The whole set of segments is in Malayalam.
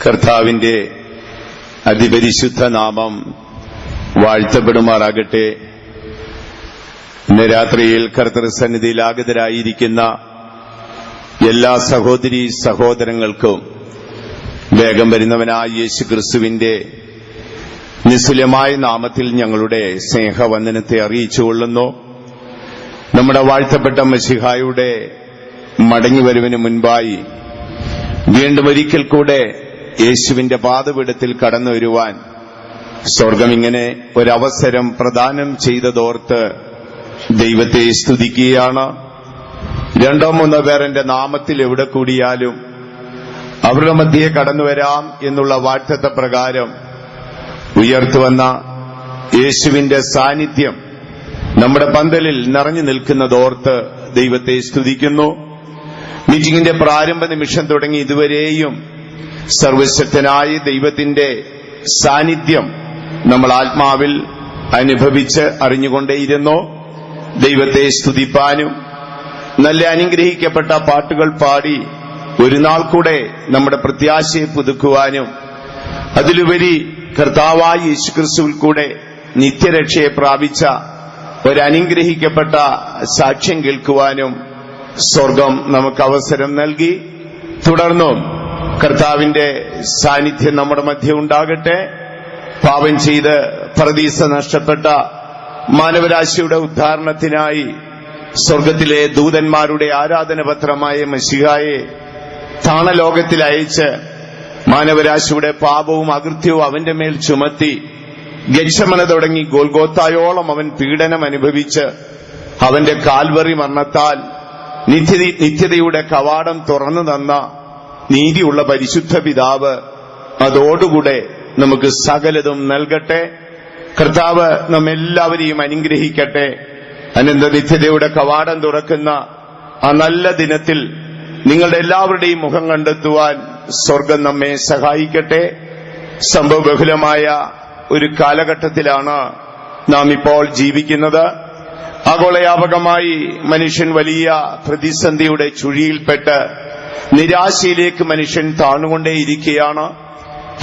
കർത്താവിന്റെ അതിപരിശുദ്ധ നാമം വാഴ്ത്തപ്പെടുമാറാകട്ടെ. ഇന്ന് രാത്രിയിൽ കർത്തൃസന്നിധിയിൽ ആഗതരായിരിക്കുന്ന എല്ലാ സഹോദരീ സഹോദരങ്ങൾക്കും വേഗം വരുന്നവനായ യേശുക്രിസ്തുവിന്റെ നിസ്തുല്യമായ നാമത്തിൽ ഞങ്ങളുടെ സ്നേഹവന്ദനത്തെ അറിയിച്ചുകൊള്ളുന്നു. നമ്മുടെ വാഴ്ത്തപ്പെട്ട മശിഹായുടെ മടങ്ങിവരവിന് മുൻപായി വീണ്ടും ഒരിക്കൽ കൂടെ യേശുവിന്റെ പാദപീഠത്തിൽ കടന്നു വരുവാൻ സ്വർഗം ഇങ്ങനെ ഒരവസരം പ്രദാനം ചെയ്തതോർത്ത് ദൈവത്തെ സ്തുതിക്കുകയാണ്. രണ്ടോ മൂന്നോ പേർ എന്റെ നാമത്തിൽ എവിടെ കൂടിയാലും അവരുടെ മധ്യേ കടന്നുവരാം എന്നുള്ള വാഗ്ദത്ത പ്രകാരം ഉയർത്തുവന്ന യേശുവിന്റെ സാന്നിധ്യം നമ്മുടെ പന്തലിൽ നിറഞ്ഞു നിൽക്കുന്നതോർത്ത് ദൈവത്തെ സ്തുതിക്കുന്നു. മീറ്റിംഗിന്റെ പ്രാരംഭ നിമിഷം തുടങ്ങി ഇതുവരെയും സർവശക്തനായ ദൈവത്തിന്റെ സാന്നിധ്യം നമ്മൾ ആത്മാവിൽ അനുഭവിച്ച് അറിഞ്ഞുകൊണ്ടേയിരുന്നു. ദൈവത്തെ സ്തുതിപ്പാനും നല്ല അനുഗ്രഹിക്കപ്പെട്ട പാട്ടുകൾ പാടി ഒരു നാൾ കൂടെ നമ്മുടെ പ്രത്യാശയെ പുതുക്കുവാനും അതിലുപരി കർത്താവായ യേശുക്രിസ്തുവിൽ കൂടെ നിത്യരക്ഷയെ പ്രാപിച്ച ഒരനുഗ്രഹിക്കപ്പെട്ട സാക്ഷ്യം കേൾക്കുവാനും സ്വർഗം നമുക്ക് അവസരം നൽകി. തുടർന്നും കർത്താവിന്റെ സാന്നിധ്യം നമ്മുടെ മധ്യ ഉണ്ടാകട്ടെ. പാപം ചെയ്ത് പറുദീസ നഷ്ടപ്പെട്ട മാനവരാശിയുടെ ഉദ്ധാരണത്തിനായി സ്വർഗത്തിലെ ദൂതന്മാരുടെ ആരാധനപത്രമായ മശിഹായെ താണലോകത്തിൽ അയച്ച് മാനവരാശിയുടെ പാപവും അകൃത്യവും അവന്റെ മേൽ ചുമത്തി ഗെത്ശമന തുടങ്ങി ഗോൽഗോത്തായോളം അവൻ പീഡനം അനുഭവിച്ച് അവന്റെ കാൽവറി മരണത്താൽ നിത്യതയുടെ കവാടം തുറന്നു തന്ന നീതിയുള്ള പരിശുദ്ധ പിതാവ് അതോടുകൂടെ നമുക്ക് സകലതും നൽകട്ടെ. കർത്താവ് നമ്മെല്ലാവരെയും അനുഗ്രഹിക്കട്ടെ. അനന്ത നിത്യതയുടെ കവാടം തുറക്കുന്ന ആ നല്ല ദിനത്തിൽ നിങ്ങളുടെ എല്ലാവരുടെയും മുഖം കണ്ടെത്തുവാൻ സ്വർഗം നമ്മെ സഹായിക്കട്ടെ. സംഭവബഹുലമായ ഒരു കാലഘട്ടത്തിലാണ് നാം ഇപ്പോൾ ജീവിക്കുന്നത്. ആഗോളവ്യാപകമായി മനുഷ്യൻ വലിയ പ്രതിസന്ധിയുടെ ചുഴിയിൽപ്പെട്ട് നിരാശയിലേക്ക് മനുഷ്യൻ താണുകൊണ്ടേയിരിക്കുകയാണ്.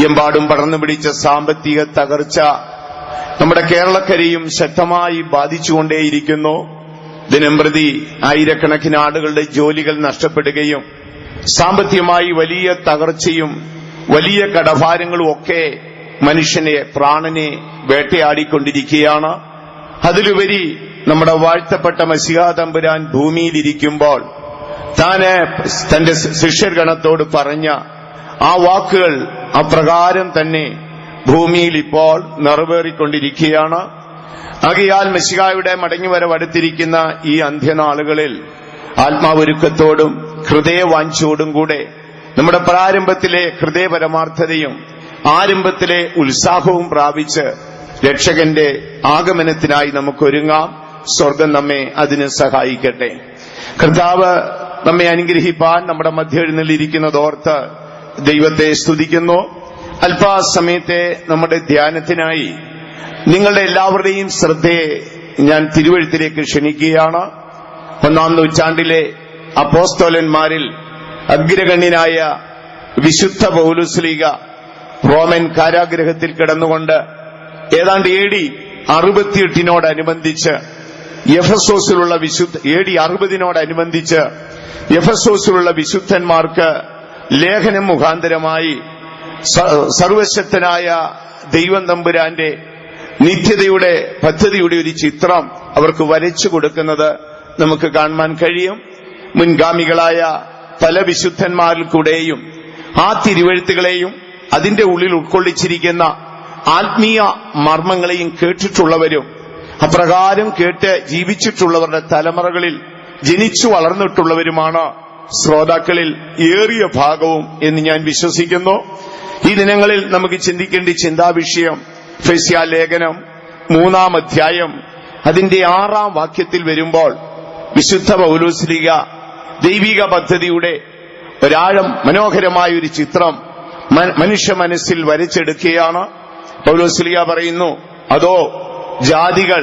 എമ്പാടും പടർന്നു പിടിച്ച സാമ്പത്തിക തകർച്ച നമ്മുടെ കേരളക്കരയും ശക്തമായി ബാധിച്ചുകൊണ്ടേയിരിക്കുന്നു. ദിനംപ്രതി ആയിരക്കണക്കിന് ആളുകളുടെ ജോലികൾ നഷ്ടപ്പെടുകയും സാമ്പത്തികമായി വലിയ തകർച്ചയും വലിയ കടഭാരങ്ങളും ഒക്കെ മനുഷ്യനെ പ്രാണനെ വേട്ടയാടിക്കൊണ്ടിരിക്കുകയാണ്. അതിലുപരി നമ്മുടെ വാഴ്ത്തപ്പെട്ട മശിഹാ തമ്പുരാൻ ഭൂമിയിലിരിക്കുമ്പോൾ താന് തന്റെ ശിഷ്യഗണത്തോട് പറഞ്ഞ ആ വാക്കുകൾ അപ്രകാരം തന്നെ ഭൂമിയിൽ ഇപ്പോൾ നിറവേറിക്കൊണ്ടിരിക്കുകയാണ്. ആകയാൽ മശിഹായുടെ മടങ്ങിവരവ് അടുത്തിരിക്കുന്ന ഈ അന്ത്യനാളുകളിൽ ആത്മാവൊരുക്കത്തോടും ഹൃദയവാഞ്ചയോടും കൂടെ നമ്മുടെ പ്രാരംഭത്തിലെ ഹൃദയപരമാർത്ഥതയും ആരംഭത്തിലെ ഉത്സാഹവും പ്രാപിച്ച് രക്ഷകന്റെ ആഗമനത്തിനായി നമുക്കൊരുങ്ങാം. സ്വർഗം നമ്മെ അതിന് സഹായിക്കട്ടെ. കർത്താവ് നമ്മെ അനുഗ്രഹിപ്പാൻ നമ്മുടെ മധ്യ എഴുന്നള്ളിയിരിക്കുന്നതോർത്ത് ദൈവത്തെ സ്തുതിക്കുന്നു. അല്പസമയത്തെ നമ്മുടെ ധ്യാനത്തിനായി നിങ്ങളുടെ എല്ലാവരുടെയും ശ്രദ്ധയെ ഞാൻ തിരുവെഴുത്തിലേക്ക് ക്ഷണിക്കുകയാണ്. 1-ാം നൂറ്റാണ്ടിലെ അപ്പോസ്തലന്മാരിൽ അഗ്രഗണ്യനായ വിശുദ്ധ പൗലോസ്ലീഹ റോമൻ കാരാഗ്രഹത്തിൽ കിടന്നുകൊണ്ട് ഏതാണ്ട് AD 68 എഫെസോസിലുള്ള AD 60 എഫെസോസിലുള്ള വിശുദ്ധന്മാർക്ക് ലേഖനം മുഖാന്തരമായി സർവശക്തനായ ദൈവം തമ്പുരാന്റെ നിത്യതയുടെ പദ്ധതിയുടെ ഒരു ചിത്രം അവർക്ക് വരച്ചു കൊടുക്കുന്നത് നമുക്ക് കാണുവാൻ കഴിയും. മുൻഗാമികളായ പല വിശുദ്ധന്മാരിൽ കൂടെയും ആ തിരുവെഴുത്തുകളെയും അതിന്റെ ഉള്ളിൽ ഉൾക്കൊള്ളിച്ചിരിക്കുന്ന ആത്മീയ മർമ്മങ്ങളെയും കേട്ടിട്ടുള്ളവരും അപ്രകാരം കേട്ട് ജീവിച്ചിട്ടുള്ളവരുടെ തലമുറകളിൽ ജനിച്ചു വളർന്നിട്ടുള്ളവരുമാണ് ശ്രോതാക്കളിൽ ഏറിയ ഭാഗവും എന്ന് ഞാൻ വിശ്വസിക്കുന്നു. ഈ ദിനങ്ങളിൽ നമുക്ക് ചിന്തിക്കേണ്ട ചിന്താവിഷയം എഫെസ്യ ലേഖനം 3-ാം അധ്യായം അതിന്റെ 6-ാം വാക്യത്തിൽ വരുമ്പോൾ വിശുദ്ധ പൗലോസ്ലീഹ ദൈവിക പദ്ധതിയുടെ ഒരാഴം മനോഹരമായ ഒരു ചിത്രം മനുഷ്യ മനസ്സിൽ വരച്ചെടുക്കുകയാണ്. പൗലോസ്ലീഹ പറയുന്നു, അതോ ജാതികൾ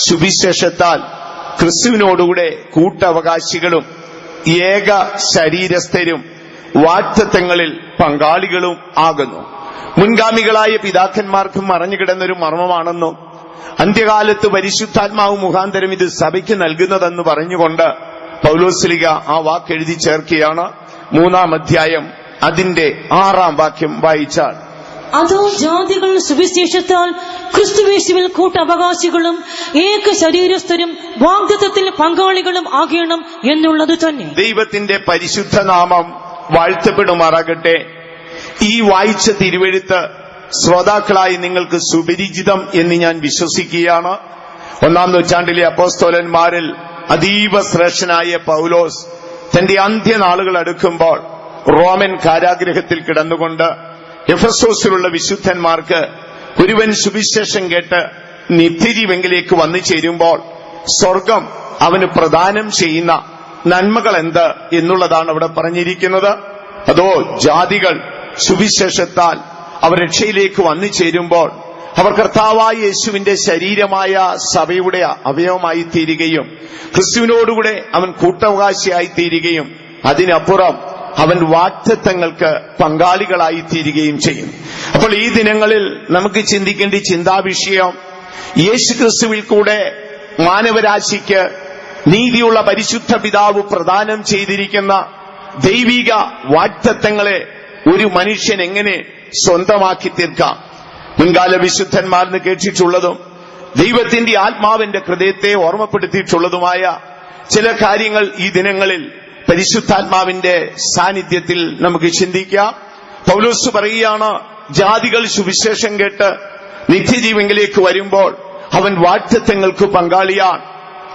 സുവിശേഷത്താൽ ക്രിസ്തുവിനോടുകൂടെ കൂട്ടവകാശികളും ഏക ശരീരസ്ഥരും വാഗ്ദത്തങ്ങളിൽ പങ്കാളികളും ആകുന്നു. മുൻഗാമികളായ പിതാക്കന്മാർക്കും മറഞ്ഞുകിടന്നൊരു മർമ്മമാണെന്നും അന്ത്യകാലത്ത് പരിശുദ്ധാത്മാവ് മുഖാന്തരം ഇത് സഭയ്ക്ക് നൽകുന്നതെന്ന് പറഞ്ഞുകൊണ്ട് പൗലോസ്ലീഹ ആ വാക്കെഴുതി ചേർക്കുകയാണ്. 3-ാം അധ്യായം അതിന്റെ 6-ാം വാക്യം വായിച്ചാൽ, അതോ ജാതികൾ സുവിശേഷത്താൽ ക്രിസ്തുയേശുവിൽ കൂട്ടവകാശികളും ഏക ശരീരസ്ഥരും വാഗ്ദത്തത്തിൽ പങ്കാളികളും ആകണം എന്നുള്ളത് തന്നെ. ദൈവത്തിന്റെ പരിശുദ്ധ നാമം വാഴ്ത്തപ്പെടുമാറാകട്ടെ. ഈ വായിച്ച തിരുവെഴുത്ത് ശ്രോതാക്കളായി നിങ്ങൾക്ക് സുപരിചിതം എന്ന് ഞാൻ വിശ്വസിക്കുകയാണ്. 1-ാം നൂറ്റാണ്ടിലെ അപ്പോസ്തലന്മാരിൽ അതീവ ശ്രേഷ്ഠനായ പൗലോസ് തന്റെ അന്ത്യനാളുകൾ അടുക്കുമ്പോൾ റോമൻ കാരാഗ്രഹത്തിൽ കിടന്നുകൊണ്ട് എഫെസോസിലുള്ള വിശുദ്ധന്മാർക്ക് ഒരുവൻ സുവിശേഷം കേട്ട് നിത്യജീവങ്കിലേക്ക് വന്നു ചേരുമ്പോൾ സ്വർഗം അവന് പ്രദാനം ചെയ്യുന്ന നന്മകൾ എന്ത് എന്നുള്ളതാണ് അവിടെ പറഞ്ഞിരിക്കുന്നത്. അതോ ജാതികൾ സുവിശേഷത്താൽ അവർ രക്ഷയിലേക്ക് വന്നു ചേരുമ്പോൾ അവർ കർത്താവായ യേശുവിന്റെ ശരീരമായ സഭയുടെ അവയവമായി തീരുകയും ക്രിസ്തുവിനോടുകൂടെ അവൻ കൂട്ടവകാശിയായി തീരുകയും അതിനപ്പുറം അവൻ വാഗ്ദത്തങ്ങൾക്ക് പങ്കാളികളായി തീരുകയും ചെയ്യും. അപ്പോൾ ഈ ദിനങ്ങളിൽ നമുക്ക് ചിന്തിക്കേണ്ട ചിന്താവിഷയം, യേശുക്രിസ്തുവിൽ കൂടെ മാനവരാശിക്ക് നീതിയുള്ള പരിശുദ്ധ പിതാവ് പ്രദാനം ചെയ്തിരിക്കുന്ന ദൈവിക വാഗ്ദത്തങ്ങളെ ഒരു മനുഷ്യൻ എങ്ങനെ സ്വന്തമാക്കി തീർക്കാം. മുൻകാല വിശുദ്ധന്മാരെന്ന് കേട്ടിട്ടുള്ളതും ദൈവത്തിന്റെ ആത്മാവിന്റെ ഹൃദയത്തെ ഓർമ്മപ്പെടുത്തിയിട്ടുള്ളതുമായ ചില കാര്യങ്ങൾ ഈ ദിനങ്ങളിൽ പരിശുദ്ധാത്മാവിന്റെ സാന്നിധ്യത്തിൽ നമുക്ക് ചിന്തിക്കാം. പൗലോസ് പറയുകയാണ്, ജാതികൾ സുവിശേഷം കേട്ട് നിത്യജീവങ്കിലേക്ക് വരുമ്പോൾ അവൻ വാഗ്ദത്തങ്ങൾക്ക് പങ്കാളിയാണ്.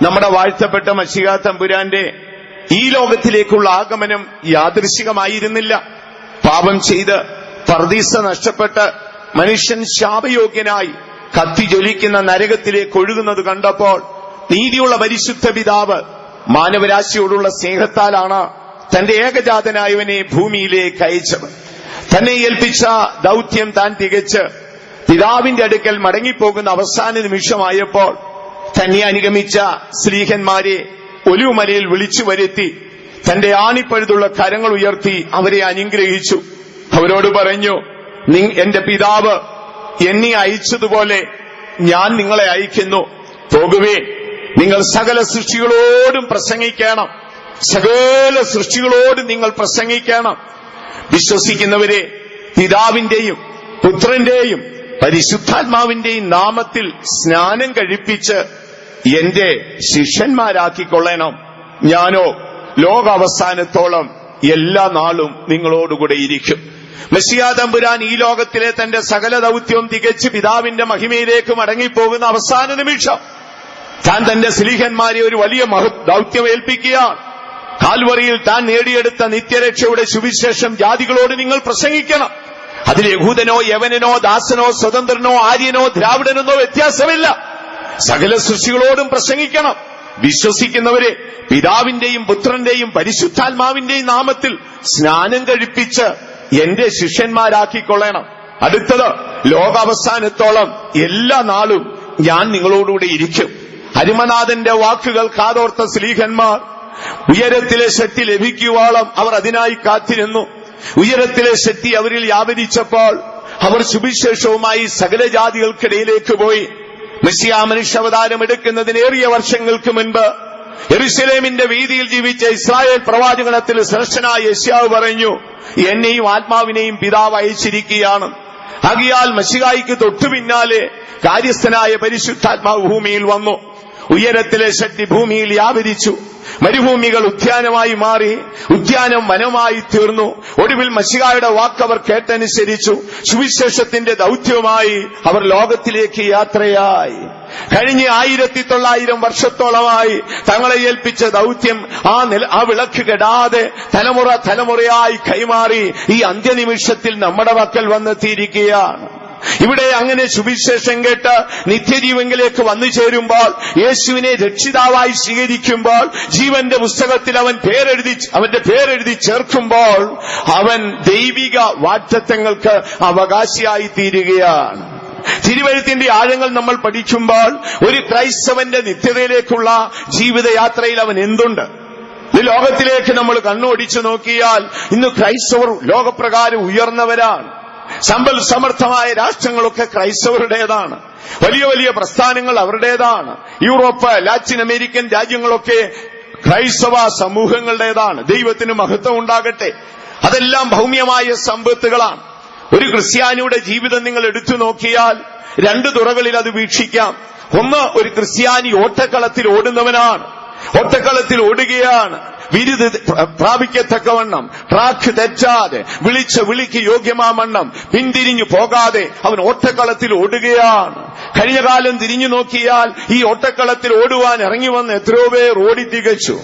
നമ്മുടെ വാഴ്ത്തപ്പെട്ട മശിഹാ തമ്പുരാന്റെ ഈ ലോകത്തിലേക്കുള്ള ആഗമനം യാദൃശ്ചികമായിരുന്നില്ല. പാപം ചെയ്ത് പർദീസ നഷ്ടപ്പെട്ട് മനുഷ്യൻ ശാപയോഗ്യനായി കത്തിജ്വലിക്കുന്ന നരകത്തിലേക്ക് ഒഴുകുന്നത് കണ്ടപ്പോൾ നീതിയുള്ള പരിശുദ്ധ പിതാവ് മാനവരാശിയോടുള്ള സ്നേഹത്താലാണ് തന്റെ ഏകജാതനായവനെ ഭൂമിയിലേക്ക് അയച്ചത്. തന്നെ ഏൽപ്പിച്ച ദൗത്യം താൻ തികച്ച് പിതാവിന്റെ അടുക്കൽ മടങ്ങിപ്പോകുന്ന അവസാന നിമിഷമായപ്പോൾ തന്നെ അനുഗമിച്ച സ്ലീഹന്മാരെ ഒലിവുമലയിൽ വിളിച്ചു വരുത്തി തന്റെ ആണിപ്പഴുതുള്ള കരങ്ങൾ ഉയർത്തി അവരെ അനുഗ്രഹിച്ചു. അവരോട് പറഞ്ഞു, എന്റെ പിതാവ് എന്നെ അയച്ചതുപോലെ ഞാൻ നിങ്ങളെ അയക്കുന്നു. പോകുവേ, നിങ്ങൾ സകല സൃഷ്ടികളോടും പ്രസംഗിക്കണം. സകല സൃഷ്ടികളോടും നിങ്ങൾ പ്രസംഗിക്കണം. വിശ്വസിക്കുന്നവരെ പിതാവിന്റെയും പുത്രന്റെയും പരിശുദ്ധാത്മാവിന്റെയും നാമത്തിൽ സ്നാനം കഴിപ്പിച്ച് എന്റെ ശിഷ്യന്മാരാക്കിക്കൊള്ളണം. ഞാനോ ലോകാവസാനത്തോളം എല്ലാ നാളും നിങ്ങളോടുകൂടെ ഇരിക്കും. മെസ്സിഹാ തമ്പുരാൻ ഈ ലോകത്തിലെ തന്റെ സകല ദൗത്യവും തികച്ച് പിതാവിന്റെ മഹിമയിലേക്ക് മടങ്ങിപ്പോകുന്ന അവസാന നിമിഷം താൻ തന്റെ സ്ലീഹന്മാരെ ഒരു വലിയ ദൗത്യം ഏൽപ്പിക്കുകയാണ്. കാൽവറിയിൽ താൻ നേടിയെടുത്ത നിത്യരക്ഷയുടെ സുവിശേഷം ജാതികളോട് നിങ്ങൾ പ്രസംഗിക്കണം. അതിൽ യഹൂദനോ യവനനോ ദാസനോ സ്വതന്ത്രനോ ആര്യനോ ദ്രാവിഡനെന്നോ വ്യത്യാസമില്ല. സകല സൃഷ്ടികളോടും പ്രസംഗിക്കണം. വിശ്വസിക്കുന്നവരെ പിതാവിന്റെയും പുത്രന്റെയും പരിശുദ്ധാത്മാവിന്റെയും നാമത്തിൽ സ്നാനം കഴിപ്പിച്ച് എന്റെ ശിഷ്യന്മാരാക്കിക്കൊള്ളണം. അടുത്തത്, ലോകാവസാനത്തോളം എല്ലാ നാളും ഞാൻ നിങ്ങളോടുകൂടെ ഇരിക്കും. അരുമനാഥന്റെ വാക്കുകൾ കാതോർത്ത സ്ലീഹന്മാർ ഉയരത്തിലെ ശക്തി ലഭിക്കുവോളം അവർ അതിനായി കാത്തിരുന്നു. ഉയരത്തിലെ ശക്തി അവരിൽ വ്യാപരിച്ചപ്പോൾ അവർ സുവിശേഷവുമായി സകല ജാതികൾക്കിടയിലേക്ക് പോയി. മെസ്സിഹാ മനുഷ്യാവതാരം എടുക്കുന്നതിനേറിയ വർഷങ്ങൾക്ക് മുൻപ് യെരുശലേമിന്റെ വീതിയിൽ ജീവിച്ച ഇസ്രായേൽ പ്രവാചകണത്തിൽ ശ്രേഷ്ഠനായ യെശയ്യാവ് പറഞ്ഞു, എന്നെയും ആത്മാവിനെയും പിതാവ് അയച്ചിരിക്കുകയാണ്. ആകയാൽ മശിഹായിക്ക് തൊട്ടു പിന്നാലെ കാര്യസ്ഥനായ പരിശുദ്ധാത്മാവ് ഭൂമിയിൽ വന്നു. ഉയരത്തിലെ ശക്തി ഭൂമിയിൽ വ്യാപരിച്ചു. മരുഭൂമികൾ ഉദ്യാനമായി മാറി, ഉദ്യാനം വനമായി തീർന്നു. ഒടുവിൽ മശിഹായുടെ വാക്കവർ കേട്ടനുസരിച്ചു. സുവിശേഷത്തിന്റെ ദൗത്യവുമായി അവർ ലോകത്തിലേക്ക് യാത്രയായി. കഴിഞ്ഞ 1900 വർഷത്തോളമായി തങ്ങളെ ഏൽപ്പിച്ച ദൗത്യം ആ വിളക്ക് കെടാതെ തലമുറയായി കൈമാറി ഈ അന്ത്യനിമിഷത്തിൽ നമ്മുടെ പക്കൽ വന്നെത്തിയിരിക്കുകയാണ്. ഇവിടെ അങ്ങനെ സുവിശേഷം കേട്ട് നിത്യജീവങ്കിലേക്ക് വന്നു ചേരുമ്പോൾ, യേശുവിനെ രക്ഷിതാവായി സ്വീകരിക്കുമ്പോൾ, ജീവന്റെ പുസ്തകത്തിൽ അവന്റെ പേരെഴുതി ചേർക്കുമ്പോൾ അവൻ ദൈവിക വാഗ്ദത്തങ്ങൾക്ക് അവകാശിയായി തീരുകയാണ്. തിരുവെഴുത്തിന്റെ ആഴങ്ങൾ നമ്മൾ പഠിക്കുമ്പോൾ ഒരു ക്രൈസ്തവന്റെ നിത്യതയിലേക്കുള്ള ജീവിതയാത്രയിൽ അവൻ എന്തുണ്ട്? ഈ ലോകത്തിലേക്ക് നമ്മൾ കണ്ണോടിച്ചു നോക്കിയാൽ ഇന്ന് ക്രൈസ്തവർ ലോകപ്രകാരം ഉയർന്നവരാണ്. സമ്പൽ സമർത്ഥമായ രാഷ്ട്രങ്ങളൊക്കെ ക്രൈസ്തവരുടേതാണ്. വലിയ വലിയ പ്രസ്ഥാനങ്ങൾ അവരുടേതാണ്. യൂറോപ്പ്, ലാറ്റിൻ അമേരിക്കൻ രാജ്യങ്ങളൊക്കെ ക്രൈസ്തവ സമൂഹങ്ങളുടേതാണ്. ദൈവത്തിന് മഹത്വം ഉണ്ടാകട്ടെ. അതെല്ലാം ഭൗമ്യമായ സമ്പത്തുകളാണ്. ഒരു ക്രിസ്ത്യാനിയുടെ ജീവിതം നിങ്ങൾ എടുത്തു നോക്കിയാൽ രണ്ട് തുറകളിൽ അത് വീക്ഷിക്കാം. ഒന്ന്, ഒരു ക്രിസ്ത്യാനി ഓട്ടക്കളത്തിൽ ഓടുന്നവനാണ്. ഓട്ടക്കളത്തിൽ ഓടുകയാണ്. വിരുദ് പ്രാപിക്കത്തക്കവണ്ണം, ട്രാക്ക് തെറ്റാതെ, വിളിച്ച വിളിക്ക് യോഗ്യമാവണ്ണം പിന്തിരിഞ്ഞു പോകാതെ അവൻ ഓട്ടക്കളത്തിൽ ഓടുകയാണ്. കഴിഞ്ഞ കാലം തിരിഞ്ഞു നോക്കിയാൽ ഈ ഓട്ടക്കളത്തിൽ ഓടുവാൻ ഇറങ്ങി വന്ന് എത്രയോ പേർ ഓടി തികച്ചു.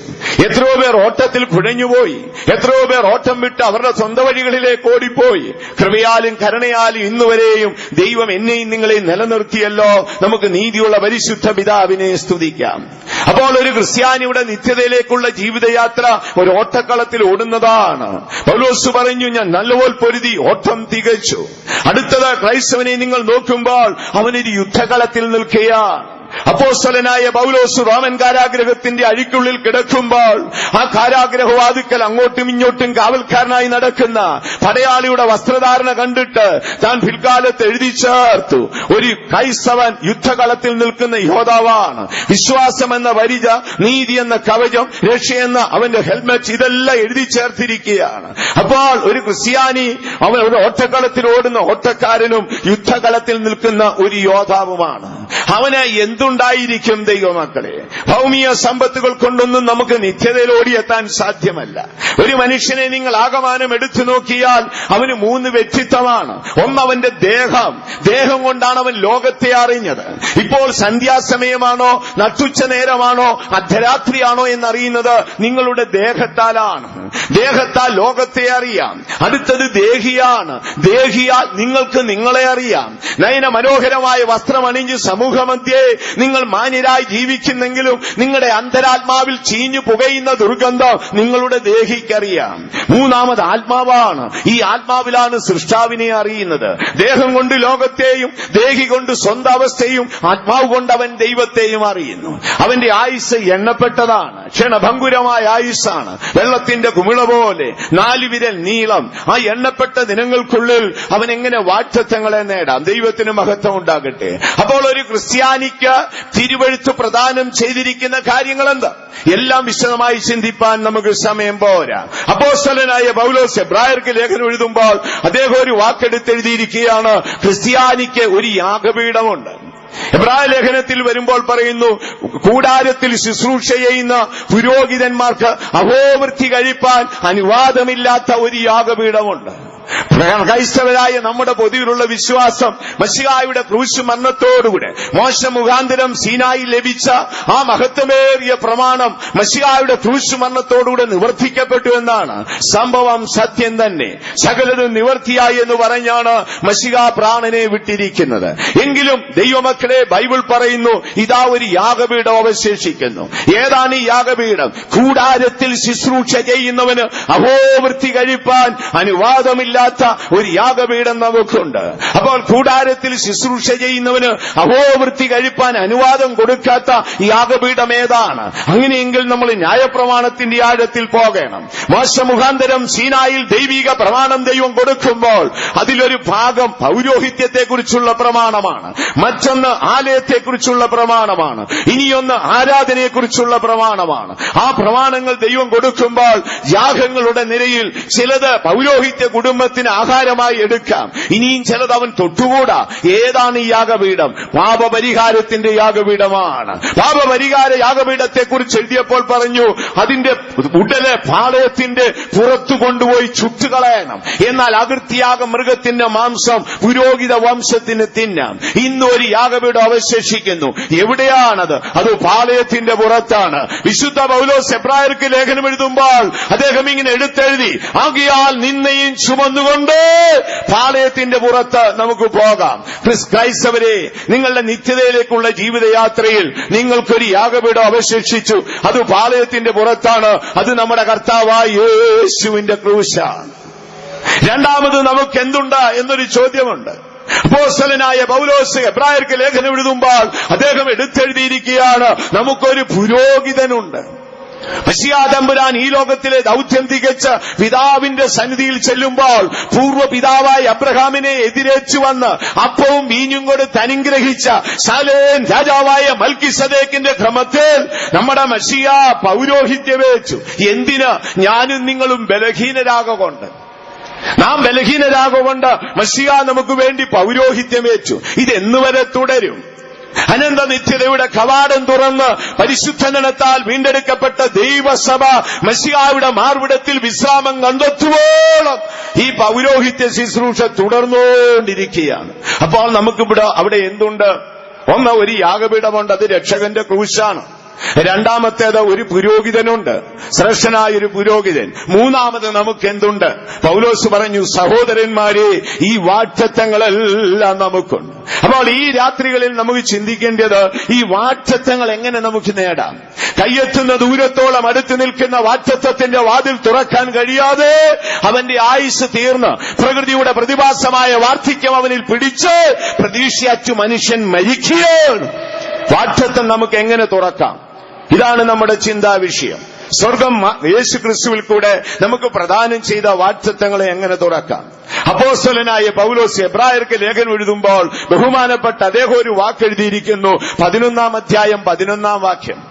എത്രയോ പേർ ഓട്ടത്തിൽ കുഴഞ്ഞുപോയി. എത്രയോ പേർ ഓട്ടം വിട്ട് അവരുടെ സ്വന്തം വഴികളിലേക്ക് ഓടിപ്പോയി. കൃപയാലും കരുണയാലും ഇന്നുവരെയും ദൈവം എന്നെയും നിങ്ങളെയും നിലനിർത്തിയല്ലോ. നമുക്ക് നീതിയുള്ള പരിശുദ്ധ പിതാവിനെ സ്തുതിക്കാം. അപ്പോൾ ഒരു ക്രിസ്ത്യാനിയുടെ നിത്യതയിലേക്കുള്ള ജീവിതയാത്ര ഒരു ഓട്ടക്കളത്തിൽ ഓടുന്നതാണ്. പൗലോസ് പറഞ്ഞു, ഞാൻ നല്ലപോലെ പൊരുതി ഓട്ടം തികച്ചു. അടുത്തത്, ക്രൈസ്തവനെ നിങ്ങൾ നോക്കുമ്പോൾ അവനൊരു യുദ്ധകളത്തിൽ നിൽക്കുകയാണ്. അപ്പോസ്തലനായ പൗലോസ് റോമൻ കാരാഗ്രഹത്തിന്റെ അഴിക്കുള്ളിൽ കിടക്കുമ്പോൾ ആ കാരാഗ്രഹവാതിക്കൽ അങ്ങോട്ടും ഇങ്ങോട്ടും കാവൽക്കാരനായി നടക്കുന്ന പടയാളിയുടെ വസ്ത്രധാരണ കണ്ടിട്ട് താൻ പിൽക്കാലത്ത് എഴുതി ചേർത്തു, ഒരു ക്രൈസ്തവൻ യുദ്ധകളത്തിൽ നിൽക്കുന്ന യോദ്ധാവാണ്. വിശ്വാസം എന്ന വരിജ, നീതി എന്ന കവചം, രക്ഷയെന്ന അവന്റെ ഹെൽമറ്റ്, ഇതെല്ലാം എഴുതി ചേർത്തിരിക്കുകയാണ്. അപ്പോൾ ഒരു ക്രിസ്ത്യാനി അവൻ ഒരു ഓട്ടക്കളത്തിൽ ഓടുന്ന ഓട്ടക്കാരനും യുദ്ധകളത്തിൽ നിൽക്കുന്ന ഒരു യോദ്ധാവുമാണ്. അവന് എന്തുണ്ടായിരിക്കും ദൈവമക്കളെ? ഭൗമിക സമ്പത്തുകൾ കൊണ്ടൊന്നും നമുക്ക് നിത്യതയിൽ ഓടിയെത്താൻ സാധ്യമല്ല. ഒരു മനുഷ്യനെ നിങ്ങൾ ആകമാനം എടുത്തു നോക്കിയാൽ അവന് 3 വ്യക്തിത്വമാണ്. ഒന്ന്, അവന്റെ ദേഹം കൊണ്ടാണ് അവൻ ലോകത്തെ അറിഞ്ഞത്. ഇപ്പോൾ സന്ധ്യാസമയമാണോ, നട്ടുച്ച നേരമാണോ, അർദ്ധരാത്രിയാണോ എന്നറിയുന്നത് നിങ്ങളുടെ ദേഹത്താലാണ്. ദേഹത്താൽ ലോകത്തെ അറിയാം. അടുത്തത് ദേഹിയാണ്. ദേഹിയാൽ നിങ്ങൾക്ക് നിങ്ങളെ അറിയാം. നയന മനോഹരമായ വസ്ത്രമണിഞ്ഞ് സമൂഹമധ്യേ നിങ്ങൾ മാന്യരായി ജീവിക്കുന്നെങ്കിലും നിങ്ങളുടെ അന്തരാത്മാവിൽ ചീഞ്ഞു പുകയുന്ന ദുർഗന്ധം നിങ്ങളുടെ ദേഹിക്കറിയാം. മൂന്നാമത് ആത്മാവാണ്. ഈ ആത്മാവിലാണ് സൃഷ്ടാവിനെ അറിയുന്നത്. ദേഹം കൊണ്ട് ലോകത്തെയും ദേഹി കൊണ്ട് സ്വന്തം അവസ്ഥയും ആത്മാവ് കൊണ്ട് അവൻ ദൈവത്തെയും അറിയുന്നു. അവന്റെ ആയുസ് എണ്ണപ്പെട്ടതാണ്. ക്ഷണഭങ്കുരമായ ആയുസ്സാണ്. വെള്ളത്തിന്റെ കുമിള പോലെ 4 വിരൽ നീളം. ആ എണ്ണപ്പെട്ട ദിനങ്ങൾക്കുള്ളിൽ അവൻ എങ്ങനെ വാഗ്ദത്തങ്ങളെ നേടാം? ദൈവത്തിന് മഹത്വം ഉണ്ടാകട്ടെ. അപ്പോൾ ഒരു ക്രിസ്ത്യാനിക്ക് തിരുവെഴുത്ത് പ്രദാനം ചെയ്തിരിക്കുന്ന കാര്യങ്ങൾ എന്താ? എല്ലാം വിശദമായി ചിന്തിപ്പാൻ നമുക്ക് സമയം പോരാ. അപ്പോസ്തലനായ പൗലോസ് എബ്രായർക്ക് ലേഖനം എഴുതുമ്പോൾ അദ്ദേഹം ഒരു വാക്കെടുത്തെഴുതിയിരിക്കുകയാണ്, ക്രിസ്ത്യാനിക്ക് ഒരു യാഗപീഠമുണ്ട്. എബ്രായ ലേഖനത്തിൽ വരുമ്പോൾ പറയുന്നു, കൂടാരത്തിൽ ശുശ്രൂഷ ചെയ്യുന്ന പുരോഹിതന്മാർക്ക് അഹോവൃത്തി കഴിപ്പാൻ അനുവാദമില്ലാത്ത ഒരു യാഗപീഠമുണ്ട്. ക്രൈസ്തവരായ നമ്മുടെ പൊതുവിലുള്ള വിശ്വാസം മശിഹായുടെ ക്രൂശ് മരണത്തോടുകൂടെ മോശ മുഖാന്തരം സീനായിൽ ലഭിച്ച ആ മഹത്വമേറിയ പ്രമാണം മശിഹായുടെ ക്രൂശ് മരണത്തോടുകൂടെ നിവർത്തിക്കപ്പെട്ടു എന്നാണ്. സംഭവം സത്യം തന്നെ. സകലതും നിവർത്തിയായി എന്ന് പറഞ്ഞാണ് മശിഹാ പ്രാണനെ വിട്ടിരിക്കുന്നത്. എങ്കിലും ദൈവമക്കളെ, ബൈബിൾ പറയുന്നു, ഇതാ ഒരു യാഗപീഠം അവശേഷിക്കുന്നു. ഏതാണ് ഈ യാഗപീഠം? കൂടാരത്തിൽ ശുശ്രൂഷ ചെയ്യുന്നവന് അഹോവൃത്തി കഴിപ്പാൻ അനുവാദമില്ല ഒരു യാഗപീഠം നമുക്കുണ്ട്. അപ്പോൾ കൂടാരത്തിൽ ശുശ്രൂഷ ചെയ്യുന്നവന് അഹോവൃത്തി കഴിപ്പാൻ അനുവാദം കൊടുക്കാത്ത യാഗപീഠം ഏതാണ്? അങ്ങനെയെങ്കിൽ നമ്മൾ ന്യായപ്രമാണത്തിന്റെ ആഴത്തിൽ പോകണം. മോശ മുഖാന്തരം സീനായിൽ ദൈവിക പ്രമാണം ദൈവം കൊടുക്കുമ്പോൾ അതിലൊരു ഭാഗം പൗരോഹിത്യത്തെക്കുറിച്ചുള്ള പ്രമാണമാണ്. മറ്റൊന്ന് ആലയത്തെക്കുറിച്ചുള്ള പ്രമാണമാണ്. ഇനിയൊന്ന് ആരാധനയെക്കുറിച്ചുള്ള പ്രമാണമാണ്. ആ പ്രമാണങ്ങൾ ദൈവം കൊടുക്കുമ്പോൾ യാഗങ്ങളുടെ നിരയിൽ ചിലത് പൗരോഹിത്യ കുടുംബത്തിന് ആഹാരമായി എടുക്കാം. ഇനിയും ചിലത് അവൻ തൊട്ടുകൂടാ. ഏതാണ് ഈ യാഗപീഠം? പാപപരിഹാരത്തിന്റെ യാഗപീഠമാണ്. പാപപരിഹാര യാഗപീഠത്തെക്കുറിച്ച് എഴുതിയപ്പോൾ പറഞ്ഞു, അതിന്റെ ഉടല് പാളയത്തിന്റെ പുറത്തു കൊണ്ടുപോയി ചുട്ടുകളയണം. എന്നാൽ അകൃത്യയാഗ മൃഗത്തിന്റെ മാംസം പുരോഹിത വംശത്തിന് തിന്നാം. ഇന്നൊരു യാഗപീഠം അവശേഷിക്കുന്നു. എവിടെയാണത്? അത് പാളയത്തിന്റെ പുറത്താണ്. വിശുദ്ധ പൗലോസ് എബ്രായർക്ക് ലേഖനം എഴുതുമ്പോൾ അദ്ദേഹം ഇങ്ങനെ എടുത്തെഴുതി, ആകയാൽ നിന്നെയും ചുമന്നുകൊണ്ട് പാളയത്തിന്റെ പുറത്ത് നമുക്ക് പോകാം. ക്രൈസ്തവരെ, നിങ്ങളുടെ നിത്യതയിലേക്കുള്ള ജീവിതയാത്രയിൽ നിങ്ങൾക്കൊരു യാഗപീഠം അവശേഷിച്ചു. അത് പാളയത്തിന്റെ പുറത്താണ്. അത് നമ്മുടെ കർത്താവായ യേശുവിന്റെ ക്രൂശാണ്. രണ്ടാമത് നമുക്ക് എന്തുണ്ട് എന്നൊരു ചോദ്യമുണ്ട്. അപ്പോസ്തലനായ പൗലോസ് എബ്രായർക്ക് ലേഖനം എഴുതുമ്പോൾ അദ്ദേഹം എടുത്തെഴുതിയിരിക്കുകയാണ്, നമുക്കൊരു പുരോഹിതനുണ്ട്. മെസ്സിയാ തമ്പുരാൻ ഈ ലോകത്തിലെ ദൗത്യം തികച്ച് പിതാവിന്റെ സന്നിധിയിൽ ചെല്ലുമ്പോൾ പൂർവ്വ പിതാവായ അബ്രഹാമിനെ എതിരേച്ചു വന്ന് അപ്പവും വീഞ്ഞും കൊടുത്ത് അനുഗ്രഹിച്ച ശാലേം രാജാവായ മൽക്കിസദേക്കിന്റെ ക്രമത്തിൽ നമ്മുടെ മെസ്സിയാ പൗരോഹിത്യമേറ്റു. എന്തിന്? ഞാനും നിങ്ങളും ബലഹീനരാകൊണ്ട്, നാം ബലഹീനരാകൊണ്ട് മെസ്സിയാ നമുക്ക് വേണ്ടി പൗരോഹിത്യമേറ്റു. ഇതെന്നുവരെ തുടരും? അനന്ത നിത്യതയുടെ കവാടം തുറന്ന് പരിശുദ്ധനത്താൽ വീണ്ടെടുക്കപ്പെട്ട ദൈവസഭ മെസ്സിഹായുടെ മാർവിടത്തിൽ വിശ്രാമം കണ്ടെത്തുവോളം ഈ പൗരോഹിത്യ ശുശ്രൂഷ തുടർന്നുകൊണ്ടിരിക്കുകയാണ്. അപ്പോൾ നമുക്കിവിടെ അവിടെ എന്തുണ്ട്? ഒന്ന്, ഒരു യാഗപീഠമുണ്ട്, അത് രക്ഷകന്റെ ക്രൂശാണ്. രണ്ടാമത്തേത്, ഒരു പുരോഹിതനുണ്ട്, ശ്രേഷ്ഠനായൊരു പുരോഹിതൻ. മൂന്നാമത് നമുക്ക് എന്തുണ്ട്? പൗലോസ് പറഞ്ഞു, സഹോദരന്മാരെ, ഈ വാഗ്ദത്തങ്ങളെല്ലാം നമുക്കുണ്ട്. അപ്പോൾ ഈ രാത്രികളിൽ നമുക്ക് ചിന്തിക്കേണ്ടത്, ഈ വാഗ്ദത്തങ്ങൾ എങ്ങനെ നമുക്ക് നേടാം? കയ്യെത്തുന്ന ദൂരത്തോളം അടുത്ത് നിൽക്കുന്ന വാഗ്ദത്തത്തിന്റെ വാതിൽ തുറക്കാൻ കഴിയാതെ അവന്റെ ആയുസ് തീർന്ന് പ്രകൃതിയുടെ പ്രതിഭാസമായ വാർദ്ധക്യം അവനിൽ പിടിച്ച് പ്രതീക്ഷയറ്റു മനുഷ്യൻ മരിക്കുകയാണ്. വാഗ്ദത്തം നമുക്ക് എങ്ങനെ തുറക്കാം? ഇതാണ് നമ്മുടെ ചിന്താ വിഷയം. സ്വർഗം യേശു ക്രിസ്തുവിൽ കൂടെ നമുക്ക് പ്രദാനം ചെയ്ത വാഗ്ദത്തങ്ങളെ എങ്ങനെ തുറക്കാം? അപ്പോസ്തലനായ പൗലോസ് എബ്രായർക്ക് ലേഖനം എഴുതുമ്പോൾ ബഹുമാനപ്പെട്ട അദ്ദേഹം ഒരു വാക്കെഴുതിയിരിക്കുന്നു. 11 അധ്യായം 11 വാക്യം.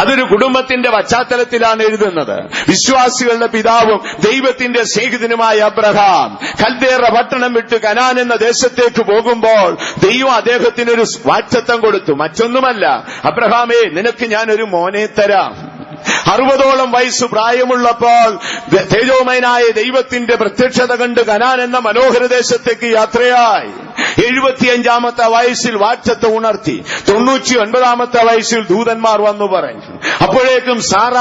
അതൊരു കുടുംബത്തിന്റെ പശ്ചാത്തലത്തിലാണ് എഴുതുന്നത്. വിശ്വാസികളുടെ പിതാവും ദൈവത്തിന്റെ സ്നേഹിതനുമായ അബ്രഹാം കൽദേറ പട്ടണം വിട്ട് കനാൻ എന്ന ദേശത്തേക്ക് പോകുമ്പോൾ ദൈവം അദ്ദേഹത്തിനൊരു വാഗ്ദത്തം കൊടുത്തു. മറ്റൊന്നുമല്ല, അബ്രഹാമേ, നിനക്ക് ഞാനൊരു മോനെ തരാം. 60ഓളം വയസ്സ് പ്രായമുള്ളപ്പോൾ തേജോമയനായ ദൈവത്തിന്റെ പ്രത്യക്ഷത കണ്ട് കനാൻ എന്ന മനോഹര ദേശത്തേക്ക് യാത്രയായി. 75-ാമത്തെ വയസ്സിൽ വാഗ്ദത്തം ഉണർത്തി. 99-ാമത്തെ വയസ്സിൽ ദൂതന്മാർ വന്നു പറഞ്ഞു. അപ്പോഴേക്കും സാറ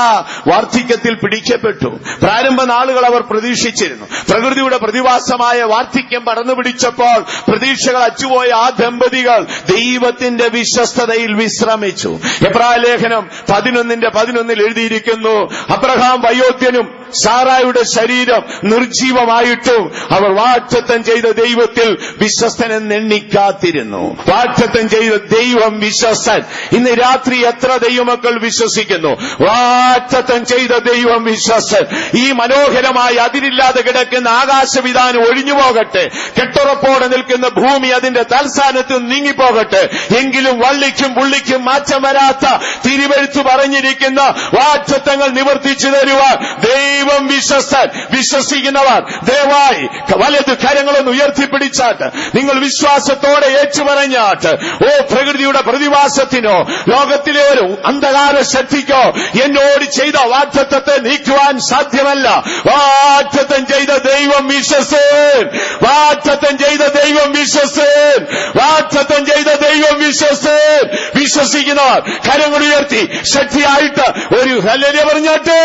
വാർദ്ധക്യത്തിൽ പിടിക്കപ്പെട്ടു. പ്രാരംഭ നാളുകൾ അവർ പ്രതീക്ഷിച്ചിരുന്നു. പ്രകൃതിയുടെ പ്രതിഭാസമായ വാർദ്ധക്യം പടർന്നു പിടിച്ചപ്പോൾ പ്രതീക്ഷകൾ അച്ചുപോയ ആ ദമ്പതികൾ ദൈവത്തിന്റെ വിശ്വസ്തതയിൽ വിശ്രമിച്ചു. എബ്രായ ലേഖനം 11:11 എഴുതിയിരിക്കുന്നു, അബ്രഹാം വയോധ്യനും സാറായുടെ ശരീരം നിർജീവമായിട്ടും അവർ വാഗ്ദത്തം ചെയ്ത ദൈവത്തിൽ വിശ്വസ്തനെന്ന് എണ്ണിക്കാത്തിരുന്നു. വാഗ്ദത്തം ചെയ്ത ദൈവം വിശ്വസ്തൻ. ഇന്ന് രാത്രി എത്ര ദൈവമക്കൾ വിശ്വസിക്കുന്നു? വാഗ്ദത്തം ചെയ്ത ദൈവം വിശ്വസ്തൻ. ഈ മനോഹരമായി അതിരില്ലാതെ കിടക്കുന്ന ആകാശവിധാനം ഒഴിഞ്ഞു പോകട്ടെ, കെട്ടുറപ്പോടെ നിൽക്കുന്ന ഭൂമി അതിന്റെ തൽസ്ഥാനത്ത് നീങ്ങിപ്പോകട്ടെ, എങ്കിലും വള്ളിക്കും പുള്ളിക്കും മാറ്റം വരാത്ത തിരുവെഴുത്ത് പറഞ്ഞിരിക്കുന്ന വാഗ്ദത്തങ്ങൾ നിവർത്തിച്ചു തരുവാൻ ദൈവം വിശ്വസ്തൻ. വിശ്വസിക്കുന്നവർ ദയവായി വലത് കരങ്ങളൊന്ന് ഉയർത്തിപ്പിടിച്ചാട്ട് നിങ്ങൾ വിശ്വാസത്തോടെ ഏറ്റുപറഞ്ഞാട്ട്, ഓ പ്രകൃതിയുടെ പ്രതിഭാസത്തിനോ ലോകത്തിലെ ഒരു അന്ധകാര ശക്തിക്കോ എന്നോട് ചെയ്ത വാഗ്ദത്തത്തെ നീക്കുവാൻ സാധ്യമല്ല. വാഗ്ദത്തം ചെയ്ത ദൈവം വിശ്വസ്തൻ. വാഗ്ദത്തം ചെയ്ത ദൈവം വിശ്വസ്തൻ. വാഗ്ദത്തം ചെയ്ത ദൈവം വിശ്വസ്തൻ. വിശ്വസിക്കുന്നവർ കരങ്ങൾ ഉയർത്തി ശക്തിയായിട്ട് ഒരു ഹല്ലേലൂയ പറഞ്ഞാട്ടെ.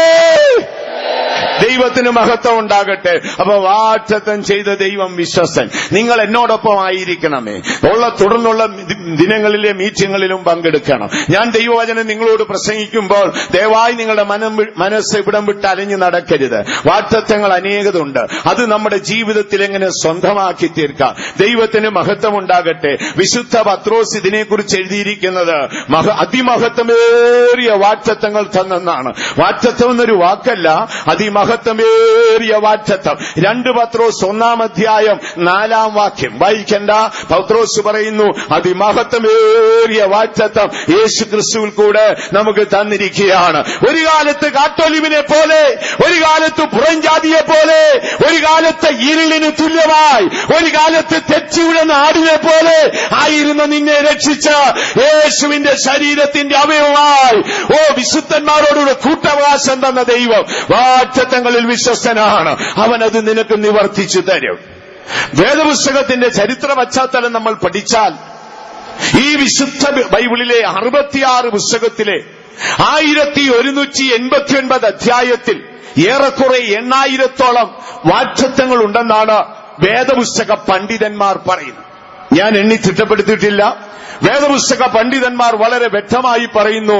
ദൈവത്തിന് മഹത്വം ഉണ്ടാകട്ടെ. അപ്പൊ വാഗ്ദത്തം ചെയ്ത ദൈവം വിശ്വസ്തൻ. നിങ്ങൾ എന്നോടൊപ്പം ആയിരിക്കണമേ. തുടർന്നുള്ള ദിനങ്ങളിലെ മീറ്റിങ്ങുകളിലും പങ്കെടുക്കണം. ഞാൻ ദൈവവചനം നിങ്ങളോട് പ്രസംഗിക്കുമ്പോൾ ദയവായി നിങ്ങളുടെ മനസ്സ് ഇവിടം വിട്ട് അലഞ്ഞു നടക്കരുത്. വാഗ്ദത്തങ്ങൾ അനേകതുണ്ട്. അത് നമ്മുടെ ജീവിതത്തിൽ എങ്ങനെ സ്വന്തമാക്കി തീർക്കാം. ദൈവത്തിന് മഹത്വം ഉണ്ടാകട്ടെ. വിശുദ്ധ പത്രോസ് ഇതിനെക്കുറിച്ച് എഴുതിയിരിക്കുന്നത് അതിമഹത്വമേറിയ വാഗ്ദത്തങ്ങൾ തന്നെന്നാണ്. വാഗ്ദത്തം എന്നൊരു വാക്കല്ല, അതിമഹത്വമേറിയ വാഗ്ദത്തം. 2 പത്രോസ് 1 അധ്യായം 4 വാക്യം വായിക്കണ്ട. പത്രോസ് പറയുന്നു, അതിമഹത്വമേറിയ വാഗ്ദത്തം യേശു ക്രിസ്തുവിൽ കൂടെ നമുക്ക് തന്നിരിക്കുകയാണ്. ഒരു കാലത്ത് കാട്ടൊലിവിനെ പോലെ, ഒരു കാലത്ത് പുറംജാതിയെ പോലെ, ഒരു കാലത്ത് ഇരുളിന് തുല്യമായി, ഒരു കാലത്ത് തെറ്റിവിടുന്ന ആടിനെ പോലെ ആയിരുന്ന നിന്നെ രക്ഷിച്ച യേശുവിന്റെ ശരീരത്തിന്റെ അവയവമായി ഓ വിശുദ്ധന്മാരോടുകൂടെ കൂട്ടവകാശം തന്ന ദൈവം വാഗ്ദത്തങ്ങളിൽ വിശ്വസ്തനാണ്. അവനത് നിനക്ക് നിവർത്തിച്ചു തരും. വേദപുസ്തകത്തിന്റെ ചരിത്ര പശ്ചാത്തലം നമ്മൾ പഠിച്ചാൽ ഈ വിശുദ്ധ ബൈബിളിലെ 66 പുസ്തകത്തിലെ 1189 അധ്യായത്തിൽ ഏറെക്കുറെ 8000-ഓളം വാഗ്ദത്തങ്ങൾ ഉണ്ടെന്നാണ് വേദപുസ്തക പണ്ഡിതന്മാർ പറയുന്നത്. ഞാൻ എണ്ണി തിട്ടപ്പെടുത്തിയിട്ടില്ല. വേദപുസ്തക പണ്ഡിതന്മാർ വളരെ വ്യക്തമായി പറയുന്നു,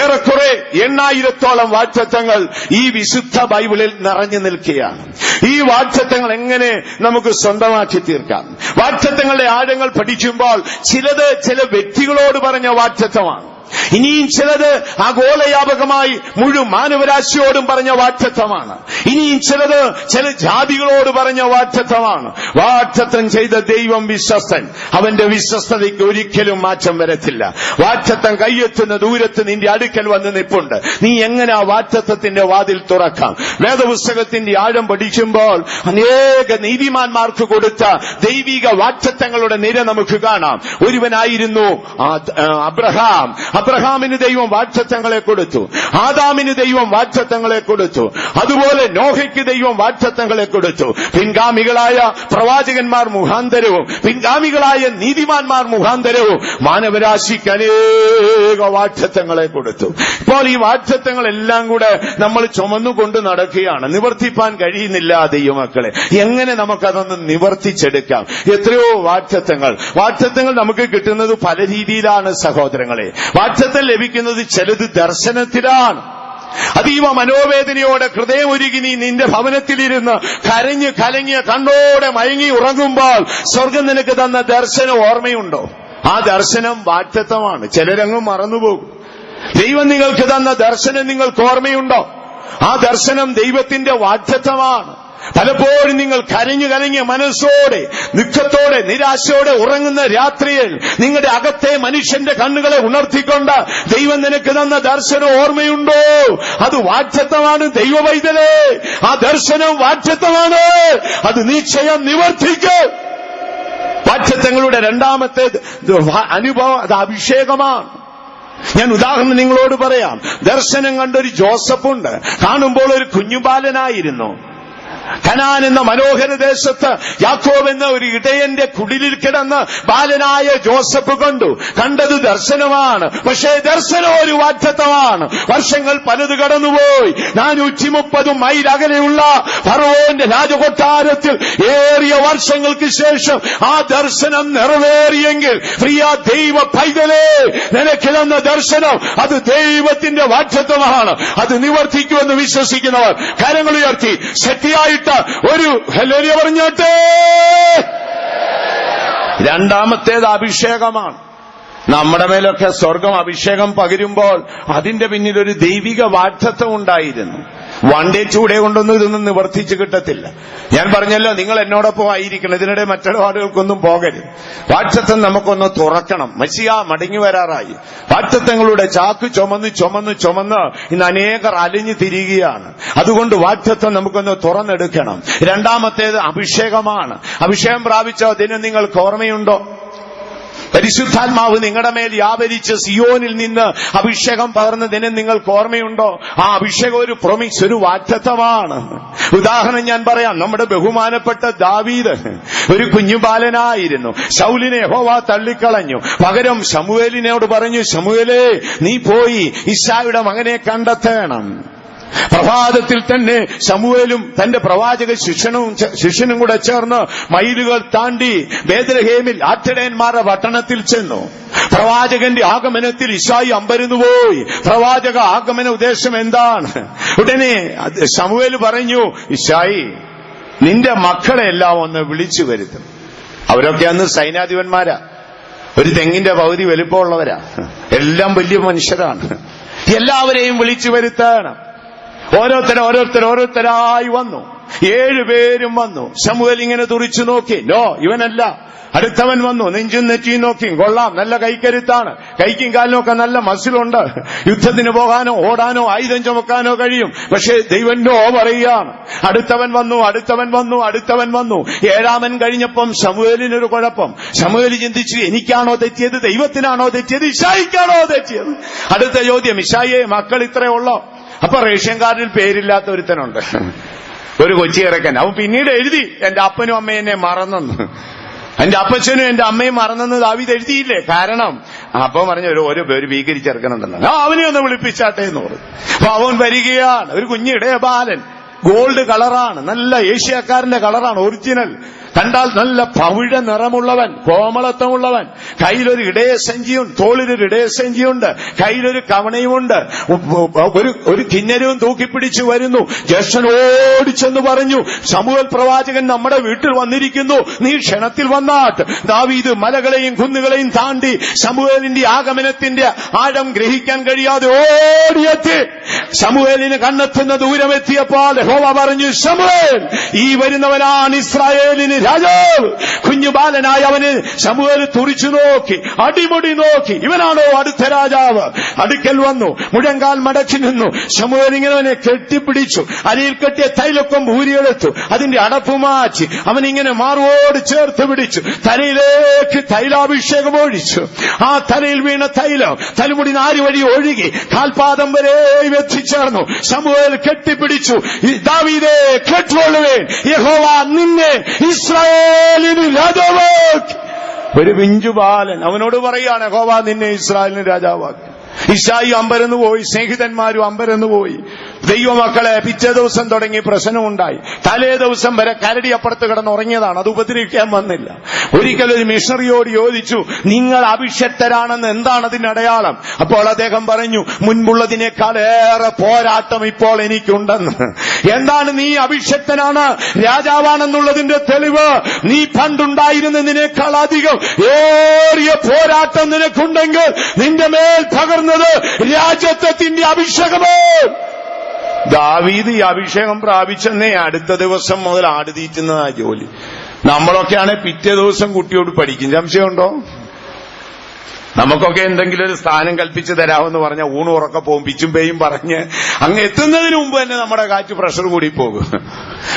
ഏറെക്കുറെ 8000-ഓളം വാഗ്ദത്തങ്ങൾ ഈ വിശുദ്ധ ബൈബിളിൽ നിറഞ്ഞു നിൽക്കുകയാണ്. ഈ വാഗ്ദത്തങ്ങൾ എങ്ങനെ നമുക്ക് സ്വന്തമാക്കി തീർക്കാം? വാഗ്ദത്തങ്ങളുടെ ആഴങ്ങൾ പഠിക്കുമ്പോൾ ചിലത് ചില വ്യക്തികളോട് പറഞ്ഞ വാഗ്ദത്തമാണ്, ഇനിയും ചിലത് ആഗോളവ്യാപകമായി മുഴുവൻ മാനവരാശിയോടും പറഞ്ഞ വാഗ്ദത്തമാണ്. ഇനിയും ചിലത് ചില ജാതികളോട് പറഞ്ഞ വാഗ്ദത്തമാണ്. വാഗ്ദത്തം ചെയ്ത ദൈവം വിശ്വസ്തൻ. അവന്റെ വിശ്വസ്തതയ്ക്ക് ഒരിക്കലും മാറ്റം വരത്തില്ല. വാഗ്ദത്തം കയ്യെത്തുന്ന ദൂരത്ത് നിന്റെ അടുക്കൽ വന്ന് നിൽപ്പുണ്ട്. നീ എങ്ങനെ ആ വാഗ്ദത്തത്തിന്റെ വാതിൽ തുറക്കാം? വേദപുസ്തകത്തിന്റെ ആഴം പഠിക്കുമ്പോൾ അനേക നീതിമാന്മാർക്ക് കൊടുത്ത ദൈവിക വാഗ്ദത്തങ്ങളുടെ നിര നമുക്ക് കാണാം. ഒരുവനായിരുന്നു അബ്രഹാം. അബ്രഹാമിന് ദൈവം വാഗ്ദത്തങ്ങളെ കൊടുത്തു. ആദാമിന് ദൈവം വാഗ്ദത്തങ്ങളെ കൊടുത്തു. അതുപോലെ നോഹയ്ക്ക് ദൈവം വാഗ്ദത്തങ്ങളെ കൊടുത്തു. പിൻഗാമികളായ പ്രവാചകന്മാർ മുഖാന്തരവും പിൻഗാമികളായ നീതിമാന്മാർ മുഖാന്തരവും മാനവരാശിക്ക് അനേക വാഗ്ദത്തങ്ങളെ കൊടുത്തു. ഇപ്പോൾ ഈ വാഗ്ദത്തങ്ങളെല്ലാം കൂടെ നമ്മൾ ചുമന്നുകൊണ്ട് നടക്കുകയാണ്. നിവർത്തിപ്പാൻ കഴിയുന്നില്ല ദൈവമക്കളെ. എങ്ങനെ നമുക്കതൊന്ന് നിവർത്തിച്ചെടുക്കാം? എത്രയോ വാഗ്ദത്തങ്ങൾ നമുക്ക് കിട്ടുന്നത് പല രീതിയിലാണ് സഹോദരങ്ങളെ. വാഗ്ദത്തം ലഭിക്കുന്നത് ചിലത് ദർശനത്തിലാണ്. അതീവ മനോവേദനയോടെ ഹൃദയം ഒരുകി നീ നിന്റെ ഭവനത്തിലിരുന്ന് കരഞ്ഞ് കലങ്ങിയ കണ്ണോടെ മയങ്ങി ഉറങ്ങുമ്പോൾ സ്വർഗം നിനക്ക് തന്ന ദർശനം ഓർമ്മയുണ്ടോ? ആ ദർശനം വാഗ്ദത്തമാണ്. ചിലരങ്ങ് മറന്നുപോകും. ദൈവം നിങ്ങൾക്ക് തന്ന ദർശനം നിങ്ങൾക്ക് ഓർമ്മയുണ്ടോ? ആ ദർശനം ദൈവത്തിന്റെ വാഗ്ദത്തമാണ്. പലപ്പോഴും നിങ്ങൾ കരഞ്ഞു കലങ്ങിയ മനസ്സോടെ ദുഃഖത്തോടെ നിരാശയോടെ ഉറങ്ങുന്ന രാത്രിയിൽ നിങ്ങളുടെ അകത്തെ മനുഷ്യന്റെ കണ്ണുകളെ ഉണർത്തിക്കൊണ്ട് ദൈവം നിനക്ക് തന്ന ദർശനം ഓർമ്മയുണ്ടോ? അത് വാഗ്ദത്തമാണ് ദൈവവൈതലേ. ആ ദർശനം വാഗ്ദത്തമാണ്. അത് നിശ്ചയം നിവർത്തിക്കും. വാഗ്ദത്തങ്ങളുടെ രണ്ടാമത്തെ അനുഭവം അത് അഭിഷേകമാണ്. ഞാൻ ഉദാഹരണം നിങ്ങളോട് പറയാം. ദർശനം കണ്ടൊരു ജോസഫുണ്ട്. കാണുമ്പോൾ ഒരു കുഞ്ഞുബാലനായിരുന്നു. കനാൻ എന്ന മനോഹര ദേശത്ത് യാക്കോബ് എന്ന ഒരു ഇടയന്റെ കുടിലിൽ കിടന്ന് ബാലനായ ജോസഫ് കണ്ടത് ദർശനമാണ്. പക്ഷേ ദർശനം ഒരു വാഗ്ദത്തമാണ്. വർഷങ്ങൾ പലത് കടന്നുപോയി. 430 മൈൽ അകലെയുള്ള ഫറവോന്റെ രാജകൊട്ടാരത്തിൽ ഏറിയ വർഷങ്ങൾക്ക് ശേഷം ആ ദർശനം നിറവേറിയെങ്കിൽ പ്രിയ ദൈവ പൈതലേ, നിനക്ക് തന്ന ദർശനം അത് ദൈവത്തിന്റെ വാഗ്ദത്തമാണ്. അത് നിവർത്തിക്കുമെന്ന് വിശ്വസിക്കുന്നവർ കരങ്ങളുയർത്തി ശക്തിയായി ഒരു ഹല്ലേലൂയ പറഞ്ഞോട്ടെ. രണ്ടാമത്തേത് അഭിഷേകമാണ്. നമ്മുടെ മേലൊക്കെ സ്വർഗം അഭിഷേകം പകരുമ്പോൾ അതിന്റെ പിന്നിൽ ഒരു ദൈവിക വാഗ്ദത്തം ഉണ്ടായിരുന്നു. വൺ ഡേ 2 ഡേ കൊണ്ടൊന്നും ഇതൊന്നും നിവർത്തിച്ച് കിട്ടത്തില്ല. ഞാൻ പറഞ്ഞല്ലോ, നിങ്ങൾ എന്നോടൊപ്പം ആയിരിക്കണം. ഇതിനിടെ മറ്റിടപാടുകൾക്കൊന്നും പോകരുത്. വാഗ്ദത്തം നമുക്കൊന്ന് തുറക്കണം. മശിയ മടങ്ങി വരാറായി. വാഗ്ദത്തങ്ങളുടെ ചാക്ക് ചുമന്ന് ഇന്ന് അനേകർ അലിഞ്ഞു തിരികുകയാണ്. അതുകൊണ്ട് വാഗ്ദത്തം നമുക്കൊന്ന് തുറന്നെടുക്കണം. രണ്ടാമത്തേത് അഭിഷേകമാണ്. അഭിഷേകം പ്രാപിച്ച ദിനം നിങ്ങൾക്ക് ഓർമ്മയുണ്ടോ? പരിശുദ്ധാത്മാവ് നിങ്ങളുടെ മേൽ വ്യാപരിച്ച് സിയോനിൽ നിന്ന് അഭിഷേകം പകർന്ന ദിനം നിങ്ങൾക്ക് ഓർമ്മയുണ്ടോ? ആ അഭിഷേകം ഒരു പ്രൊമിസ്, ഒരു വാഗ്ദത്തമാണ്. ഉദാഹരണം ഞാൻ പറയാം. നമ്മുടെ ബഹുമാനപ്പെട്ട ദാവീദ് ഒരു കുഞ്ഞുബാലനായിരുന്നു. ശൗലിനെ യഹോവ തള്ളിക്കളഞ്ഞു. പകരം ശമൂവേലിനോട് പറഞ്ഞു, ശമൂവേലേ, നീ പോയി ഇശ്ശായിയുടെ മകനെ കണ്ടെത്തണം. പ്രഭാതത്തിൽ തന്നെ ശമൂവേലും തന്റെ പ്രവാചക ശിഷ്യനും കൂടെ ചേർന്ന് മൈലുകൾ താണ്ടി ബേത്ലഹേമിൽ ആട്ടിടയന്മാരുടെ പട്ടണത്തിൽ ചെന്നു. പ്രവാചകന്റെ ആഗമനത്തിൽ ഇശായി അമ്പരന്നുപോയി. പ്രവാചക ആഗമന ഉദ്ദേശം എന്താണ്? ഉടനെ ശമൂവേൽ പറഞ്ഞു, ഇശായി, നിന്റെ മക്കളെ എല്ലാം ഒന്ന് വിളിച്ചു വരുത്തും. അവരൊക്കെ അന്ന് സൈന്യാധിപന്മാരാ. ഒരു തെങ്ങിന്റെ പകുതി വലിപ്പമുള്ളവരാ. എല്ലാം വലിയ മനുഷ്യരാണ്. എല്ലാവരെയും വിളിച്ചു വരുത്തണം. ഓരോരുത്തരായി വന്നു. 7 പേരും വന്നു. ശമൂവേൽ ഇങ്ങനെ തുറിച്ചു നോക്കി. ഇവനല്ല. അടുത്തവൻ വന്നു. നെഞ്ചും നെറ്റിയും നോക്കി. കൊള്ളാം, നല്ല കൈക്കരുത്താണ്. കൈക്കും കാലിനൊക്കെ നല്ല മസിലുണ്ട്. യുദ്ധത്തിന് പോകാനോ ഓടാനോ ആയുധം ചുമക്കാനോ കഴിയും. പക്ഷേ ദൈവം പറയുകയാണ്. അടുത്തവൻ വന്നു. 7ാമൻ കഴിഞ്ഞപ്പം ശമൂവേലിനൊരു കുഴപ്പം. ശമൂവേൽ ചിന്തിച്ചു, എനിക്കാണോ തെറ്റിയത്, ദൈവത്തിനാണോ തെറ്റിയത്, ഇശായിക്കാണോ തെറ്റിയത്? അടുത്ത ചോദ്യം, ഇശായിയെ മക്കൾ ഇത്രേ ഉള്ളോ? അപ്പൊ റേഷൻ കാർഡിൽ പേരില്ലാത്ത ഒരുത്തനുണ്ട്, ഒരു കൊച്ചി ഇറക്കൻ. അവൻ പിന്നീട് എഴുതി, എന്റെ അപ്പനും അമ്മയും എന്നെ മറന്നെന്ന്. എന്റെ അപ്പച്ചനും എന്റെ അമ്മയും മറന്നെന്ന് ദാവീദ് എഴുതിയില്ലേ? കാരണം അപ്പൊ പറഞ്ഞ ഒരു ഭീകരിച്ചിറക്കനുണ്ടെന്ന്. അവനെ ഒന്ന് വിളിപ്പിച്ചാട്ടെ എന്ന് പറഞ്ഞു. അപ്പൊ അവൻ വരികയാണ്. ഒരു കുഞ്ഞിടയ ബാലൻ, ഗോൾഡ് കളറാണ്, നല്ല ഏഷ്യക്കാരന്റെ കളറാണ്, ഒറിജിനൽ. കണ്ടാൽ നല്ല പവിഴ നിറമുള്ളവൻ, കോമളത്വമുള്ളവൻ, കയ്യിലൊരു ഇടയസഞ്ചിയുണ്ട്, തോളിലൊരു ഇടയസഞ്ചിയുണ്ട്, കയ്യിലൊരു കവണയുമുണ്ട്, ഒരു കിന്നരവും തൂക്കിപ്പിടിച്ചു വരുന്നു. ജ്യേഷ്ഠൻ ഓടിച്ചെന്ന് പറഞ്ഞു, ശമൂവേൽ പ്രവാചകൻ നമ്മുടെ വീട്ടിൽ വന്നിരിക്കുന്നു, നീ ക്ഷണത്തിൽ വന്നാട്ട്. ദാവീദ് മലകളെയും കുന്നുകളെയും താണ്ടി ശമൂവേലിന്റെ ആഗമനത്തിന്റെ ആഴം ഗ്രഹിക്കാൻ കഴിയാതെ ഓടിയെത്തി ശമൂവേലിന് കണ്ണെത്തുന്ന ദൂരമെത്തിയപ്പോൾ യഹോവ പറഞ്ഞു, ശമൂവേൽ, ഈ വരുന്നവനാണ് ഇസ്രായേലിന് രാജാവ്. കുഞ്ഞു ബാലനായ അവന് ശമൂവേൽ തുറിച്ചു നോക്കി, അടിമുടി നോക്കി, ഇവനാണോ അടുത്ത രാജാവ്? അടുക്കൽ വന്നു, മുഴങ്കാൽ മടക്കി നിന്നു. ശമൂവേൽ ഇങ്ങനെ അവനെ കെട്ടിപ്പിടിച്ചു, അരിയിൽ കെട്ടിയ തൈലൊപ്പം ഊരിയെടുത്തു, അതിന്റെ അടപ്പ് മാറ്റി അവനിങ്ങനെ മാറുവോട് ചേർത്ത് പിടിച്ചു, തലയിലേക്ക് തൈലാഭിഷേകം ഒഴിച്ചു. ആ തലയിൽ വീണ തൈലം തലമുടി നാരി വഴി ഒഴുകി കാൽപാദം വരെ എത്തിച്ചേർന്നു. ശമൂവേൽ കെട്ടിപ്പിടിച്ചു, ദാവീദേ കേട്ടുകൊള്ളുവേൻ, യഹോവ നിന്നെ ഇസ്രായേലിന് രാജാവാക്കി. ഒരു പിഞ്ചുബാലൻ അവനോട് പറയാണ്, യഹോവ നിന്നെ ഇസ്രായേലിന് രാജാവാക്കി. ഇശായി അമ്പരന്ന് പോയി, സ്നേഹിതന്മാരും അമ്പരന്ന് പോയി. ദൈവമക്കളെ പിറ്റേ ദിവസം തുടങ്ങി പ്രശ്നമുണ്ടായി. തലേ ദിവസം വരെ കരടി അപ്പുറത്ത് കിടന്നുറങ്ങിയതാണ്, അത് ഉപദ്രവിക്കാൻ വന്നില്ല. ഒരിക്കലൊരു മിഷണറിയോട് ചോദിച്ചു, നിങ്ങൾ അഭിഷക്തരാണെന്ന് എന്താണ് അതിന്റെ അടയാളം? അപ്പോൾ അദ്ദേഹം പറഞ്ഞു, മുൻപുള്ളതിനേക്കാൾ ഏറെ പോരാട്ടം ഇപ്പോൾ എനിക്കുണ്ടെന്ന്. എന്താണ് നീ അഭിഷക്തനാണ്, രാജാവാണെന്നുള്ളതിന്റെ തെളിവ്? നീ പണ്ടുണ്ടായിരുന്നതിനേക്കാൾ അധികം ഏറിയ പോരാട്ടം നിനക്കുണ്ടെങ്കിൽ നിന്റെ മേൽ പകർന്നത് രാജത്വത്തിന്റെ അഭിഷേകമോ? ദാവീദ് ഈ അഭിഷേകം പ്രാപിച്ചെന്നേ അടുത്ത ദിവസം മുതൽ ആട് തീറ്റുന്നതാ ജോലി. നമ്മളൊക്കെയാണ് പിറ്റേ ദിവസം കുട്ടിയോട് പഠിക്കും. സംശയമുണ്ടോ? നമുക്കൊക്കെ എന്തെങ്കിലും ഒരു സ്ഥാനം കൽപ്പിച്ചു തരാമെന്ന് പറഞ്ഞ ഊണ് ഉറക്ക പോകും, പിച്ചും പേയും പറഞ്ഞ് അങ്ങ് എത്തുന്നതിന് മുമ്പ് തന്നെ നമ്മുടെ കാറ്റ് പ്രഷർ കൂടി പോകും.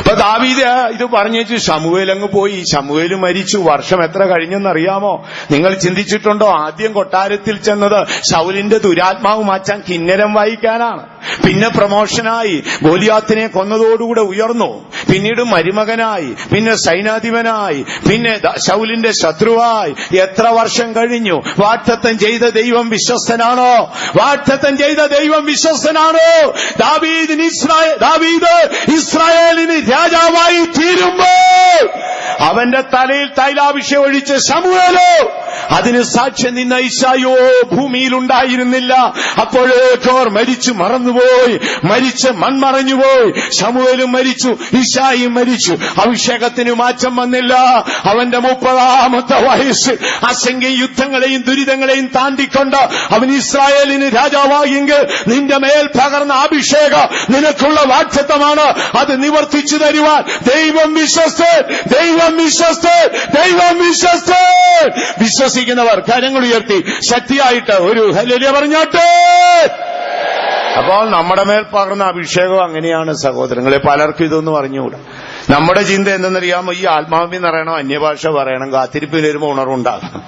അപ്പൊ ദാവീദ് ഇത് പറഞ്ഞു, ശമൂവേൽ അങ്ങ് പോയി. ശമൂവേൽ മരിച്ചു. വർഷം എത്ര കഴിഞ്ഞെന്നറിയാമോ? നിങ്ങൾ ചിന്തിച്ചിട്ടുണ്ടോ? ആദ്യം കൊട്ടാരത്തിൽ ചെന്നത് ശൗലിന്റെ ദുരാത്മാവ് മാറ്റാൻ കിന്നരം വായിക്കാനാണ്. പിന്നെ പ്രമോഷനായി, ഗോലിയാത്തിനെ കൊന്നതോടുകൂടെ ഉയർന്നു. പിന്നീട് മരുമകനായി, പിന്നെ സൈനാധിപനായി, പിന്നെ ശൗലിന്റെ ശത്രുവായി. എത്ര വർഷം കഴിഞ്ഞു? വാഗ്ദത്തം ചെയ്ത ദൈവം വിശ്വസ്തനാണോ? വാഗ്ദത്തം ചെയ്ത ദൈവം വിശ്വസ്തനാണോ? ദാവീദ് ഇസ്രായേലിന് രാജാവായി തീരുമ്പോൾ അവന്റെ തലയിൽ തൈലാഭിഷേകം ഒഴിച്ച് ശമൂവേലോ അതിന് സാക്ഷ്യം നിന്ന ഇശായോ ഭൂമിയിലുണ്ടായിരുന്നില്ല. അപ്പോഴേക്കോർ മരിച്ചു മറന്നുപോയി, മരിച്ച് മൺമറഞ്ഞുപോയി. ശമൂവേലും മരിച്ചു, ഇശായും മരിച്ചു. അഭിഷേകത്തിന് മാറ്റം വന്നില്ല. അവന്റെ 30-ാമത്തെ വയസ്സ് അസംഖ്യ യുദ്ധങ്ങളെയും ദുരിതങ്ങളെയും താണ്ടിക്കൊണ്ട് അവൻ ഇസ്രായേലിന് രാജാവായെങ്കിൽ നിന്റെ മേൽ പകർന്ന അഭിഷേകം നിനക്കുള്ള വാഗ്ദത്തമാണ്. അത് നിവർത്തിച്ചു തരുവാൻ ദൈവം വിശ്വസ്തൻ, ദൈവം വിശ്വസ്തൻ, ദൈവം വിശ്വസ്തൻ. വിശ്വസിക്കുന്നവർ കരങ്ങൾ ഉയർത്തി ശക്തിയായിട്ട് ഒരു ഹല്ലേലൂയ പറഞ്ഞോട്ടെ. അപ്പോൾ നമ്മുടെ മേൽ പകർന്ന അഭിഷേകം അങ്ങനെയാണ് സഹോദരങ്ങളെ. പലർക്കും ഇതൊന്നും അറിഞ്ഞുകൂടാ. നമ്മുടെ ചിന്ത എന്തെന്നറിയാമോ? ഈ ആത്മാവിൽ നിറയണം, അന്യഭാഷ പറയണം, കാത്തിരിപ്പിൽ വരുമ്പോൾ ഉണർവുണ്ടാകണം.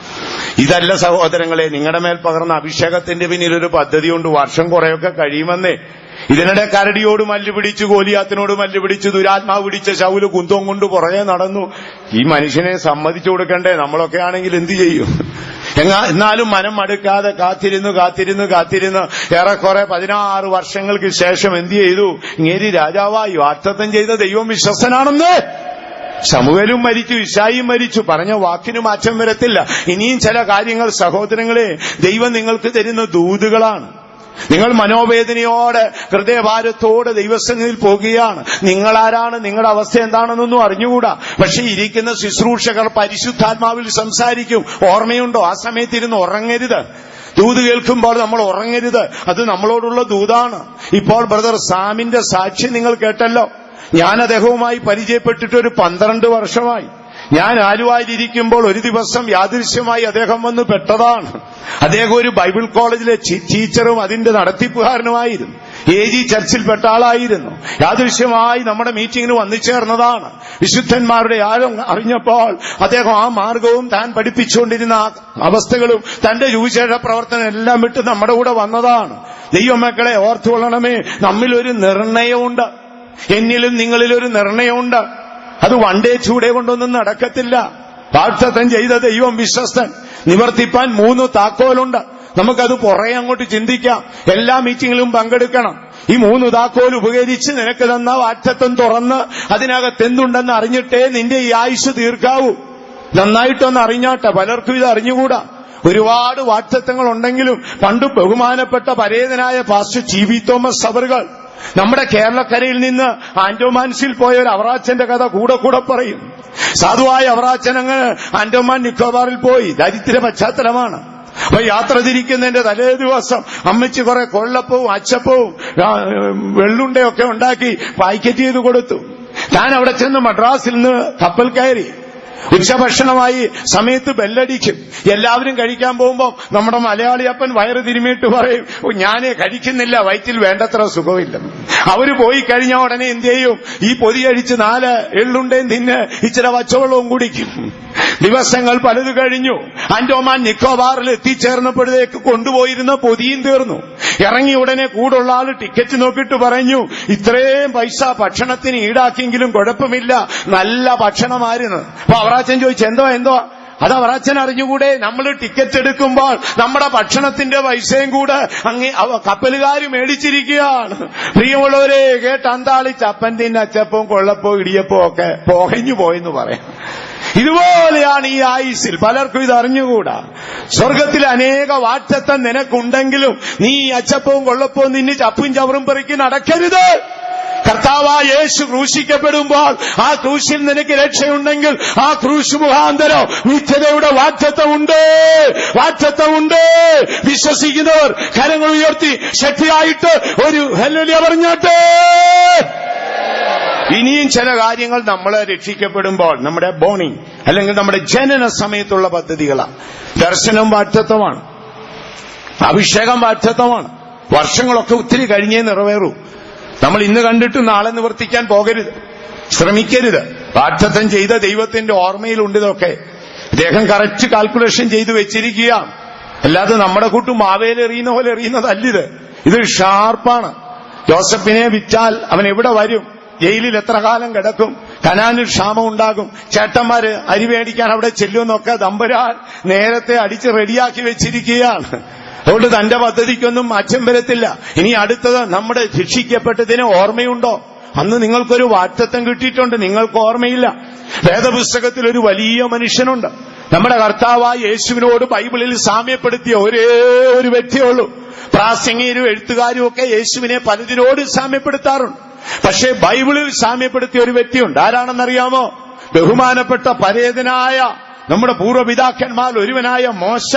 ഇതല്ല സഹോദരങ്ങളെ. നിങ്ങളുടെ മേൽ പകർന്ന അഭിഷേകത്തിന്റെ പിന്നിലൊരു പദ്ധതിയുണ്ട്. വർഷം കുറെയൊക്കെ കഴിയുമെന്നേ. ഇതിനിടെ കരടിയോട് മല്ലുപിടിച്ചു, ഗോലിയാത്തിനോട് മല്ലുപിടിച്ചു, ദുരാത്മാവ് പിടിച്ച ശൗല് കുന്തവും കൊണ്ട് പുറകെ നടന്നു. ഈ മനുഷ്യനെ സമ്മതിച്ചു കൊടുക്കണ്ടേ? നമ്മളൊക്കെ ആണെങ്കിൽ എന്ത് ചെയ്യും? എന്നാലും മനം മടുക്കാതെ കാത്തിരുന്ന് ഏറെക്കുറെ 16 വർഷങ്ങൾക്ക് ശേഷം എന്ത് ചെയ്തു? ഇങ്ങേരി രാജാവായി. വാഗ്ദത്തം ചെയ്ത ദൈവം വിശ്വസ്തനാണെന്ന്. ശമൂവേലും മരിച്ചു, ഇശായിയും മരിച്ചു. പറഞ്ഞ വാക്കിന് മാറ്റം വരത്തില്ല. ഇനിയും ചില കാര്യങ്ങൾ സഹോദരങ്ങളെ ദൈവം നിങ്ങൾക്ക് തരുന്ന ദൂതുകളാണ്. നിങ്ങൾ മനോവേദനയോടെ ഹൃദയഭാരത്തോടെ ദൈവസന്നിധിയിൽ പോകുകയാണ്. നിങ്ങളാരാണ്, നിങ്ങളുടെ അവസ്ഥ എന്താണെന്നൊന്നും അറിഞ്ഞുകൂടാ. പക്ഷെ ഇരിക്കുന്ന ശുശ്രൂഷകർ പരിശുദ്ധാത്മാവിൽ സംസാരിക്കും. ഓർമ്മയുണ്ടോ? ആ സമയത്ത് ഇരുന്ന് ഉറങ്ങരുത്. ദൂത് കേൾക്കുമ്പോൾ നമ്മൾ ഉറങ്ങരുത്. അത് നമ്മളോടുള്ള ദൂതാണ്. ഇപ്പോൾ ബ്രദർ സാമിന്റെ സാക്ഷ്യം നിങ്ങൾ കേട്ടല്ലോ. ഞാൻ അദ്ദേഹവുമായി പരിചയപ്പെട്ടിട്ട് ഒരു 12 വർഷമായി. ഞാൻ ആലുവായിലിരിക്കുമ്പോൾ ഒരു ദിവസം യാദൃശ്യമായി അദ്ദേഹം വന്ന് പെട്ടതാണ്. അദ്ദേഹം ഒരു ബൈബിൾ കോളേജിലെ ടീച്ചറും അതിന്റെ നടത്തിപ്പുകാരനുമായിരുന്നു. AG ചർച്ചിൽപ്പെട്ട ആളായിരുന്നു. യാദൃശ്യമായി നമ്മുടെ മീറ്റിംഗിന് വന്നു ചേർന്നതാണ്. വിശുദ്ധന്മാരുടെ ആഴം അറിഞ്ഞപ്പോൾ അദ്ദേഹം ആ മാർഗവും താൻ പഠിപ്പിച്ചുകൊണ്ടിരുന്ന അവസ്ഥകളും തന്റെ സുവിശേഷ പ്രവർത്തനം എല്ലാം വിട്ട് നമ്മുടെ കൂടെ വന്നതാണ്. ദൈവമക്കളെ ഓർത്തുകൊള്ളണമേ, നമ്മിലൊരു നിർണയമുണ്ട്. എന്നിലും നിങ്ങളിലൊരു നിർണയമുണ്ട്. അത് വണ്ടേ ചൂടെ കൊണ്ടൊന്നും നടക്കത്തില്ല. വാഗ്ദത്തം ചെയ്ത ദൈവം വിശ്വസ്തൻ. നിവർത്തിപ്പാൻ 3 താക്കോലുണ്ട്. നമുക്കത് പുറകെ അങ്ങോട്ട് ചിന്തിക്കാം. എല്ലാ മീറ്റിംഗിലും പങ്കെടുക്കണം. ഈ 3 താക്കോൽ ഉപകരിച്ച് നിനക്ക് തന്ന വാറ്റത്വം തുറന്ന് അതിനകത്ത് എന്തുണ്ടെന്ന് അറിഞ്ഞിട്ടേ നിന്റെ ഈ ആയുസ് തീർക്കാവൂ. നന്നായിട്ടൊന്ന് അറിഞ്ഞാട്ടെ, പലർക്കും ഇത് അറിഞ്ഞുകൂടാ. ഒരുപാട് വാറ്റത്വങ്ങൾ ഉണ്ടെങ്കിലും പണ്ട് ബഹുമാനപ്പെട്ട പരേതനായ പാസ്റ്റർ ടി.വി. തോമസ് അവറുകൾ നമ്മുടെ കേരളക്കരയിൽ നിന്ന് ആൻഡോമാൻസിൽ പോയ ഒരു അവറാച്ചന്റെ കഥ കൂടെ പറയും. സാധുവായ അവറാച്ചനങ്ങ് ആൻഡോമാൻ നിക്കോബാറിൽ പോയി. ദരിദ്ര പശ്ചാത്തലമാണ്. അപ്പൊ യാത്ര തിരിക്കുന്നതിന്റെ തലേ ദിവസം അമ്മച്ചി കുറെ കൊള്ളപ്പവും അച്ചപ്പവും വെള്ളുണ്ടയൊക്കെ ഉണ്ടാക്കി പാക്കറ്റ് ചെയ്ത് കൊടുത്തു. താൻ അവിടെ ചെന്ന് മദ്രാസിൽ നിന്ന് കപ്പൽ കയറി. ഉച്ചഭക്ഷണമായി സമയത്ത് ബെല്ലടിക്കും. എല്ലാവരും കഴിക്കാൻ പോകുമ്പോ നമ്മുടെ മലയാളി അപ്പൻ വയറ് തിരുമിയിട്ട് പറയും, ഞാനേ കഴിക്കുന്നില്ല, വയറ്റിൽ വേണ്ടത്ര സുഖമില്ല. അവര് പോയി കഴിഞ്ഞ ഉടനെ എന്ത് ചെയ്യും? ഈ പൊതി കഴിച്ച് 4 എള്ളുണ്ടേം തിന്ന് ഇച്ചിരി പച്ചവെള്ളവും കുടിക്കും. ദിവസങ്ങൾ പലത് കഴിഞ്ഞു. ആൻഡോമാൻ നിക്കോബാറിൽ എത്തിച്ചേർന്നപ്പോഴേക്ക് കൊണ്ടുപോയിരുന്ന പൊതിയും തീർന്നു. ഇറങ്ങി ഉടനെ കൂടുള്ള ആള് ടിക്കറ്റ് നോക്കിയിട്ട് പറഞ്ഞു, ഇത്രയും പൈസ ഭക്ഷണത്തിന് ഈടാക്കിയെങ്കിലും കുഴപ്പമില്ല, നല്ല ഭക്ഷണമായിരുന്നു. അപ്പൊ അവറാച്ചൻ ചോദിച്ചു, എന്തോ അത് അവറാച്ചൻ അറിഞ്ഞുകൂടെ? നമ്മൾ ടിക്കറ്റ് എടുക്കുമ്പോൾ നമ്മുടെ ഭക്ഷണത്തിന്റെ പൈസയും കൂടെ കപ്പലുകാർ മേടിച്ചിരിക്കുകയാണ്. പ്രിയമുള്ളവരെ, കേട്ട് അന്താളിച്ച് അപ്പൻ തിന്ന അച്ചപ്പവും കൊള്ളപ്പോ ഇടിയപ്പോ ഒക്കെ പോകഞ്ഞു പോയെന്ന് പറയാം. ഇതുപോലെയാണ് ഈ ആയുസിൽ. പലർക്കും ഇത് അറിഞ്ഞുകൂടാ. സ്വർഗത്തിൽ അനേക വാറ്റത്വം നിനക്കുണ്ടെങ്കിലും നീ അച്ചപ്പവും കൊള്ളപ്പവും നിന്നെ ചപ്പും ചവറും പെറുക്കി നടക്കരുത്. കർത്താവായ യേശു ക്രൂശിക്കപ്പെടുമ്പോൾ ആ ക്രൂശിൽ നിനക്ക് രക്ഷയുണ്ടെങ്കിൽ ആ ക്രൂശ് മുഖാന്തരം നിത്യതയുടെ വാറ്റത്വമുണ്ട്. വിശ്വസിക്കുന്നവർ കരങ്ങൾ ഉയർത്തി ശക്തിയായിട്ട് ഒരു ഹല്ലേലൂയ പറഞ്ഞാട്ടെ. ഇനിയും ചില കാര്യങ്ങൾ നമ്മളെ രക്ഷിക്കപ്പെടുമ്പോൾ നമ്മുടെ ബോണിംഗ് അല്ലെങ്കിൽ നമ്മുടെ ജനന സമയത്തുള്ള പദ്ധതികളാണ്. ദർശനം വാറ്റത്വമാണ്, അഭിഷേകം വാറ്റത്വമാണ്. വർഷങ്ങളൊക്കെ ഒത്തിരി കഴിഞ്ഞേ നിറവേറൂ. നമ്മൾ ഇന്ന് കണ്ടിട്ട് നാളെ നിവർത്തിക്കാൻ പോകരുത്, ശ്രമിക്കരുത്. വാഗ്ദത്തം ചെയ്ത ദൈവത്തിന്റെ ഓർമ്മയിലുണ്ട് ഇതൊക്കെ. അദ്ദേഹം കറക്റ്റ് കാൽക്കുലേഷൻ ചെയ്ത് വെച്ചിരിക്കുക. അല്ലാതെ നമ്മുടെ കൂട്ടും മാവേലെറിയുന്ന പോലെ എറിയുന്നതല്ലിത്. ഇത് ഷാർപ്പാണ്. ജോസഫിനെ വിറ്റാൽ അവൻ എവിടെ വരും? ജയിലിൽ എത്ര കാലം കിടക്കും? കനാനിൽ ക്ഷാമം ഉണ്ടാകും. ചേട്ടന്മാര് അരി മേടിക്കാൻ അവിടെ ചെല്ലുമെന്നൊക്കെ തമ്പുരാൻ നേരത്തെ അടിച്ച് റെഡിയാക്കി വെച്ചിരിക്കുകയാണ്. അതുകൊണ്ട് തന്റെ പദ്ധതിക്കൊന്നും മാറ്റം വരത്തില്ല. ഇനി അടുത്തത് നമ്മുടെ ശിക്ഷിക്കപ്പെട്ടതിന് ഓർമ്മയുണ്ടോ? അന്ന് നിങ്ങൾക്കൊരു വാഗ്ദത്തം കിട്ടിയിട്ടുണ്ട്, നിങ്ങൾക്ക് ഓർമ്മയില്ല. വേദപുസ്തകത്തിൽ ഒരു വലിയ മനുഷ്യനുണ്ട്. നമ്മുടെ കർത്താവായ യേശുവിനോട് ബൈബിളിൽ സാമ്യപ്പെടുത്തിയ ഒരേ ഒരു വ്യക്തിയുള്ളൂ. പ്രാസംഗികരും എഴുത്തുകാരും ഒക്കെ യേശുവിനെ പലതിനോട് സാമ്യപ്പെടുത്താറുണ്ട്. പക്ഷേ ബൈബിളിൽ സാമ്യപ്പെടുത്തിയ ഒരു വ്യക്തിയുണ്ട്. ആരാണെന്നറിയാമോ? ബഹുമാനപ്പെട്ട പരേതനായ നമ്മുടെ പൂർവ്വപിതാക്കന്മാർ ഒരുവനായ മോശ.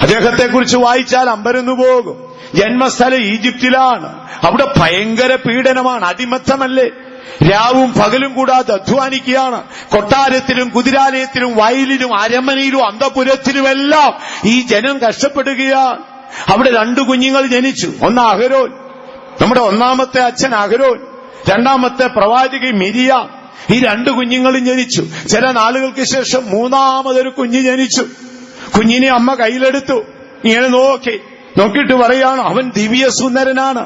അദ്ദേഹത്തെക്കുറിച്ച് വായിച്ചാൽ അമ്പരന്നു പോകും. ജന്മസ്ഥലം ഈജിപ്തിലാണ്. അവിടെ ഭയങ്കര പീഡനമാണ്, അടിമത്തമല്ലേ. രാവും പകലും കൂടാതെ അധ്വാനിക്കുകയാണ്. കൊട്ടാരത്തിലും കുതിരാലയത്തിലും വയലിലും അരമനയിലും അന്തപുരത്തിലുമെല്ലാം ഈ ജനം കഷ്ടപ്പെടുകയാണ്. അവിടെ 2 കുഞ്ഞുങ്ങൾ ജനിച്ചു. ഒന്ന് അഹരോൻ, നമ്മുടെ ഒന്നാമത്തെ അച്ഛൻ അഹരോൻ, രണ്ടാമത്തെ പ്രവാചകി മിരിയാം. ഈ 2 കുഞ്ഞുങ്ങളും ജനിച്ചു. ചില നാളുകൾക്ക് ശേഷം മൂന്നാമതൊരു കുഞ്ഞ് ജനിച്ചു. കുഞ്ഞിനെ അമ്മ കയ്യിലെടുത്തു. ഇങ്ങനെ നോക്കിയിട്ട് പറയാണ്, അവൻ ദിവ്യ സുന്ദരനാണ്.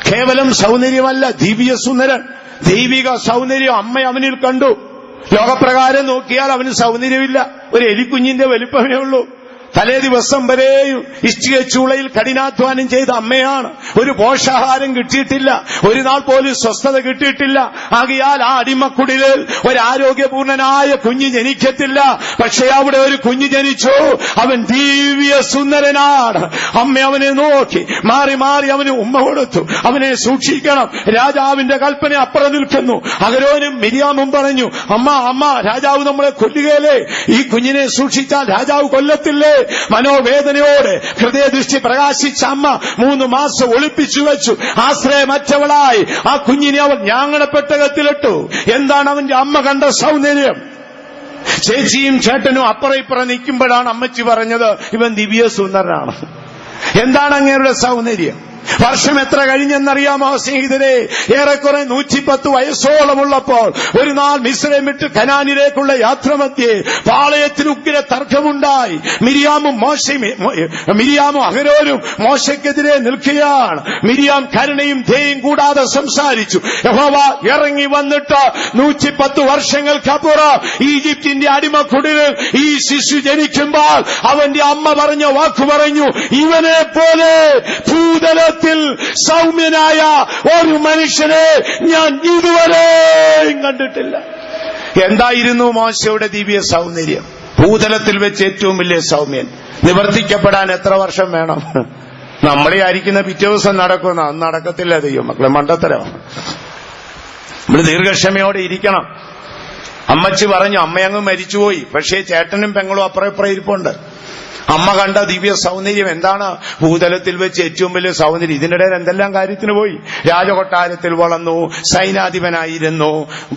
കേവലം സൗന്ദര്യമല്ല, ദിവ്യ സുന്ദരൻ, ദൈവിക സൗന്ദര്യം അമ്മ അവനിൽ കണ്ടു. ലോകപ്രകാരം നോക്കിയാൽ അവന് സൗന്ദര്യമില്ല, ഒരു എലിക്കുഞ്ഞിന്റെ വലിപ്പമേ ഉള്ളൂ. തലേ ദിവസം വരെയും ഇഷ്ടിക ചൂളയിൽ കഠിനാധ്വാനം ചെയ്ത അമ്മയാണ്. ഒരു പോഷാഹാരം കിട്ടിയിട്ടില്ല, ഒരു നാൾ പോലും സ്വസ്ഥത കിട്ടിയിട്ടില്ല. ആകയാൽ ആ അടിമക്കുടിലിൽ ഒരു ആരോഗ്യപൂർണനായ കുഞ്ഞ് ജനിക്കത്തില്ല. പക്ഷേ അവിടെ ഒരു കുഞ്ഞ് ജനിച്ചു. അവൻ ദിവ്യ സുന്ദരനാണ്. അമ്മ അവനെ നോക്കി മാറി മാറി അവന് ഉമ്മ കൊടുത്തു. അവനെ സൂക്ഷിക്കണം, രാജാവിന്റെ കൽപ്പന അപ്പുറം നിൽക്കുന്നു. അഹരോനും മിരിയാമും പറഞ്ഞു, അമ്മ രാജാവ് നമ്മളെ കൊല്ലുകയല്ലേ, ഈ കുഞ്ഞിനെ സൂക്ഷിച്ചാൽ രാജാവ് കൊല്ലത്തില്ലേ? മനോവേദനയോടെ ഹൃദയദൃഷ്ടി പ്രകാശിച്ച അമ്മ 3 മാസം ഒളിപ്പിച്ചു വെച്ചു. ആശ്രയമറ്റവളായി ആ കുഞ്ഞിനെ അവൻ ഞാങ്ങണപ്പെട്ടകത്തിലിട്ടു. എന്താണ് അവന്റെ അമ്മ കണ്ട സൗന്ദര്യം? ചേച്ചിയും ചേട്ടനും അപ്പുറം ഇപ്പുറം നിൽക്കുമ്പോഴാണ് അമ്മച്ചി പറഞ്ഞത്, ഇവൻ ദിവ്യ സുന്ദരനാണ്. എന്താണ് അങ്ങേരുടെ സൗന്ദര്യം? വർഷം എത്ര കഴിഞ്ഞെന്നറിയാമോ സ്നേഹിതരെ? ഏറെക്കുറെ 110 വയസ്സോളമുള്ളപ്പോൾ ഒരു നാൾ മിസ്രൈം വിട്ട് കനാനിലേക്കുള്ള യാത്രമധ്യേ പാളയത്തിൽ ഉഗ്ര തർക്കമുണ്ടായി. മിരിയാമും അഹരോനും മോശയ്ക്കെതിരെ നിൽക്കുകയാണ്. മിരിയാം കരുണയും ദയയും കൂടാതെ സംസാരിച്ചു. യഹോവ ഇറങ്ങി വന്നിട്ട് 110 വർഷങ്ങൾക്കപ്പുറം ഈജിപ്തിന്റെ അടിമക്കുടിലിൽ ഈ ശിശു ജനിക്കുമ്പോൾ അവന്റെ അമ്മ പറഞ്ഞ വാക്ക് പറഞ്ഞു, ഇവനെ പോലെ ഭൂതല ഭൂതലത്തിൽ സൗമ്യനായ ഒരു മനുഷ്യനെ ഞാൻ ഇതുവരെയും കണ്ടിട്ടില്ല. എന്തായിരുന്നു മോശയുടെ ദിവ്യ സൗന്ദര്യം? ഭൂതലത്തിൽ വെച്ച് ഏറ്റവും വലിയ സൗമ്യൻ. നിവർത്തിക്കപ്പെടാൻ എത്ര വർഷം വേണം? നമ്മളെ ആയിരിക്കുന്ന പിറ്റേ ദിവസം നടക്കുന്ന അന്ന് നടക്കത്തില്ല. ദൈവം മക്കളെ, മണ്ടത്തരോ. നമ്മൾ ദീർഘക്ഷമയോടെ ഇരിക്കണം. അമ്മച്ചി പറഞ്ഞു, അമ്മയങ്ങ് മരിച്ചുപോയി, പക്ഷേ ചേട്ടനും പെങ്ങളും അപ്പുറം ഇപ്പുറം ഇരിപ്പുണ്ട്. അമ്മ കണ്ട ദിവ്യ സൗന്ദര്യം എന്താണ്? ഭൂതലത്തിൽ വെച്ച് ഏറ്റവും വലിയ സൗന്ദര്യം. ഇതിനിടയിൽ എന്തെല്ലാം കാര്യത്തിന് പോയി. രാജകൊട്ടാരത്തിൽ വളർന്നു, സൈനാധിപനായിരുന്നു,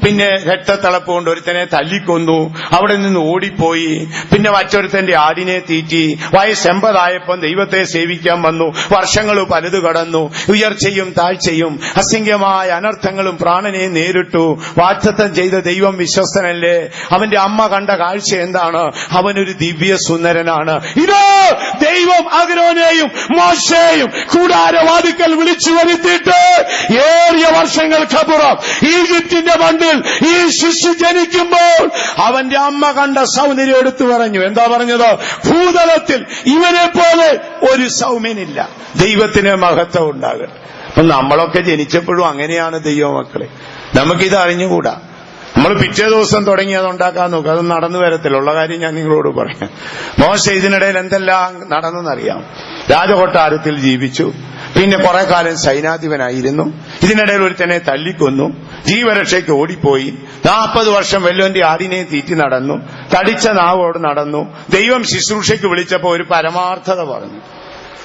പിന്നെ രക്തത്തിളപ്പ് കൊണ്ട് ഒരുത്തനെ തല്ലിക്കൊന്നു, അവിടെ നിന്ന് ഓടിപ്പോയി, പിന്നെ മറ്റൊരുത്തന്റെ ആടിനെ തീറ്റി, വയസ്സ് 80 ദൈവത്തെ സേവിക്കാൻ വന്നു, വർഷങ്ങൾ പലത് കടന്നു, ഉയർച്ചയും താഴ്ചയും അസംഖ്യമായ അനർത്ഥങ്ങളും പ്രാണനെ നേരിട്ടു. വാഗ്ദത്തം ചെയ്ത ദൈവം വിശ്വസ്തനല്ലേ? അവന്റെ അമ്മ കണ്ട കാഴ്ച എന്താണ്? അവനൊരു ദിവ്യ സുന്ദരനാണ്. ഇത് ദൈവം അഹരോനെയും മോശയെയും കൂടാരവാതിക്കൽ വിളിച്ചു വരുത്തിയിട്ട് ഏറിയ വർഷങ്ങൾക്കപ്പുറം ഈജിപ്തിന്റെ മണ്ണിൽ ഈ ശിശു ജനിക്കുമ്പോൾ അവന്റെ അമ്മ കണ്ട സൗന്ദര്യം എടുത്തു പറഞ്ഞു. എന്താ പറഞ്ഞത്? ഭൂതലത്തിൽ ഇവനെ പോലെ ഒരു സൗമ്യനില്ല. ദൈവത്തിന് മഹത്വം ഉണ്ടാകട്ടെ. അപ്പൊ നമ്മളൊക്കെ ജനിച്ചപ്പോഴും അങ്ങനെയാണ് ദൈവമക്കളെ. നമുക്കിത് അറിഞ്ഞുകൂടാ. നമ്മൾ പിറ്റേ ദിവസം തുടങ്ങി അതുണ്ടാക്കാൻ നോക്കുക, അത് നടന്നു വരത്തില്ല. ഉള്ള കാര്യം ഞാൻ നിങ്ങളോട് പറയാം. മോശ ഇതിനിടയിൽ എന്തെല്ലാം നടന്നെന്നറിയാം. രാജകൊട്ടാരത്തിൽ ജീവിച്ചു, പിന്നെ കുറെ കാലം സൈനാധിപനായിരുന്നു, ഇതിനിടയിൽ ഒരുത്തനെ തല്ലിക്കൊന്നു, ജീവരക്ഷയ്ക്ക് ഓടിപ്പോയി, 40 വർഷം വല്ലോന്റെ ആടിനെ തീറ്റി നടന്നു, തടിച്ച നാവോട് നടന്നു. ദൈവം ശുശ്രൂഷയ്ക്ക് വിളിച്ചപ്പോ ഒരു പരമാർത്ഥത പറഞ്ഞു.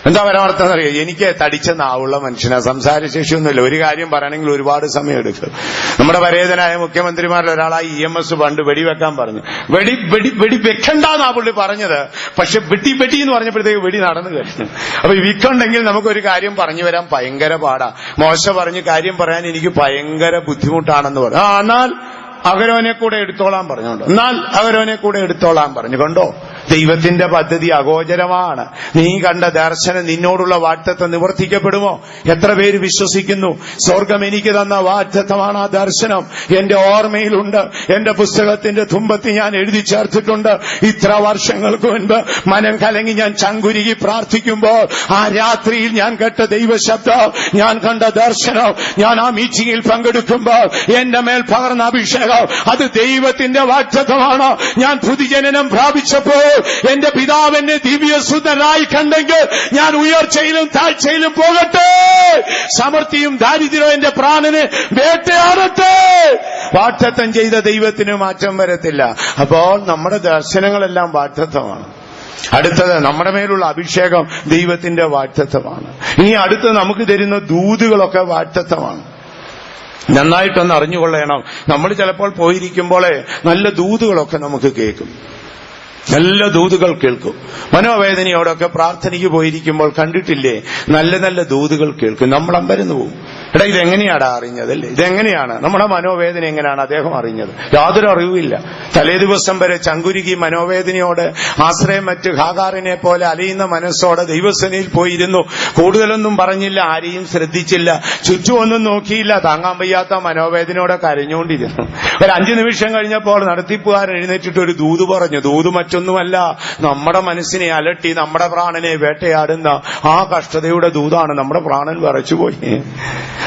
എന്താ പരമാർത്ഥം അറിയാം? എനിക്ക് തടിച്ച നാവുള്ള മനുഷ്യനാ, സംസാരശേഷിയൊന്നുമില്ല. ഒരു കാര്യം പറയണമെങ്കിൽ ഒരുപാട് സമയം എടുക്കും. നമ്മുടെ പരേതനായ മുഖ്യമന്ത്രിമാരിൽ ഒരാളായി EMS പണ്ട് വെടിവെക്കാൻ പറഞ്ഞു. വെടി വെക്കണ്ടെന്നാ പുള്ളി പറഞ്ഞത്. പക്ഷെ വെടി എന്ന് പറഞ്ഞപ്പോഴത്തേക്ക് വെടി നടന്നു കഴിഞ്ഞു. അപ്പൊ വിക്കുണ്ടെങ്കിൽ നമുക്കൊരു കാര്യം പറഞ്ഞു വരാൻ ഭയങ്കര പാടാ. മോശ പറഞ്ഞു, കാര്യം പറയാൻ എനിക്ക് ഭയങ്കര ബുദ്ധിമുട്ടാണെന്ന് പറഞ്ഞു. എന്നാൽ അഹരോനെ കൂടെ എടുത്തോളാൻ പറഞ്ഞുകൊണ്ട്, എന്നാൽ അഹരോനെ കൂടെ എടുത്തോളാൻ പറഞ്ഞു. കണ്ടോ, ദൈവത്തിന്റെ പദ്ധതി അഗോചരമാണ്. നീ കണ്ട ദർശനം, നിന്നോടുള്ള വാഗ്ദത്തം നിവർത്തിക്കപ്പെടുമോ? എത്ര പേര് വിശ്വസിക്കുന്നു? സ്വർഗം എനിക്ക് തന്ന വാഗ്ദത്തമാണ് ആ ദർശനം. എന്റെ ഓർമ്മയിലുണ്ട്, എന്റെ പുസ്തകത്തിന്റെ തുമ്പത്ത് ഞാൻ എഴുതി ചേർത്തിട്ടുണ്ട്. ഇത്ര വർഷങ്ങൾക്ക് മുൻപ് മനം കലങ്ങി ഞാൻ ചങ്കുരുകി പ്രാർത്ഥിക്കുമ്പോൾ ആ രാത്രിയിൽ ഞാൻ കേട്ട ദൈവശബ്ദം, ഞാൻ കണ്ട ദർശനം, ഞാൻ ആ മീറ്റിംഗിൽ പങ്കെടുക്കുമ്പോൾ എന്റെ മേൽ പകർന്ന അഭിഷേകം, അത് ദൈവത്തിന്റെ വാഗ്ദത്തമാണ്. ഞാൻ പുതുജനനം പ്രാപിച്ചപ്പോൾ എന്റെ പിതാവ് എന്നെ ദിവ്യസുന്ദരനായി കണ്ടെങ്കിൽ ഞാൻ ഉയർച്ചയിലും താഴ്ചയിലും പോകട്ടെ, സമൃദ്ധിയും ദാരിദ്ര്യവും എന്റെ പ്രാണനെ വേട്ടയാടട്ടെ. വാഗ്ദത്തം ചെയ്ത ദൈവത്തിന് മാറ്റം വരത്തില്ല. അപ്പോൾ നമ്മുടെ ദർശനങ്ങളെല്ലാം വാഗ്ദത്തമാണ്. അടുത്തത്, നമ്മുടെ മേലുള്ള അഭിഷേകം ദൈവത്തിന്റെ വാഗ്ദത്തമാണ്. ഇനി അടുത്ത് നമുക്ക് തരുന്ന ദൂതുകളൊക്കെ വാഗ്ദത്തമാണ്. നന്നായിട്ടൊന്ന് അറിഞ്ഞുകൊള്ളണം. നമ്മൾ ചിലപ്പോൾ പോയിരിക്കുമ്പോൾ നല്ല ദൂതുകളൊക്കെ നമുക്ക് കേൾക്കും, നല്ല ദൂതുകൾ കേൾക്കും. മനോവേദനയോടൊക്കെ പ്രാർത്ഥനയ്ക്ക് പോയിരിക്കുമ്പോൾ കണ്ടിട്ടില്ലേ, നല്ല നല്ല ദൂതുകൾ കേൾക്കും. നമ്മൾ അമ്പരന്ന് പോകും. എടാ, ഇതെങ്ങനെയാടാ അറിഞ്ഞതല്ലേ? ഇതെങ്ങനെയാണ് നമ്മുടെ മനോവേദന എങ്ങനെയാണ് അദ്ദേഹം അറിഞ്ഞത്? യാതൊരു അറിവുമില്ല. തലേ ദിവസം വരെ ചങ്കുരുകി മനോവേദനയോട് ആശ്രയം മറ്റ് ഹാഗാറിനെ പോലെ അലയുന്ന മനസ്സോടെ ദൈവസേനയിൽ പോയിരുന്നു. കൂടുതലൊന്നും പറഞ്ഞില്ല, ആരെയും ശ്രദ്ധിച്ചില്ല, ചുറ്റുമൊന്നും നോക്കിയില്ല. താങ്ങാൻ വയ്യാത്ത മനോവേദനയോടെ കരഞ്ഞുകൊണ്ടിരുന്നു. ഒരു 5 നിമിഷം കഴിഞ്ഞപ്പോൾ നടത്തിപ്പുകാരൻ എഴുന്നേറ്റിട്ട് ഒരു ദൂത് പറഞ്ഞു. ദൂത് മറ്റൊന്നുമല്ല, നമ്മുടെ മനസ്സിനെ അലട്ടി നമ്മുടെ പ്രാണനെ വേട്ടയാടുന്ന ആ കഷ്ടതയുടെ ദൂതാണ്. നമ്മുടെ പ്രാണൻ വിറച്ചുപോയി.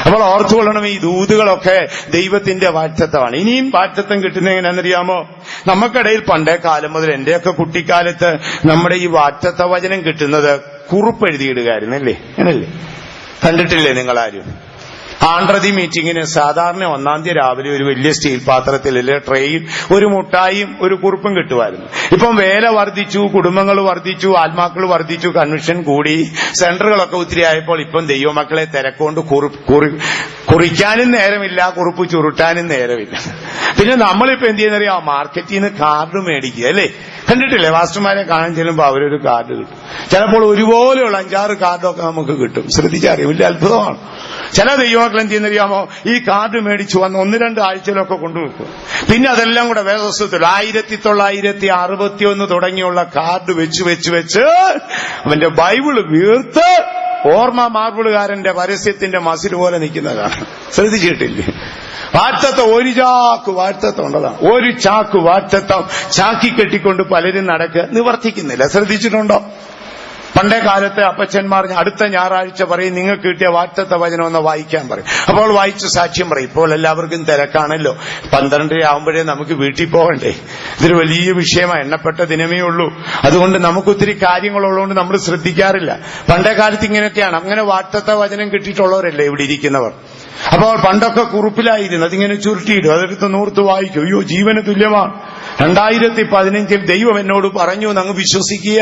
അപ്പോൾ ഓർത്തുകൊള്ളണം, ഈ ദൂതുകളൊക്കെ ദൈവത്തിന്റെ വാഗ്ദത്തമാണ്. ഇനിയും വാഗ്ദത്തം കിട്ടുന്ന എങ്ങനെയാണെന്നറിയാമോ? നമുക്കിടയിൽ പണ്ടേ കാലം മുതൽ, എന്റെയൊക്കെ കുട്ടിക്കാലത്ത് നമ്മുടെ ഈ വാഗ്ദത്ത വചനം കിട്ടുന്നത് കുറിപ്പ് എഴുതിയിടുകയായിരുന്നല്ലേ? അങ്ങനല്ലേ? കണ്ടിട്ടില്ലേ നിങ്ങളാരും? ആണ്ട്രതി മീറ്റിങ്ങിന് സാധാരണ 1-ാം തീയതി രാവിലെ ഒരു വലിയ സ്റ്റീൽ പാത്രത്തിൽ ട്രെയിൽ ഒരു മുട്ടായും ഒരു കുറിപ്പും കിട്ടുമായിരുന്നു. ഇപ്പം വേല വർദ്ധിച്ചു, കുടുംബങ്ങൾ വർദ്ധിച്ചു, ആത്മാക്കൾ വർദ്ധിച്ചു, കൺവെൻഷൻ കൂടി, സെന്ററുകളൊക്കെ ഒത്തിരി ആയപ്പോൾ ഇപ്പം ദൈവമക്കളെ തിരക്കൊണ്ട് കുറിക്കാനും നേരമില്ല, കുറിപ്പ് ചുരുട്ടാനും നേരമില്ല. പിന്നെ നമ്മളിപ്പോ എന്ത് ചെയ്യുന്നറിയാം? മാർക്കറ്റിൽ നിന്ന് കാർഡ് മേടിക്കുക, അല്ലേ? കണ്ടിട്ടില്ലേ? മാസ്റ്റർമാരെ കാണാൻ ചെല്ലുമ്പോൾ അവരൊരു കാർഡ് കിട്ടും. ചിലപ്പോൾ ഒരുപോലെയുള്ള 5-6 കാർഡൊക്കെ നമുക്ക് കിട്ടും. ശ്രദ്ധിച്ചറിയാം, വലിയ അത്ഭുതമാണ്. ചില ദൈവമക്കൾ എന്ത് ചെയ്യുന്നറിയാമോ? ഈ കാർഡ് മേടിച്ചു വന്ന് 1-2 ആഴ്ചയിലൊക്കെ കൊണ്ടുവെക്കും. പിന്നെ അതെല്ലാം കൂടെ വേദപുസ്തകത്തിൽ 1961 തുടങ്ങിയുള്ള കാർഡ് വെച്ച് അവന്റെ ബൈബിള് വീർത്ത് ഓർമ്മ മാർബിളുകാരന്റെ പരസ്യത്തിന്റെ മസിൽ പോലെ നിൽക്കുന്നതാണ്. ശ്രദ്ധിച്ചിട്ടില്ലേ? വാഗ്ദത്തം, ഒരു ചാക്ക് വാഗ്ദത്തം ഉള്ളതാണ്. ഒരു ചാക്ക് വാഗ്ദത്തം ചാക്കി കെട്ടിക്കൊണ്ട് പലരും നിവർത്തിക്കുന്നില്ല. ശ്രദ്ധിച്ചിട്ടുണ്ടോ? പണ്ടേ കാലത്തെ അപ്പച്ചന്മാർ അടുത്ത ഞായറാഴ്ച പറയും നിങ്ങൾക്ക് കിട്ടിയ വാഗ്ദത്ത വചനം ഒന്ന് വായിക്കാൻ പറയും. അപ്പോൾ വായിച്ച് സാക്ഷ്യം പറയും. ഇപ്പോൾ എല്ലാവർക്കും തിരക്കാണല്ലോ, 12 ആവുമ്പോഴേ നമുക്ക് വീട്ടിൽ പോകണ്ടേ. ഇതൊരു വലിയ വിഷയമാണ്, എണ്ണപ്പെട്ട ദിനമേ ഉള്ളൂ. അതുകൊണ്ട് നമുക്ക് ഒത്തിരി കാര്യങ്ങളുള്ളതുകൊണ്ട് നമ്മൾ ശ്രദ്ധിക്കാറില്ല. പണ്ടേ കാലത്ത് ഇങ്ങനെയൊക്കെയാണ്. അങ്ങനെ വാഗ്ദത്ത വചനം കിട്ടിയിട്ടുള്ളവരല്ലേ ഇവിടെ ഇരിക്കുന്നവർ. അപ്പോൾ പണ്ടൊക്കെ കുറിപ്പിലായിരുന്നു, അതിങ്ങനെ ചുരുട്ടിയിടും, അതെടുത്ത് നൂർത്ത് വായിക്കും. അയ്യോ, ജീവന് തുല്യമാണ്. 2015 ദൈവം എന്നോട് പറഞ്ഞു എന്നങ്ങ് വിശ്വസിക്കുക.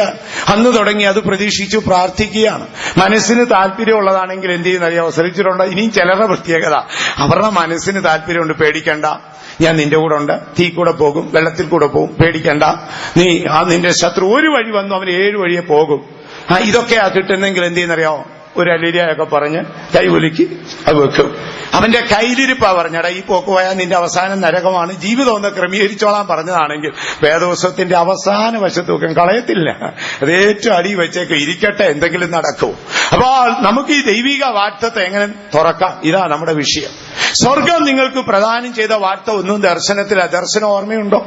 അന്ന് തുടങ്ങി അത് പ്രതീക്ഷിച്ചു പ്രാർത്ഥിക്കുകയാണ്. മനസ്സിന് താല്പര്യമുള്ളതാണെങ്കിൽ എന്ത് ചെയ്യുന്നറിയാമോ? ശ്രമിച്ചിട്ടുണ്ടോ? ഇനിയും ചിലരുടെ പ്രത്യേകത, അവരുടെ മനസ്സിന് താല്പര്യമുണ്ട്. പേടിക്കണ്ട, ഞാൻ നിന്റെ കൂടെ ഉണ്ട്, തീ കൂടെ പോകും, വെള്ളത്തിൽ കൂടെ പോകും, പേടിക്കണ്ട. നീ നിന്റെ ശത്രു ഒരു വഴി വന്നു, അവൻ 7 വഴിയെ പോകും. ഇതൊക്കെയാ കിട്ടുന്നെങ്കിൽ എന്ത് ചെയ്യുന്നറിയാമോ? ഒരു അലിരിയൊക്കെ പറഞ്ഞ് കൈകുലുക്കി അത് വെക്കും. അവന്റെ കയ്യിലിരിപ്പാ പറഞ്ഞടാ, ഈ പോക്ക് പോയാൽ നിന്റെ അവസാനം നരകമാണ്, ജീവിതം ഒന്ന് ക്രമീകരിച്ചോളാൻ പറഞ്ഞതാണെങ്കിൽ വേദപുസ്തകത്തിന്റെ അവസാന വശത്ത് വെക്കും, കളയത്തില്ല. അത് ഏറ്റവും അടി വെച്ചേക്കും, ഇരിക്കട്ടെ, എന്തെങ്കിലും നടക്കൂ. അപ്പോൾ നമുക്ക് ഈ ദൈവിക വാഗ്ദത്തം എങ്ങനെ തുറക്കാം? ഇതാ നമ്മുടെ വിഷയം. സ്വർഗം നിങ്ങൾക്ക് പ്രദാനം ചെയ്ത വാഗ്ദത്തം ഒന്നും ദർശനത്തില്ല. ദർശനം ഓർമ്മയുണ്ടോ?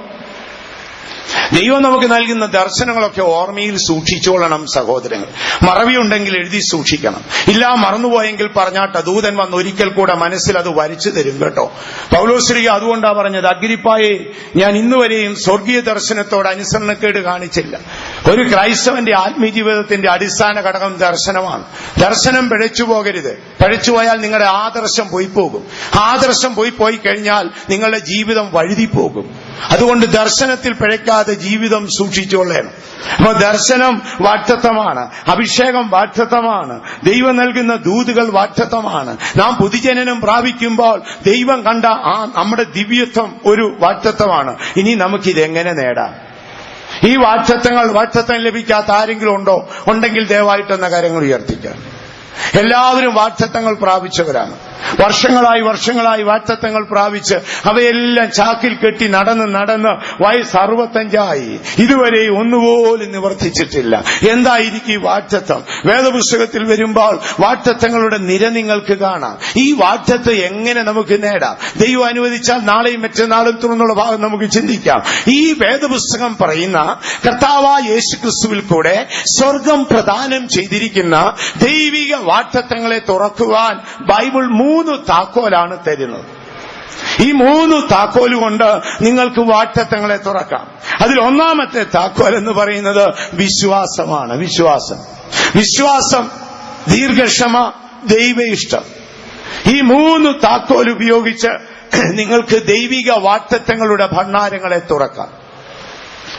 ദൈവം നമുക്ക് നൽകുന്ന ദർശനങ്ങളൊക്കെ ഓർമ്മയിൽ സൂക്ഷിച്ചോളണം സഹോദരങ്ങൾ. മറവിയുണ്ടെങ്കിൽ എഴുതി സൂക്ഷിക്കണം. ഇല്ല, മറന്നുപോയെങ്കിൽ പറഞ്ഞാട്ട ദൂതൻ വന്ന് ഒരിക്കൽ കൂടെ മനസ്സിൽ അത് വരച്ചു തരും കേട്ടോ. പൗലോസ്ലീഹ അതുകൊണ്ടാ പറഞ്ഞത്, അഗ്രിപ്പായെ, ഞാൻ ഇന്നുവരെയും സ്വർഗീയ ദർശനത്തോട് അനുസരണക്കേട് കാണിച്ചില്ല. ഒരു ക്രൈസ്തവന്റെ ആത്മീയജീവിതത്തിന്റെ അടിസ്ഥാന ഘടകം ദർശനമാണ്. ദർശനം പിഴച്ചു പോകരുത്. പിഴച്ചുപോയാൽ നിങ്ങളുടെ ആദർശം പോയി പോകും. ആദർശം പോയി കഴിഞ്ഞാൽ നിങ്ങളുടെ ജീവിതം വഴുതിപ്പോകും. അതുകൊണ്ട് ദർശനത്തിൽ പിഴയ്ക്കാതെ ജീവിതം സൂക്ഷിച്ചോളണം. അപ്പൊ ദർശനം വാഗ്ദത്തമാണ്, അഭിഷേകം വാഗ്ദത്തമാണ്, ദൈവം നൽകുന്ന ദൂതുകൾ വാഗ്ദത്തമാണ്. നാം പുതുജനനം പ്രാപിക്കുമ്പോൾ ദൈവം കണ്ട നമ്മുടെ ദിവ്യത്വം ഒരു വാഗ്ദത്തമാണ്. ഇനി നമുക്കിതെങ്ങനെ നേടാം? ഈ വാഗ്ദത്തം ലഭിക്കാത്ത ആരെങ്കിലും ഉണ്ടോ? ഉണ്ടെങ്കിൽ ദയവായിട്ടെന്ന കാര്യങ്ങൾ ഉയർത്തിക്കാം. എല്ലാവരും വാഗ്ദത്തങ്ങൾ പ്രാപിച്ചവരാണ്. വർഷങ്ങളായി വാഗ്ദത്തങ്ങൾ പ്രാപിച്ച് അവയെല്ലാം ചാക്കിൽ കെട്ടി നടന്ന് വയസ്സ് 65 ഇതുവരെ ഒന്നുപോലും നിവർത്തിച്ചിട്ടില്ല. എന്തായിരിക്കും ഈ വാഗ്ദത്തം? വേദപുസ്തകത്തിൽ വരുമ്പോൾ വാഗ്ദത്തങ്ങളുടെ നിര നിങ്ങൾക്ക് കാണാം. ഈ വാഗ്ദത്തം എങ്ങനെ നമുക്ക് നേടാം? ദൈവം അനുവദിച്ചാൽ നാളെയും മറ്റന്നാളും തുറന്നുള്ള ഭാഗം നമുക്ക് ചിന്തിക്കാം. ഈ വേദപുസ്തകം പറയുന്ന കർത്താവായ യേശുക്രിസ്തുവിൽ കൂടെ സ്വർഗം പ്രദാനം ചെയ്തിരിക്കുന്ന ദൈവിക വാഗ്ദത്തങ്ങളെ തുറക്കുവാൻ ബൈബിൾ 3 താക്കോലാണ് തരുന്നത്. ഈ 3 താക്കോല് കൊണ്ട് നിങ്ങൾക്ക് വാഗ്ദത്തങ്ങളെ തുറക്കാം. അതിൽ ഒന്നാമത്തെ താക്കോൽ എന്ന് പറയുന്നത് വിശ്വാസമാണ്. വിശ്വാസം, ദീർഘക്ഷമ, ദൈവ ഇഷ്ടം. ഈ 3 താക്കോൽ ഉപയോഗിച്ച് നിങ്ങൾക്ക് ദൈവിക വാഗ്ദത്തങ്ങളുടെ ഭണ്ഡാരങ്ങളെ തുറക്കാം.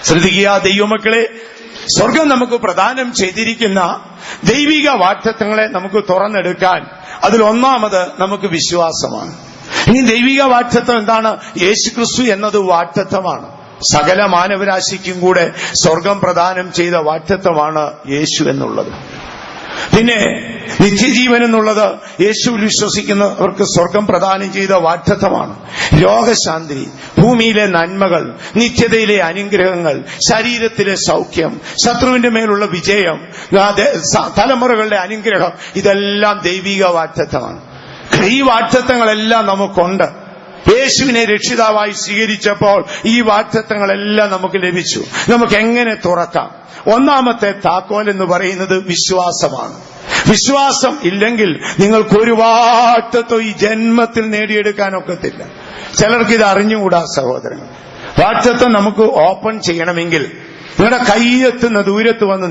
ശ്രദ്ധിക്കുക ദൈവമക്കളെ, സ്വർഗം നമുക്ക് പ്രദാനം ചെയ്തിരിക്കുന്ന ദൈവിക വാഗ്ദത്തങ്ങളെ നമുക്ക് തുറന്നെടുക്കാൻ അതിൽ ഒന്നാമത് നമുക്ക് വിശ്വാസമാണ്. ഇനി ദൈവിക വാഗ്ദത്തം എന്താണ്? യേശുക്രിസ്തു എന്നത് വാഗ്ദത്തമാണ്. സകല മാനവരാശിക്കും കൂടെ സ്വർഗം പ്രദാനം ചെയ്ത വാഗ്ദത്തമാണ് യേശു എന്നുള്ളത്. പിന്നെ നിത്യജീവൻ എന്നുള്ളത് യേശുവിൽ വിശ്വസിക്കുന്നവർക്ക് സ്വർഗം പ്രദാനം ചെയ്ത വാഗ്ദത്തമാണ്. രോഗശാന്തി, ഭൂമിയിലെ നന്മകൾ, നിത്യതയിലെ അനുഗ്രഹങ്ങൾ, ശരീരത്തിലെ സൗഖ്യം, ശത്രുവിന്റെ മേലുള്ള വിജയം, തലമുറകളുടെ അനുഗ്രഹം, ഇതെല്ലാം ദൈവിക വാഗ്ദത്തമാണ്. ഈ വാഗ്ദത്തങ്ങളെല്ലാം നമുക്കുണ്ട്. യേശുവിനെ രക്ഷിതാവായി സ്വീകരിച്ചപ്പോൾ ഈ വാഗ്ദത്തങ്ങളെല്ലാം നമുക്ക് ലഭിച്ചു. നമുക്ക് എങ്ങനെ തുറക്കാം? ഒന്നാമത്തെ താക്കോൽ എന്ന് പറയുന്നത് വിശ്വാസമാണ്. വിശ്വാസം ഇല്ലെങ്കിൽ നിങ്ങൾക്ക് ഒരു വാഗ്ദത്തം ഈ ജന്മത്തിൽ നേടിയെടുക്കാനൊക്കത്തില്ല. ചിലർക്ക് ഇത് അറിഞ്ഞുകൂടാ സഹോദരങ്ങൾ. വാഗ്ദത്തം നമുക്ക് ഓപ്പൺ ചെയ്യണമെങ്കിൽ നിങ്ങളുടെ കൈയെത്തുന്ന ദൂരത്ത് വന്ന്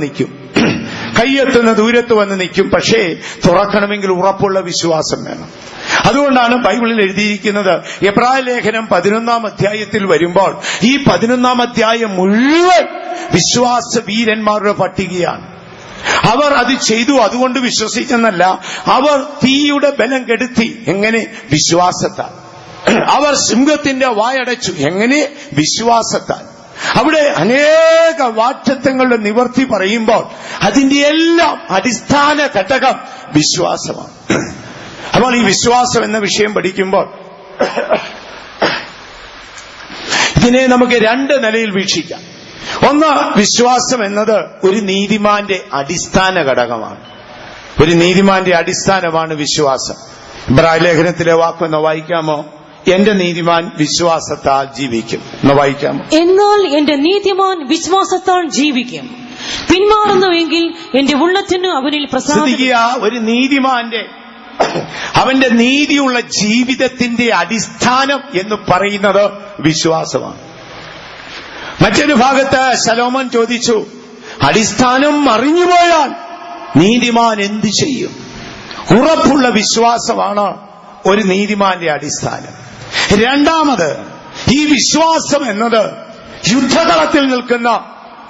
നിൽക്കും. പക്ഷേ തുറക്കണമെങ്കിൽ ഉറപ്പുള്ള വിശ്വാസം വേണം. അതുകൊണ്ടാണ് ബൈബിളിൽ എഴുതിയിരിക്കുന്നത്, എബ്രായ ലേഖനം 11 അധ്യായത്തിൽ വരുമ്പോൾ ഈ 11 അധ്യായം മുഴുവൻ വിശ്വാസ വീരന്മാരുടെ പട്ടികയാണ്. അവർ അത് ചെയ്തു, അതുകൊണ്ട് വിശ്വസിച്ചെന്നല്ല, അവർ തീയുടെ ബലം കെടുത്തി. എങ്ങനെ? വിശ്വാസത്താൽ. അവർ സിംഹത്തിന്റെ വായടച്ചു. എങ്ങനെ? വിശ്വാസത്താൽ. അവിടെ അനേക വാഗ്ദത്തങ്ങളുടെ നിവർത്തി പറയുമ്പോൾ അതിന്റെ എല്ലാം അടിസ്ഥാന ഘടകം വിശ്വാസമാണ്. അപ്പോൾ ഈ വിശ്വാസം എന്ന വിഷയം പഠിക്കുമ്പോൾ ഇതിനെ നമുക്ക് 2 നിലയിൽ വീക്ഷിക്കാം. ഒന്ന്, വിശ്വാസം എന്നത് ഒരു നീതിമാന്റെ അടിസ്ഥാന ഘടകമാണ്. ഒരു നീതിമാന്റെ അടിസ്ഥാനമാണ് വിശ്വാസം. ഇബ്രായ ലേഖനത്തിലെ വാക്കൊന്ന് വായിക്കാമോ? എന്റെ നീതിമാൻ വിശ്വാസത്താൽ ജീവിക്കും എന്ന് വായിക്കാമോ? എന്നാൽ എന്റെ നീതിമാൻ വിശ്വാസത്താൽ ജീവിക്കും. പിന്മാറുന്നുവെങ്കിൽ എന്റെ ഉള്ളത്തിന് അവനിൽ പ്രസാദം. ഒരു നീതിമാന്റെ അവന്റെ നീതിയുള്ള ജീവിതത്തിന്റെ അടിസ്ഥാനം എന്ന് പറയുന്നത് വിശ്വാസമാണ്. മറ്റൊരു ഭാഗത്ത് ശലോമോൻ ചോദിച്ചു, അടിസ്ഥാനം മറിഞ്ഞുപോയാൽ നീതിമാൻ എന്തു ചെയ്യും? ഉറപ്പുള്ള വിശ്വാസമാണ് ഒരു നീതിമാന്റെ അടിസ്ഥാനം. രണ്ടാമത്, ഈ വിശ്വാസം എന്നത് യുദ്ധകളത്തിൽ നിൽക്കുന്ന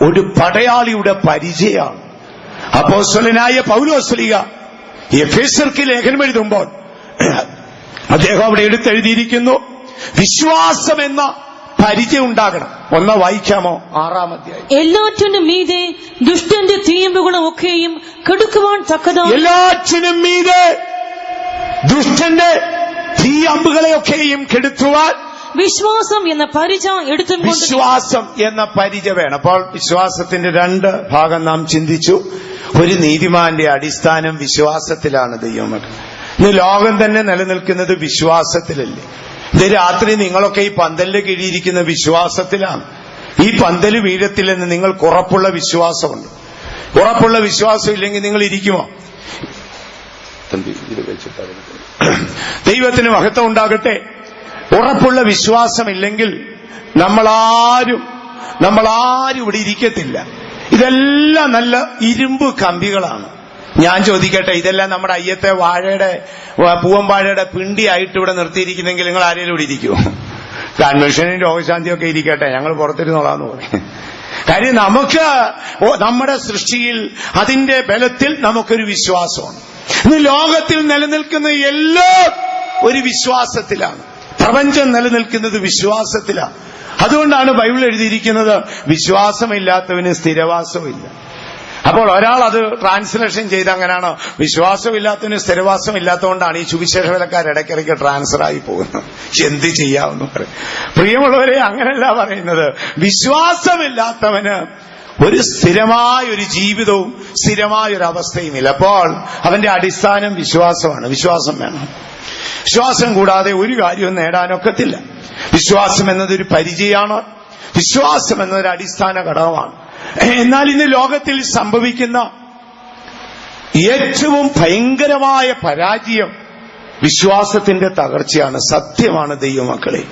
ഒരു പടയാളിയുടെ പരിചയമാണ്. അപ്പോസ്തലനായ പൗലോസ്ലീഹ എഫേസ്യർക്ക് ലേഖനം എഴുതുമ്പോൾ അദ്ദേഹം അവിടെ എടുത്തെഴുതിയിരിക്കുന്നു, വിശ്വാസം എന്ന പരിചയം ഉണ്ടാകണം. ഒന്ന് വായിക്കാമോ? 6-ാം അധ്യായം. എല്ലാറ്റിനും മീതെ ദുഷ്ടന്റെ തീയമ്പുകളും ഒക്കെയും കെടുക്കുവാൻ തക്കതാണ്. എല്ലാറ്റിനും മീതെ ദുഷ്ടന്റെ തീയമ്പുകളെയൊക്കെയും കെടുത്തുവാൻ വിശ്വാസം എന്ന പരിച എടുത്തും കൊണ്ട്. വിശ്വാസം എന്ന പരിച വേണം. അപ്പോൾ വിശ്വാസത്തിന്റെ 2 ഭാഗം നാം ചിന്തിച്ചു. ഒരു നീതിമാന്റെ അടിസ്ഥാനം വിശ്വാസത്തിലാണ്. ദൈവമക്കൾ, ഇന്ന് ലോകം തന്നെ നിലനിൽക്കുന്നത് വിശ്വാസത്തിലല്ലേ? ഇത് രാത്രി നിങ്ങളൊക്കെ ഈ പന്തലിന്റെ കീഴിയിരിക്കുന്ന വിശ്വാസത്തിലാണ്. ഈ പന്തല് വീഴത്തില്ലെന്ന് നിങ്ങൾക്ക് ഉറപ്പുള്ള വിശ്വാസമുണ്ട്. ഉറപ്പുള്ള വിശ്വാസം ഇല്ലെങ്കിൽ നിങ്ങൾ ഇരിക്കുമോ? ദൈവത്തിന് മഹത്വം ഉണ്ടാകട്ടെ. ഉറപ്പുള്ള വിശ്വാസമില്ലെങ്കിൽ നമ്മളാരും ഇവിടെ ഇരിക്കത്തില്ല. ഇതെല്ലാം നല്ല ഇരുമ്പ് കമ്പികളാണ്. ഞാൻ ചോദിക്കട്ടെ, ഇതെല്ലാം നമ്മുടെ അയ്യത്തെ പൂവമ്പാഴയുടെ പിണ്ടിയായിട്ട് ഇവിടെ നിർത്തിയിരിക്കുന്നെങ്കിൽ നിങ്ങൾ ആരെങ്കിലും ഇവിടെ ഇരിക്കുമോ? കൺവെൻഷനും രോഗശാന്തിയൊക്കെ ഇരിക്കട്ടെ, ഞങ്ങൾ പുറത്തിരുന്നോളാന്ന് പറയും. കാര്യം നമുക്ക് നമ്മുടെ സൃഷ്ടിയിൽ അതിന്റെ ബലത്തിൽ നമുക്കൊരു വിശ്വാസമാണ്. ഇന്ന് ലോകത്തിൽ നിലനിൽക്കുന്ന എല്ലാം ഒരു വിശ്വാസത്തിലാണ്. പ്രപഞ്ചം നിലനിൽക്കുന്നത് വിശ്വാസത്തിലാണ്. അതുകൊണ്ടാണ് ബൈബിൾ എഴുതിയിരിക്കുന്നത്, വിശ്വാസമില്ലാത്തവന് സ്ഥിരവാസമില്ല. അപ്പോൾ ഒരാൾ അത് ട്രാൻസ്ലേഷൻ ചെയ്ത് അങ്ങനെയാണോ, വിശ്വാസമില്ലാത്തവന് സ്ഥിരവാസം ഇല്ലാത്തതുകൊണ്ടാണ് ഈ സുവിശേഷ വിലക്കാർ ഇടയ്ക്കിടയ്ക്ക് ട്രാൻസ്ഫർ ആയി പോകുന്നത്. എന്ത് ചെയ്യാമെന്ന് പറയും. പ്രിയമുള്ളവരെ, അങ്ങനെയല്ല പറയുന്നത്. വിശ്വാസമില്ലാത്തവന് ഒരു സ്ഥിരമായൊരു ജീവിതവും സ്ഥിരമായൊരു അവസ്ഥയും ഇല്ല. അപ്പോൾ അവന്റെ അടിസ്ഥാനം വിശ്വാസമാണ്. വിശ്വാസം വേണം. വിശ്വാസം കൂടാതെ ഒരു കാര്യവും നേടാനൊക്കത്തില്ല. വിശ്വാസം എന്നതൊരു പരിചയമാണ്. വിശ്വാസം എന്നതൊരു അടിസ്ഥാന ഘടകമാണ്. എന്നാൽ ഇന്ന് ലോകത്തിൽ സംഭവിക്കുന്ന ഏറ്റവും ഭയങ്കരമായ പരാജയം വിശ്വാസത്തിന്റെ തകർച്ചയാണ്. സത്യമാണ് ദൈവമക്കളെ.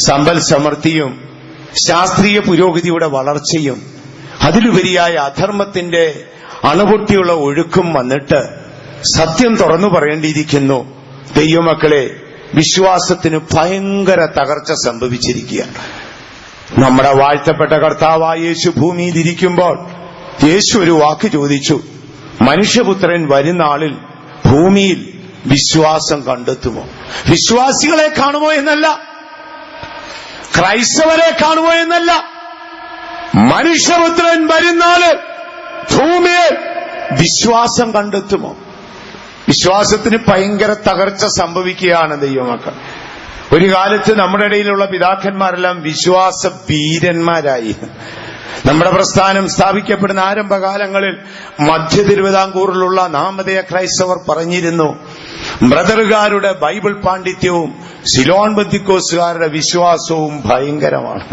സമ്പൽ സമൃദ്ധിയും ശാസ്ത്രീയ പുരോഗതിയുടെ വളർച്ചയും അതിലുപരിയായ അധർമ്മത്തിന്റെ അണുപൊട്ടിയുള്ള ഒഴുക്കും വന്നിട്ട് സത്യം തുറന്നു പറയേണ്ടിയിരിക്കുന്നു. ദൈവമക്കളെ, വിശ്വാസത്തിന് ഭയങ്കര തകർച്ച സംഭവിച്ചിരിക്കുകയാണ്. നമ്മുടെ വാഴ്ത്തപ്പെട്ട കർത്താവായ യേശു ഭൂമിയിൽ ഇരിക്കുമ്പോൾ യേശു ഒരു വാക്ക് ചോദിച്ചു, മനുഷ്യപുത്രൻ വരുന്ന ആളിൽ ഭൂമിയിൽ വിശ്വാസം കണ്ടെത്തുമോ? വിശ്വാസികളെ കാണുമോ എന്നല്ല, ക്രൈസ്തവരെ കാണുമോ എന്നല്ല, മനുഷ്യപുത്രൻ വരുന്ന ആള് ഭൂമിയിൽ വിശ്വാസം കണ്ടെത്തുമോ? വിശ്വാസത്തിന് ഭയങ്കര തകർച്ച സംഭവിക്കുകയാണ് ദൈവമക്കൾ. ഒരു കാലത്ത് നമ്മുടെ ഇടയിലുള്ള പിതാക്കന്മാരെല്ലാം വിശ്വാസ വീരന്മാരായി. നമ്മുടെ പ്രസ്ഥാനം സ്ഥാപിക്കപ്പെടുന്ന ആരംഭകാലങ്ങളിൽ മധ്യ തിരുവിതാംകൂറിലുള്ള നാമധേയ ക്രൈസ്തവർ പറഞ്ഞിരുന്നു, ബ്രദറുകാരുടെ ബൈബിൾ പാണ്ഡിത്യവും സിലോൺ ബന്ധിക്കോസുകാരുടെ വിശ്വാസവും ഭയങ്കരമാണ്.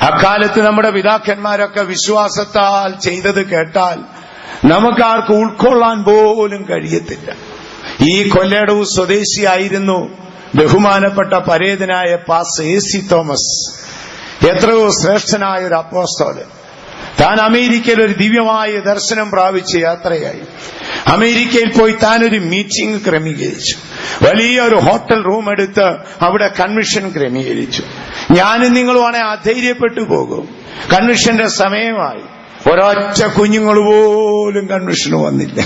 അക്കാലത്ത് നമ്മുടെ പിതാക്കന്മാരൊക്കെ വിശ്വാസത്താൽ ചെയ്തത് കേട്ടാൽ നമുക്കാർക്ക് ഉൾക്കൊള്ളാൻ പോലും കഴിയത്തില്ല. ഈ കൊല്ലേടവ് സ്വദേശിയായിരുന്നു ബഹുമാനപ്പെട്ട പരേതനായ പാസ്റ്റർ എ.സി. തോമസ്. എത്രയോ ശ്രേഷ്ഠനായ ഒരു അപ്പോസ്തലൻ. താൻ അമേരിക്കയിൽ ഒരു ദിവ്യമായ ദർശനം പ്രാപിച്ച് യാത്രയായി. അമേരിക്കയിൽ പോയി താനൊരു മീറ്റിംഗ് ക്രമീകരിച്ചു. വലിയൊരു ഹോട്ടൽ റൂം എടുത്ത് അവിടെ കൺവെൻഷൻ ക്രമീകരിച്ചു. ഞാനും നിങ്ങളുമാണെ അധൈര്യപ്പെട്ടു പോകും. കൺവെൻഷന്റെ സമയമായി. ഒരൊറ്റ കുഞ്ഞുങ്ങൾ പോലും കൺവെൻഷന് വന്നില്ല.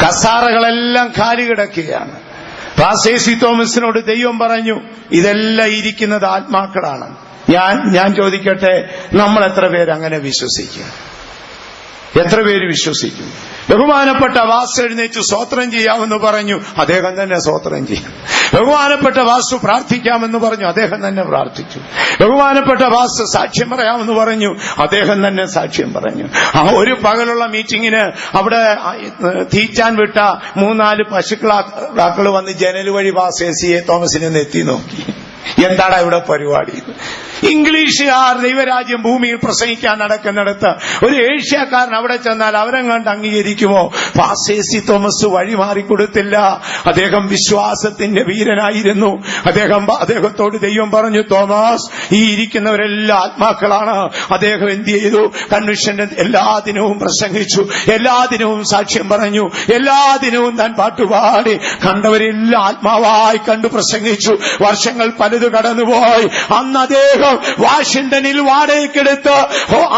കസാറകളെല്ലാം കാലി കിടക്കുകയാണ്. Pastor AC. തോമസിനോട് ദൈവം പറഞ്ഞു, ഇതെല്ലാം ഇരിക്കുന്നത് ആത്മാക്കളാണ്. ഞാൻ ചോദിക്കട്ടെ, നമ്മൾ എത്ര പേര് അങ്ങനെ വിശ്വസിക്കും? എത്ര പേര് വിശ്വസിക്കും? ബഹുമാനപ്പെട്ട വാസു എഴുന്നേറ്റ് സ്തോത്രം ചെയ്യാമെന്ന് പറഞ്ഞു, അദ്ദേഹം തന്നെ സ്തോത്രം ചെയ്യും. ബഹുമാനപ്പെട്ട വാസു പ്രാർത്ഥിക്കാമെന്ന് പറഞ്ഞു, അദ്ദേഹം തന്നെ പ്രാർത്ഥിച്ചു. ബഹുമാനപ്പെട്ട വാസു സാക്ഷ്യം പറയാമെന്ന് പറഞ്ഞു, അദ്ദേഹം തന്നെ സാക്ഷ്യം പറഞ്ഞു. ആ ഒരു പകലുള്ള മീറ്റിങ്ങിന് അവിടെ തീറ്റാൻ വിട്ട 3-4 പശുക്കളാക്കൾ വന്ന് ജനൽ വഴി പാസ്റ്റർ എ.സി. തോമസിനെ എത്തി നോക്കി, എന്താണ് ഇവിടെ പരിപാടി? ഇംഗ്ലീഷുകാർ ദൈവരാജ്യം ഭൂമിയിൽ പ്രസംഗിക്കാൻ നടക്കുന്നിടത്ത് ഒരു ഏഷ്യക്കാരൻ അവിടെ ചെന്നാൽ അവരെ കണ്ട് അംഗീകരിക്കുമോ? പാസേസി തോമസ് വഴിമാറിക്കൊടുത്തില്ല. അദ്ദേഹം വിശ്വാസത്തിന്റെ വീരനായിരുന്നു. അദ്ദേഹത്തോട് ദൈവം പറഞ്ഞു, തോമസ്, ഈ ഇരിക്കുന്നവരെല്ലാം ആത്മാക്കളാണ്. അദ്ദേഹം എന്ത് ചെയ്തു? കൺവെൻഷന്റെ എല്ലാ ദിനവും പ്രസംഗിച്ചു, എല്ലാ ദിനവും സാക്ഷ്യം പറഞ്ഞു, എല്ലാ ദിനവും താൻ പാട്ടുപാടി, കണ്ടവരെല്ലാം ആത്മാവായി കണ്ടു പ്രസംഗിച്ചു. വർഷങ്ങൾ പലത് കടന്നുപോയി. അന്ന് അദ്ദേഹം വാഷിംഗ്ടണിൽ വാടകയ്ക്കെടുത്ത്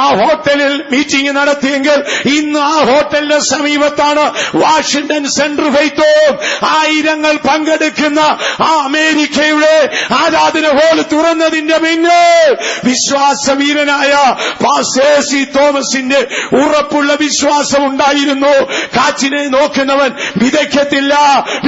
ആ ഹോട്ടലിൽ മീറ്റിംഗ് നടത്തിയെങ്കിൽ ഇന്ന് ആ ഹോട്ടലിന്റെ സമീപത്താണ് വാഷിംഗ്ടൺ സെന്റർ ഫെയ്ത്ത് ഹോം. ആയിരങ്ങൾ പങ്കെടുക്കുന്ന ആ അമേരിക്കയുടെ ആരാധന ഹോൾ തുറന്നതിന്റെ പിന്നിൽ വിശ്വാസവീരനായ പാസേസി തോമസിന്റെ ഉറപ്പുള്ള വിശ്വാസം ഉണ്ടായിരുന്നു. കാച്ചിനെ നോക്കുന്നവൻ വിതയ്ക്കത്തില്ല,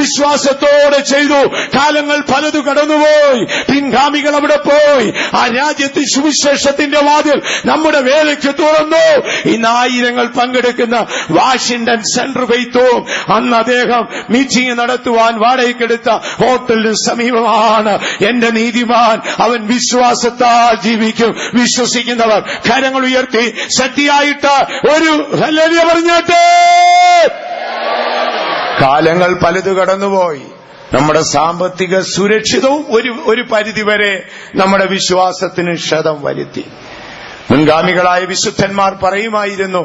വിശ്വാസത്തോടെ ചെയ്തു. കാലങ്ങൾ പലതു കടന്നുപോയി, പിൻഗാമികൾ അവിടെ പോയി. ആ രാജ്യത്ത് സുവിശേഷത്തിന്റെ വാതിൽ നമ്മുടെ വേലയ്ക്ക് തുറന്നു. ഇന്ന് ആയിരങ്ങൾ പങ്കെടുക്കുന്ന വാഷിംഗ്ടൺ സെന്റർ ഫെയ്ത്ത് ഹോം അന്ന് അദ്ദേഹം മീറ്റിംഗ് നടത്തുവാൻ വാടകയ്ക്കെടുത്ത ഹോട്ടലിന് സമീപമാണ്. എന്റെ നീതിമാൻ അവൻ വിശ്വാസത്താൽ ജീവിക്കും. വിശ്വസിക്കുന്നവർ കരങ്ങൾ ഉയർത്തി ശക്തിയായിട്ട് ഒരു ഹല്ലേലൂയ പറഞ്ഞാട്ടെ. കാലങ്ങൾ പലത് കടന്നുപോയി. നമ്മുടെ സാമ്പത്തിക സുരക്ഷിതവും ഒരു പരിധിവരെ നമ്മുടെ വിശ്വാസത്തിന് ക്ഷതം വരുത്തി. മുൻഗാമികളായ വിശുദ്ധന്മാർ പറയുമായിരുന്നു,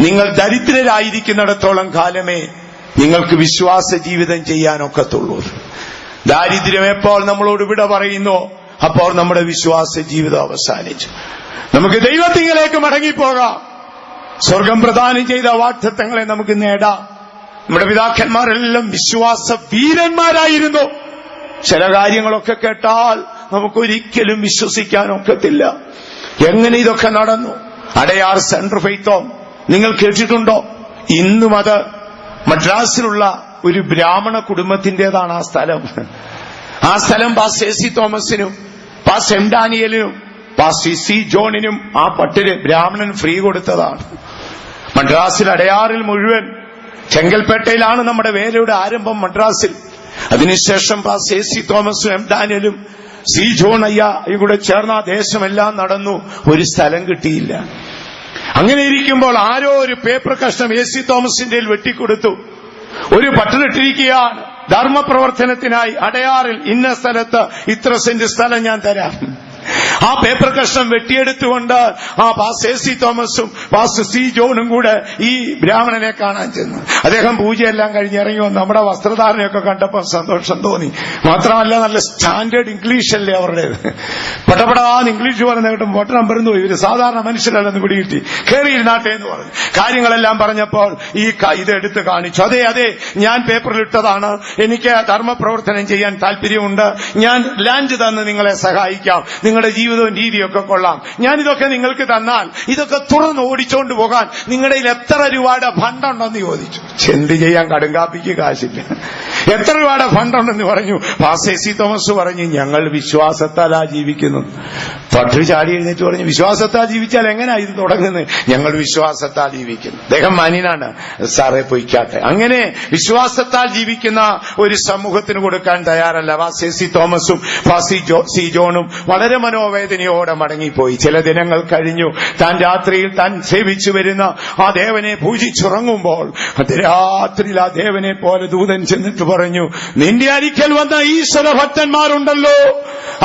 നിങ്ങൾ ദരിദ്രരായിരിക്കുന്നിടത്തോളം കാലമേ നിങ്ങൾക്ക് വിശ്വാസ ജീവിതം ചെയ്യാനൊക്കത്തുള്ളൂ. ദാരിദ്ര്യം എപ്പോൾ നമ്മളോട് വിട പറയുന്നോ അപ്പോൾ നമ്മുടെ വിശ്വാസ ജീവിതം അവസാനിച്ചു. നമുക്ക് ദൈവത്തിങ്കിലേക്ക് മടങ്ങിപ്പോകാം. സ്വർഗം പ്രദാനം ചെയ്ത വാഗ്ദത്തങ്ങളെ നമുക്ക് നേടാം. നമ്മുടെ പിതാക്കന്മാരെല്ലാം വിശ്വാസ വീരന്മാരായിരുന്നു. ചില കാര്യങ്ങളൊക്കെ കേട്ടാൽ നമുക്കൊരിക്കലും വിശ്വസിക്കാനൊക്കത്തില്ല. എങ്ങനെ ഇതൊക്കെ നടന്നു? അടയാർ സെന്റർ ഫെയ്ത്ത് ഹോം നിങ്ങൾ കേട്ടിട്ടുണ്ടോ? ഇന്നും അത് മദ്രാസിലുള്ള ഒരു ബ്രാഹ്മണ കുടുംബത്തിന്റേതാണ് ആ സ്ഥലം. ആ സ്ഥലം പാസ്റ്റർ തോമസിനും പാസ്റ്റർ എം ഡാനിയലിനും പാസ്റ്റർ സി ജോണിനും ആ പട്ടിന് ബ്രാഹ്മണൻ ഫ്രീ കൊടുത്തതാണ്. മദ്രാസിൽ അടയാറിൽ മുഴുവൻ, ചെങ്കൽപ്പേട്ടയിലാണ് നമ്മുടെ വേലയുടെ ആരംഭം മദ്രാസിൽ. അതിനുശേഷം പാസ്റ്റർ സി തോമസും എം ഡാനിയലും സി ജോൺ അയ്യയും കൂടെ ചേർന്ന ആ ദേശമെല്ലാം നടന്നു. ഒരു സ്ഥലം കിട്ടിയില്ല. അങ്ങനെ ഇരിക്കുമ്പോൾ ആരോ ഒരു പേപ്പർ കഷ്ണം എ സി തോമസിന്റെ വെട്ടിക്കൊടുത്തു. ഒരു പട്ടണിട്ടിരിക്കുകയാണ്, ധർമ്മപ്രവർത്തനത്തിനായി അടയാറിൽ ഇന്ന സ്ഥലത്ത് ഇത്ര സെന്റ് സ്ഥലം ഞാൻ തരാം. ആ പേപ്പർ കഷ്ണം വെട്ടിയെടുത്തുകൊണ്ട് ആ പാസ്റ്റർ സി തോമസും പാസ്റ്റർ സി ജോണും കൂടെ ഈ ബ്രാഹ്മണനെ കാണാൻ ചെന്നു. അദ്ദേഹം പൂജയെല്ലാം കഴിഞ്ഞ് ഇറങ്ങി വന്നു. നമ്മുടെ വസ്ത്രധാരണയൊക്കെ കണ്ടപ്പോൾ സന്തോഷം തോന്നി. മാത്രമല്ല നല്ല സ്റ്റാൻഡേർഡ് ഇംഗ്ലീഷല്ലേ അവരുടേത്. പട്ടപടാന്ന് ഇംഗ്ലീഷ് പറയുന്ന കേട്ടും പൊട്ടണം പറഞ്ഞു. ഇവര് സാധാരണ മനുഷ്യരല്ലെന്ന് പിടികിട്ടി. കയറിയിരുന്നാട്ടെ എന്ന് പറഞ്ഞു. കാര്യങ്ങളെല്ലാം പറഞ്ഞപ്പോൾ ഈ ഇതെടുത്ത് കാണിച്ചു. അതെ, ഞാൻ പേപ്പറിലിട്ടതാണ്. എനിക്ക് ധർമ്മപ്രവർത്തനം ചെയ്യാൻ താല്പര്യമുണ്ട്. ഞാൻ ലാൻഡ് തന്ന് നിങ്ങളെ സഹായിക്കാം. നിങ്ങളുടെ ജീവിതവും രീതിയൊക്കെ കൊള്ളാം. ഞാനിതൊക്കെ നിങ്ങൾക്ക് തന്നാൽ ഇതൊക്കെ തുറന്ന് ഓടിച്ചോണ്ട് പോകാൻ നിങ്ങളുടെ എത്ര രൂപയുടെ ഫണ്ടുണ്ടെന്ന് ചോദിച്ചു. എന്ത് ചെയ്യാൻ, കടുങ്കാപ്പിക്ക് കാശില്ല. എത്ര രൂപയുടെ ഫണ്ടുണ്ടെന്ന് പറഞ്ഞു. പാസ്റ്റർ സി തോമസ് പറഞ്ഞു, ഞങ്ങൾ വിശ്വാസത്താലാ ജീവിക്കുന്നു. പട്ടു ചാടി എഴുന്നേറ്റ് പറഞ്ഞു, വിശ്വാസത്താൽ ജീവിച്ചാൽ എങ്ങനെയാ ഇത് തുടങ്ങുന്നത്? ഞങ്ങൾ വിശ്വാസത്താൽ ജീവിക്കുന്നു. അദ്ദേഹം മാന്യനാണ്. സാറേ പൊയ്ക്കാട്ടെ. അങ്ങനെ വിശ്വാസത്താൽ ജീവിക്കുന്ന ഒരു സമൂഹത്തിന് കൊടുക്കാൻ തയ്യാറല്ല. പാസ്റ്റർ സി തോമസും പാസ്റ്റർ സി ജോണും വളരെ മനോവേദനയോടെ മടങ്ങിപ്പോയി. ചില ദിനങ്ങൾ കഴിഞ്ഞു. താൻ രാത്രിയിൽ താൻ സേവിച്ചു വരുന്ന ആ ദേവനെ പൂജിച്ചുറങ്ങുമ്പോൾ രാത്രിയിൽ ആ ദേവനെ പോലെ ദൂതൻ ചെന്നിട്ട് പറഞ്ഞു, നിന്റെ അരിക്കൽ വന്ന ഈശ്വര ഭക്തന്മാരുണ്ടല്ലോ,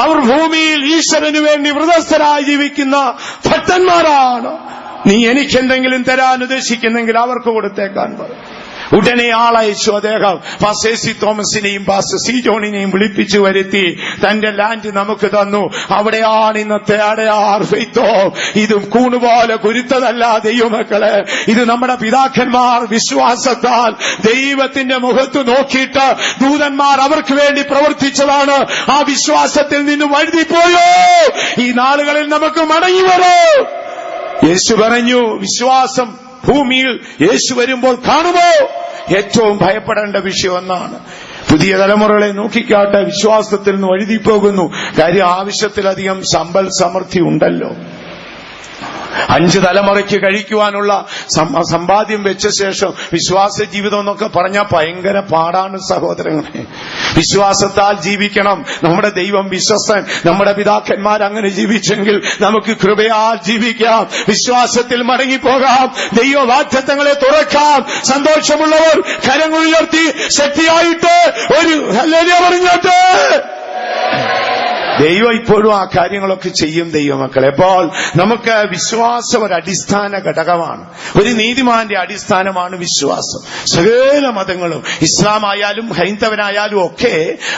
അവർ ഭൂമിയിൽ ഈശ്വരന് വേണ്ടി വ്രതസ്ഥരായി ജീവിക്കുന്ന ഭക്തന്മാരാണ്. നീ എനിക്കെന്തെങ്കിലും തരാൻ ഉദ്ദേശിക്കുന്നെങ്കിൽ അവർക്ക് കൊടുത്തേക്കാൻ പറഞ്ഞു. ഉടനെ ആളയച്ചു. അദ്ദേഹം പാസ്റ്റർ സി തോമസിനെയും പാസ്റ്റർ സി ജോണിനെയും വിളിപ്പിച്ചു വരുത്തി. തന്റെ ലാൻഡ് നമുക്ക് തന്നു. അവിടെയാണ് ഇന്നത്തെ അടയാർ ഫെയ്ത്ത് ഹോം. ഇതും കൂണുപോലെ കുരുത്തതല്ല ദൈവമക്കളെ. ഇത് നമ്മുടെ പിതാക്കന്മാർ വിശ്വാസത്താൽ ദൈവത്തിന്റെ മുഖത്ത് നോക്കിയിട്ട് ദൂതന്മാർ അവർക്ക് വേണ്ടി പ്രവർത്തിച്ചതാണ്. ആ വിശ്വാസത്തിൽ നിന്ന് വഴുതിപ്പോയോ? ഈ നാളുകളിൽ നമുക്ക് മടങ്ങി വരൂ. യേശു പറഞ്ഞു, വിശ്വാസം ഭൂമിയിൽ യേശു വരുമ്പോൾ കാണുമോ? ഏറ്റവും ഭയപ്പെടേണ്ട വിഷയം ഒന്നാണ്. പുതിയ തലമുറകളെ നോക്കിക്കാട്ടെ, വിശ്വാസത്തിൽ നിന്ന് വഴുതിപ്പോകുന്നു. കാര്യം ആവശ്യത്തിലധികം സമ്പൽ സമൃദ്ധി ഉണ്ടല്ലോ. 5 തലമുറയ്ക്ക് കഴിക്കുവാനുള്ള സമ്പാദ്യം വെച്ച ശേഷം വിശ്വാസ ജീവിതം എന്നൊക്കെ പറഞ്ഞാൽ ഭയങ്കര പാടാണ് സഹോദരങ്ങളെ. വിശ്വാസത്താൽ ജീവിക്കണം. നമ്മുടെ ദൈവം വിശ്വസ്തൻ. നമ്മുടെ പിതാക്കന്മാർ അങ്ങനെ ജീവിച്ചെങ്കിൽ നമുക്ക് കൃപയാൽ ജീവിക്കാം. വിശ്വാസത്തിൽ മടങ്ങിപ്പോകാം. ദൈവവാഗ്ദത്തങ്ങളെ തുറക്കാം. സന്തോഷമുള്ളവർ കരങ്ങൾ ഉയർത്തി ശക്തിയായിട്ട് ഒരു ഹല്ലേലൂയ പറഞ്ഞോട്ടെ. ദൈവം ഇപ്പോഴും ആ കാര്യങ്ങളൊക്കെ ചെയ്യും ദൈവമക്കളെ. അപ്പോൾ നമുക്ക് വിശ്വാസം ഒരു അടിസ്ഥാന ഘടകമാണ്. ഒരു നീതിമാന്റെ അടിസ്ഥാനമാണ് വിശ്വാസം. സകല മതങ്ങളും, ഇസ്ലാം ആയാലും ഹൈന്ദവനായാലും ഒക്കെ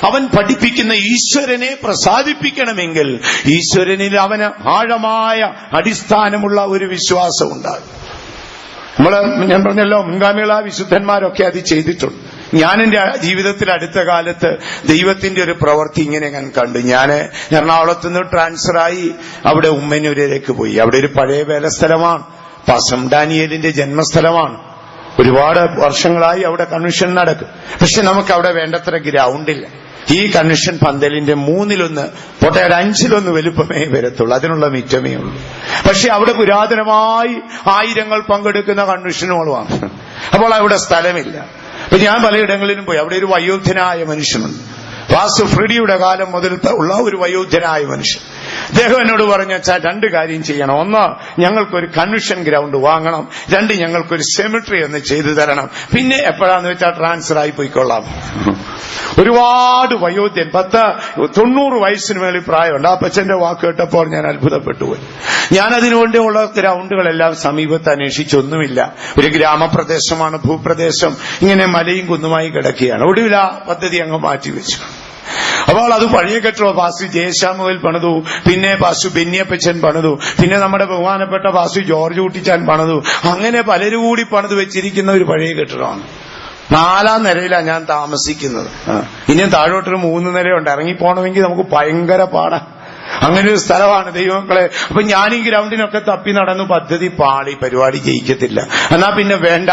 അവൻ പഠിപ്പിക്കുന്ന ഈശ്വരനെ പ്രസാദിപ്പിക്കണമെങ്കിൽ ഈശ്വരനിൽ അവന് ആഴമായ അടിസ്ഥാനമുള്ള ഒരു വിശ്വാസം ഉണ്ടാകും. ഞാൻ പറഞ്ഞല്ലോ, മുൻഗാമികളായ വിശുദ്ധന്മാരൊക്കെ അത് ചെയ്തിട്ടുണ്ട്. ഞാൻ എന്റെ ജീവിതത്തിൽ അടുത്ത കാലത്ത് ദൈവത്തിന്റെ ഒരു പ്രവൃത്തി ഇങ്ങനെ ഞാൻ കണ്ടു. ഞാൻ എറണാകുളത്ത് നിന്ന് ട്രാൻസ്ഫറായി അവിടെ ഉമ്മന്നൂരിലേക്ക് പോയി. അവിടെ ഒരു പഴയ വേലസ്ഥലമാണ്. പാസം ഡാനിയേലിന്റെ ജന്മസ്ഥലമാണ്. ഒരുപാട് വർഷങ്ങളായി അവിടെ കൺവെൻഷൻ നടക്കും. പക്ഷെ നമുക്ക് അവിടെ വേണ്ടത്ര ഗ്രൗണ്ടില്ല. ഈ കൺവെൻഷൻ പന്തലിന്റെ 1/3 പോട്ടെ 5 വലുപ്പമേ വരത്തുള്ളൂ. അതിനുള്ള മിറ്റമേ ഉള്ളൂ. പക്ഷെ അവിടെ പുരാതനമായി ആയിരങ്ങൾ പങ്കെടുക്കുന്ന കൺവെൻഷനുകളുമാണ്. അപ്പോൾ അവിടെ സ്ഥലമില്ല. അപ്പൊ ഞാൻ പലയിടങ്ങളിലും പോയി. അവിടെ ഒരു വയോധ്യനായ മനുഷ്യനുണ്ട്. പാസ്റ്റർ ഫ്രെഡിയുടെ കാലം മുതൽ ഉള്ള ഒരു വയോധ്യനായ മനുഷ്യൻ. അദ്ദേഹം എന്നോട് പറഞ്ഞു, വെച്ചാൽ 2 കാര്യം ചെയ്യണം. 1, ഞങ്ങൾക്കൊരു കൺവെൻഷൻ ഗ്രൗണ്ട് വാങ്ങണം. 2, ഞങ്ങൾക്കൊരു സെമിട്രി ഒന്ന് ചെയ്തു തരണം. പിന്നെ എപ്പോഴാന്ന് വെച്ചാൽ ട്രാൻസ്ഫർ ആയി പോയിക്കൊള്ളാം. ഒരുപാട് വയോധ്യൻ, 90 വയസ്സിന് മേളിൽ പ്രായമുണ്ട്. ആ പച്ചന്റെ വാക്ക് കേട്ടപ്പോൾ ഞാൻ അത്ഭുതപ്പെട്ടു പോയി. ഞാൻ അതിനുവേണ്ടിയുള്ള ഗ്രൗണ്ടുകളെല്ലാം സമീപത്ത് അന്വേഷിച്ചൊന്നുമില്ല. ഒരു ഗ്രാമപ്രദേശമാണ്, ഭൂപ്രദേശം, ഇങ്ങനെ മലയും കുന്നുമായി കിടക്കുകയാണ്. ഒടുവിൽ ആ പദ്ധതി അങ്ങ് മാറ്റിവെച്ചു. അപ്പോൾ അത് പഴയ കെട്ടിടോ പാസ്റ്റർ ജയശാമുവേൽ പണിതു, പിന്നെ പാസ്റ്റർ ബെന്നിയപ്പച്ചൻ പണിതു, പിന്നെ നമ്മുടെ ബഹുമാനപ്പെട്ട പാസ്റ്റർ ജോർജ് കുട്ടിച്ചാൻ പണിതു. അങ്ങനെ പലരും കൂടി പണിതു വെച്ചിരിക്കുന്ന ഒരു പഴയ കെട്ടിടമാണ്. 4ാം നിലയിലാണ് ഞാൻ താമസിക്കുന്നത്. ഇനിയും താഴോട്ടൊരു 3 നിലയുണ്ട്. ഇറങ്ങിപ്പോണമെങ്കിൽ നമുക്ക് ഭയങ്കര പാടാണ്. അങ്ങനെ ഒരു സ്ഥലമാണ് ദൈവമക്കളെ. അപ്പൊ ഞാൻ ഈ ഗ്രൗണ്ടിനൊക്കെ തപ്പി നടന്നു. പദ്ധതി പാളി, പരിപാടി ജയിക്കത്തില്ല. എന്നാ പിന്നെ വേണ്ട.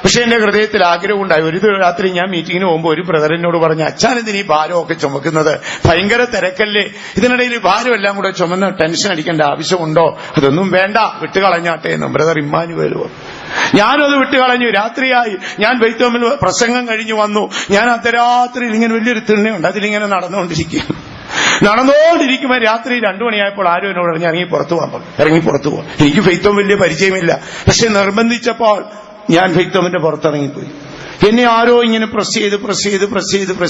പക്ഷെ എന്റെ ഹൃദയത്തിൽ ആഗ്രഹമുണ്ടായി. ഒരു രാത്രി ഞാൻ മീറ്റിങ്ങിന് പോകുമ്പോൾ ഒരു ബ്രദറിനോട് പറഞ്ഞു, അച്ഛനെന്തിന് ഈ ഭാരമൊക്കെ ചുമക്കുന്നത്? ഭയങ്കര തിരക്കല്ലേ. ഇതിനിടയിൽ ഭാരമെല്ലാം കൂടെ ചുമന്ന് ടെൻഷൻ അടിക്കേണ്ട ആവശ്യമുണ്ടോ? അതൊന്നും വേണ്ട, വിട്ടുകളഞ്ഞാട്ടെ എന്നും ബ്രദർ ഇമ്മാനുവേലോ. ഞാനും അത് വിട്ടുകളഞ്ഞു. രാത്രിയായി. ഞാൻ ബെയ്ത്തോമിൽ പ്രസംഗം കഴിഞ്ഞു വന്നു. ഞാൻ അർദ്ധരാത്രിയിൽ ഇങ്ങനെ വലിയൊരു തിണ്ണയുണ്ട്, അതിലിങ്ങനെ നടന്നുകൊണ്ടിരിക്കുമ്പോ രാത്രി 2 മണിയായപ്പോൾ ആരും എന്നോട് പറഞ്ഞു, ഇറങ്ങി പുറത്തു പോകാൻ. എനിക്ക് ഫെയ്ത്തോം വലിയ പരിചയമില്ല. പക്ഷെ നിർബന്ധിച്ചപ്പോൾ ഞാൻ ഫെയ്ത്തോമിന്റെ പുറത്തിറങ്ങിപ്പോയി. എന്നെ ആരോ ഇങ്ങനെ പ്രസ്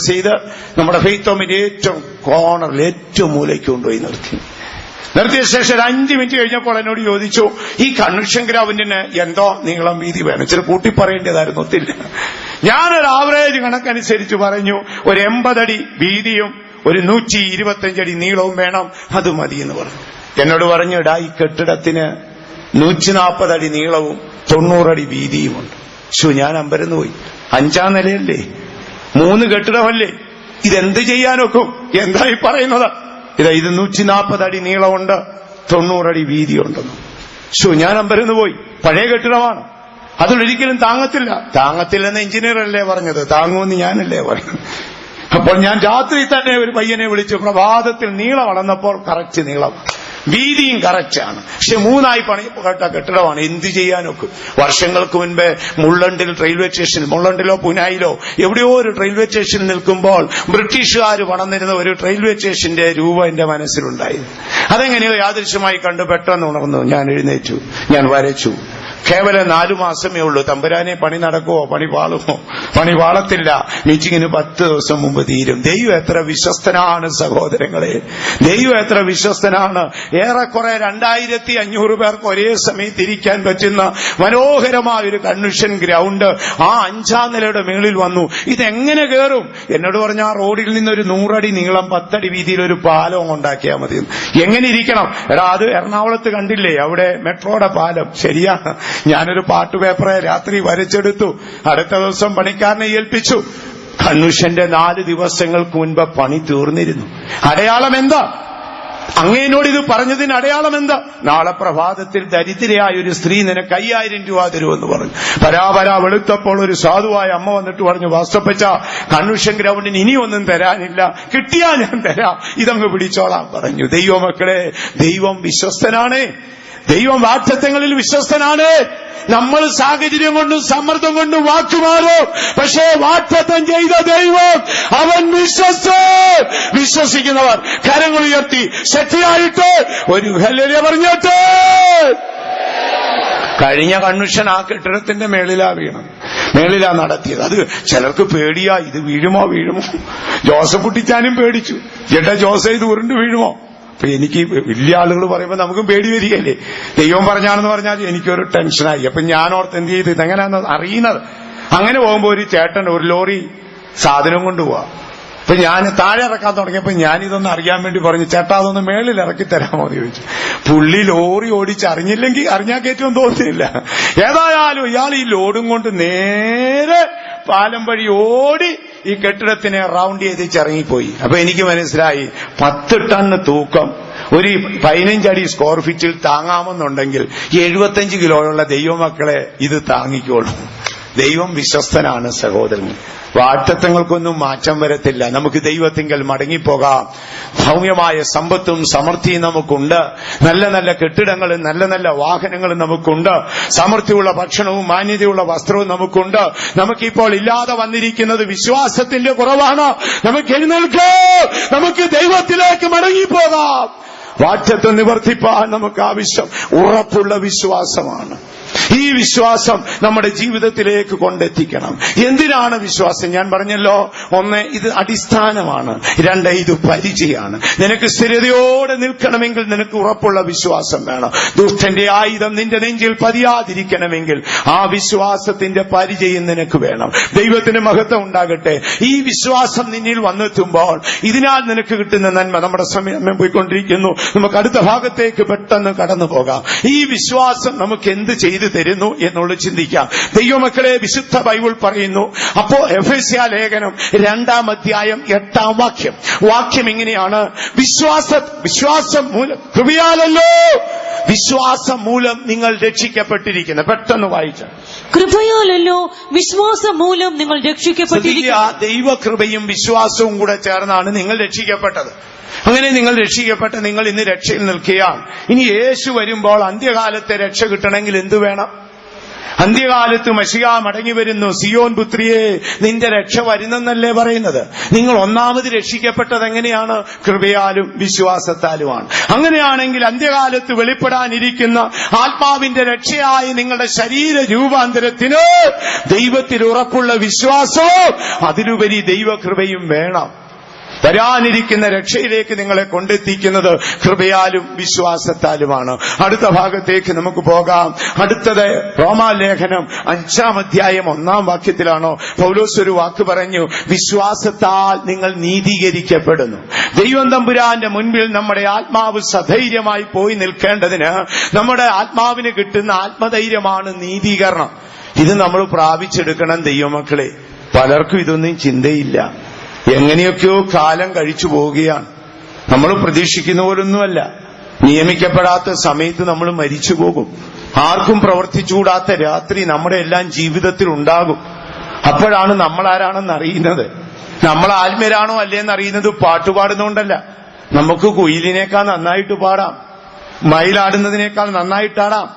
ചെയ്ത് നമ്മുടെ ഫെയ്ത്തോമിന്റെ ഏറ്റവും കോർണറിൽ, ഏറ്റവും മൂലയ്ക്ക് കൊണ്ടുപോയി നിർത്തിയ ശേഷം 5 മിനിറ്റ് കഴിഞ്ഞപ്പോൾ എന്നോട് ചോദിച്ചു, ഈ കൺവെൻഷൻ ഗ്രൗണ്ടിന് എന്തോ നീളം വീതി വേണം. ഇച്ചിരി കൂട്ടി പറയേണ്ടതായിരുന്നു, ഒത്തില്ല. ഞാനൊരു ആവറേജ് കണക്കനുസരിച്ച് പറഞ്ഞു, ഒരു 80 അടി വീതിയും ഒരു 125 അടി നീളവും വേണം, അത് മതി എന്ന് പറഞ്ഞു. എന്നോട് പറഞ്ഞു, ഈ കെട്ടിടത്തിന് 140 അടി നീളവും 90 അടി വീതിയുമുണ്ട്. ഞാൻ അമ്പരന്ന് പോയി. 5ാം നിലയല്ലേ, 3 കെട്ടിടമല്ലേ, ഇതെന്ത് ചെയ്യാനൊക്കും? എന്തായി പറയുന്നത്? ഇത് 140 അടി നീളമുണ്ട്, 90 അടി വീതിയുണ്ടെന്ന്. ഞാൻ അമ്പരന്ന് പോയി. പഴയ കെട്ടിടമാണ്, അതിലൊരിക്കലും താങ്ങത്തില്ലെന്ന് എഞ്ചിനീയർ അല്ലേ പറഞ്ഞത്, താങ്ങുമെന്ന് ഞാനല്ലേ പറഞ്ഞത്. അപ്പോൾ ഞാൻ രാത്രി തന്നെ ഒരു പയ്യനെ വിളിച്ചു. പ്രഭാതത്തിൽ നീളം അളന്നപ്പോൾ കറക്റ്റ് നീളം, വീതിയും കറക്റ്റാണ്. പക്ഷെ 3ആയി പണിപ്പെട്ട കെട്ടിടമാണ്. എന്ത് ചെയ്യാനൊക്കെ. വർഷങ്ങൾക്ക് മുൻപേ മുള്ളണ്ടിൽ റെയിൽവേ സ്റ്റേഷനിൽ, മുള്ളണ്ടിലോ പുനായിലോ എവിടെയോ ഒരു റെയിൽവേ സ്റ്റേഷനിൽ നിൽക്കുമ്പോൾ ബ്രിട്ടീഷുകാർ പണിതിരുന്ന ഒരു റെയിൽവേ സ്റ്റേഷന്റെ രൂപം എന്റെ മനസ്സിലുണ്ടായിരുന്നു. അതെങ്ങനെയോ യാദൃശ്യമായി കണ്ടു. പെട്ടെന്ന് ഉണർന്നു. ഞാൻ എഴുന്നേറ്റു, ഞാൻ വരച്ചു. കേവലം 4 മാസമേ ഉള്ളൂ. തമ്പുരാനെ പണി നടക്കുമോ? പണി പാളുമോ? പണി പാളത്തില്ല. മീറ്റിങ്ങിന് 10 ദിവസം മുമ്പ് തീരും. ദൈവം എത്ര വിശ്വസ്തനാണ് സഹോദരങ്ങളെ, ദൈവം എത്ര വിശ്വസ്തനാണ്. ഏറെക്കുറെ 2500 പേർക്ക് ഒരേ സമയത്ത് ഇരിക്കാൻ പറ്റുന്ന മനോഹരമായ ഒരു കൺവെൻഷൻ ഗ്രൗണ്ട് ആ 5ാം നിലയുടെ മുകളിൽ വന്നു. ഇതെങ്ങനെ കയറും? എന്നോട് പറഞ്ഞ, ആ റോഡിൽ നിന്നൊരു 100 അടി നീളം 10 അടി വീതിയിൽ ഒരു പാലം ഉണ്ടാക്കിയാൽ മതി. എങ്ങനെ ഇരിക്കണം? അത് എറണാകുളത്ത് കണ്ടില്ലേ, അവിടെ മെട്രോയുടെ പാലം. ശരിയാണ്. ഞാനൊരു പാട്ടുപേപ്പറെ രാത്രി വരച്ചെടുത്തു. അടുത്ത ദിവസം പണിക്കാരനെ ഏൽപ്പിച്ചു. കൺവെൻഷന്റെ 4 ദിവസങ്ങൾക്ക് മുൻപ് പണി തീർന്നിരുന്നു. അടയാളം എന്താ? അങ്ങേനോട് ഇത് പറഞ്ഞതിന് അടയാളം എന്താ? നാളെ പ്രഭാതത്തിൽ ദരിദ്രയായ ഒരു സ്ത്രീ നിനക്ക് 5000 രൂപ തരുമെന്ന് പറഞ്ഞു. പരാപരാ വെളുത്തപ്പോൾ ഒരു സാധുവായ അമ്മ വന്നിട്ട് പറഞ്ഞു, വാസ്തപ്പച്ച, കൺവെൻഷൻ ഗ്രൗണ്ടിന് ഇനിയൊന്നും തരാനില്ല, കിട്ടിയാ ഞാൻ തരാം, ഇതങ്ങ് പിടിച്ചോളാം പറഞ്ഞു. ദൈവമക്കളെ, ദൈവം വിശ്വസ്തനാണേ. ദൈവം വാഗ്ദത്തങ്ങളിൽ വിശ്വസ്തനാണ്. നമ്മൾ സാഹചര്യം കൊണ്ടും സമ്മർദ്ദം കൊണ്ടും വാക്കുമാറും, പക്ഷേ വാഗ്ദത്തം ചെയ്ത ദൈവം അവൻ വിശ്വസിക്കുന്നവർ കരങ്ങൾ ഉയർത്തി ശക്തിയായിട്ട് ഒരു ഹല്ലേലൂയ പറഞ്ഞിട്ട്. കഴിഞ്ഞ കൺവെൻഷൻ ആ കെട്ടിടത്തിന്റെ മേളിലാ നടത്തിയത്. അത് ചിലർക്ക് പേടിയാ, ഇത് വീഴുമോ. ജോസഫ് കുട്ടിച്ചാനും പേടിച്ചു, ചേട്ടാ ജോസഫ് ഇത് ഉരുണ്ട് വീഴുമോ. അപ്പൊ എനിക്ക് വലിയ ആളുകൾ പറയുമ്പോ നമുക്കും പേടി വരികയല്ലേ. ദൈവം പറഞ്ഞാണെന്ന് പറഞ്ഞാൽ എനിക്കൊരു ടെൻഷനായി. അപ്പൊ ഞാൻ ഓർത്ത് എന്ത് ചെയ്ത് ഇതെങ്ങനെയാണെന്ന് അറിയുന്നത്. അങ്ങനെ പോകുമ്പോ ഒരു ചേട്ടൻ ഒരു ലോറി സാധനം കൊണ്ടുപോവാ. അപ്പൊ ഞാൻ താഴെ ഇറക്കാൻ തുടങ്ങിയപ്പോ ഞാനിതൊന്ന് അറിയാൻ വേണ്ടി പറഞ്ഞു, ചേട്ടാ അതൊന്ന് മേളിൽ ഇറക്കി തരാമോ എന്ന് ചോദിച്ചു. പുള്ളി ലോറി ഓടിച്ച് അറിഞ്ഞാൽ കയറ്റുമെന്ന് തോന്നുന്നില്ല. ഏതായാലും ഇയാൾ ഈ ലോഡും കൊണ്ട് നേരെ പാലം വഴി ഓടി ഈ കെട്ടിടത്തിനെ റൗണ്ട് ചെയ്തിറങ്ങിപ്പോയി. അപ്പൊ എനിക്ക് മനസ്സിലായി 10 ടൺ തൂക്കം ഒരു 15 അടി സ്ക്വയർ ഫീറ്റിൽ താങ്ങാമെന്നുണ്ടെങ്കിൽ 75 കിലോയുള്ള ദൈവമക്കളെ ഇത് താങ്ങിക്കോളും. ദൈവം വിശ്വസ്തനാണ് സഹോദരൻ. വാഗ്ദത്തങ്ങൾക്കൊന്നും മാറ്റം വരത്തില്ല. നമുക്ക് ദൈവത്തിങ്കൽ മടങ്ങിപ്പോകാം. ഭൗമ്യമായ സമ്പത്തും സമൃദ്ധിയും നമുക്കുണ്ട്. നല്ല നല്ല കെട്ടിടങ്ങളും നല്ല നല്ല വാഹനങ്ങളും നമുക്കുണ്ട്. സമൃദ്ധിയുള്ള ഭക്ഷണവും മാന്യതയുള്ള വസ്ത്രവും നമുക്കുണ്ട്. നമുക്കിപ്പോൾ ഇല്ലാതെ വന്നിരിക്കുന്നത് വിശ്വാസത്തിന്റെ കുറവാണ്. നമുക്ക് എഴുന്നേൽക്കാം, നമുക്ക് ദൈവത്തിലേക്ക് മടങ്ങിപ്പോകാം. വാഗ്ദത്തം നിവർത്തിപ്പാൻ നമുക്ക് ആവശ്യം ഉറപ്പുള്ള വിശ്വാസമാണ്. ഈ വിശ്വാസം നമ്മുടെ ജീവിതത്തിലേക്ക് കൊണ്ടെത്തിക്കണം. എന്തിനാണ് വിശ്വാസം? ഞാൻ പറഞ്ഞല്ലോ, 1 ഇത് അടിസ്ഥാനമാണ്, 2 ഇത് പരിചയമാണ്. നിനക്ക് സ്ഥിരതയോടെ നിൽക്കണമെങ്കിൽ നിനക്ക് ഉറപ്പുള്ള വിശ്വാസം വേണം. ദുഷ്ടന്റെ ആയുധം നിന്റെ നെഞ്ചിൽ പതിയാതിരിക്കണമെങ്കിൽ ആ വിശ്വാസത്തിന്റെ പരിചയം നിനക്ക് വേണം. ദൈവത്തിന് മഹത്വം ഉണ്ടാകട്ടെ. ഈ വിശ്വാസം നിന്നിൽ വന്നെത്തുമ്പോൾ ഇതിനാൽ നിനക്ക് കിട്ടുന്ന നന്മ. നമ്മുടെ സമയം പോയിക്കൊണ്ടിരിക്കുന്നു, നമുക്ക് അടുത്ത ഭാഗത്തേക്ക് പെട്ടെന്ന് കടന്നു പോകാം. ഈ വിശ്വാസം നമുക്ക് എന്ത് ചെയ്തു തരുന്നു എന്നുള്ളത് ചിന്തിക്കാം. ദൈവമക്കളെ, വിശുദ്ധ ബൈബിൾ പറയുന്നു. അപ്പോ എഫെസ്യ ലേഖനം 2-ാം അധ്യായം 8-ാം വാക്യം ഇങ്ങനെയാണ്: വിശ്വാസം മൂലം കൃപയാലല്ലോ വിശ്വാസം മൂലം നിങ്ങൾ രക്ഷിക്കപ്പെട്ടിരിക്കുന്നു. പെട്ടെന്ന് വായിച്ച കൃപയാലല്ലോ വിശ്വാസം മൂലം നിങ്ങൾ രക്ഷിക്കപ്പെട്ടിരിക്കുന്നു. ദൈവകൃപയും വിശ്വാസവും കൂടെ ചേർന്നാണ് നിങ്ങൾ രക്ഷിക്കപ്പെട്ടത്. അങ്ങനെ നിങ്ങൾ രക്ഷിക്കപ്പെട്ട നിങ്ങൾ ഇന്ന് രക്ഷയിൽ നിൽക്കുകയാണ്. ഇനി യേശു വരുമ്പോൾ അന്ത്യകാലത്തെ രക്ഷ കിട്ടണമെങ്കിൽ എന്തു വേണം? അന്ത്യകാലത്ത് മശിഹ മടങ്ങി വരുന്നു. സിയോൻ പുത്രിയെ, നിന്റെ രക്ഷ വരുന്നെന്നല്ലേ പറയുന്നത്. നിങ്ങൾ ഒന്നാമത് രക്ഷിക്കപ്പെട്ടത് എങ്ങനെയാണ്? കൃപയാലും വിശ്വാസത്താലുമാണ്. അങ്ങനെയാണെങ്കിൽ അന്ത്യകാലത്ത് വെളിപ്പെടാനിരിക്കുന്ന ആത്മാവിന്റെ രക്ഷയായ നിങ്ങളുടെ ശരീര രൂപാന്തരത്തിന് ദൈവത്തിൽ ഉറപ്പുള്ള വിശ്വാസവും അതിലുപരി ദൈവകൃപയും വേണം. വരാനിരിക്കുന്ന രക്ഷയിലേക്ക് നിങ്ങളെ കൊണ്ടെത്തിക്കുന്നത് കൃപയാലും വിശ്വാസത്താലുമാണ്. അടുത്ത ഭാഗത്തേക്ക് നമുക്ക് പോകാം. അടുത്തത് റോമാലേഖനം 5-ാം അധ്യായം 1-ാം വാക്യത്തിലാണോ പൗലോസ് ഒരു വാക്ക് പറഞ്ഞു: വിശ്വാസത്താൽ നിങ്ങൾ നീതീകരിക്കപ്പെടുന്നു. ദൈവം തമ്പുരാന്റെ മുൻപിൽ നമ്മുടെ ആത്മാവ് സധൈര്യമായി പോയി നിൽക്കേണ്ടതിന് നമ്മുടെ ആത്മാവിന് കിട്ടുന്ന ആത്മധൈര്യമാണ് നീതീകരണം. ഇത് നമ്മൾ പ്രാപിച്ചെടുക്കണം ദൈവമക്കളെ. പലർക്കും ഇതൊന്നും ചിന്തയില്ല. എങ്ങനെയൊക്കെയോ കാലം കഴിച്ചു പോവുകയാണ്. നമ്മൾ പ്രതീക്ഷിക്കുന്ന പോലൊന്നുമല്ല. നിയമിക്കപ്പെടാത്ത സമയത്ത് നമ്മൾ മരിച്ചു പോകും. ആർക്കും പ്രവർത്തിച്ചുകൂടാത്ത രാത്രി നമ്മുടെ എല്ലാം ജീവിതത്തിൽ ഉണ്ടാകും. അപ്പോഴാണ് നമ്മൾ ആരാണെന്ന് അറിയുന്നത്. നമ്മൾ ആത്മീയരാണോ അല്ലേന്ന് അറിയുന്നത് പാട്ടുപാടുന്നോണ്ടല്ല. നമുക്ക് കുയിലിനേക്കാൾ നന്നായിട്ട് പാടാം, മയിലാടുന്നതിനേക്കാൾ നന്നായിട്ടാടാം,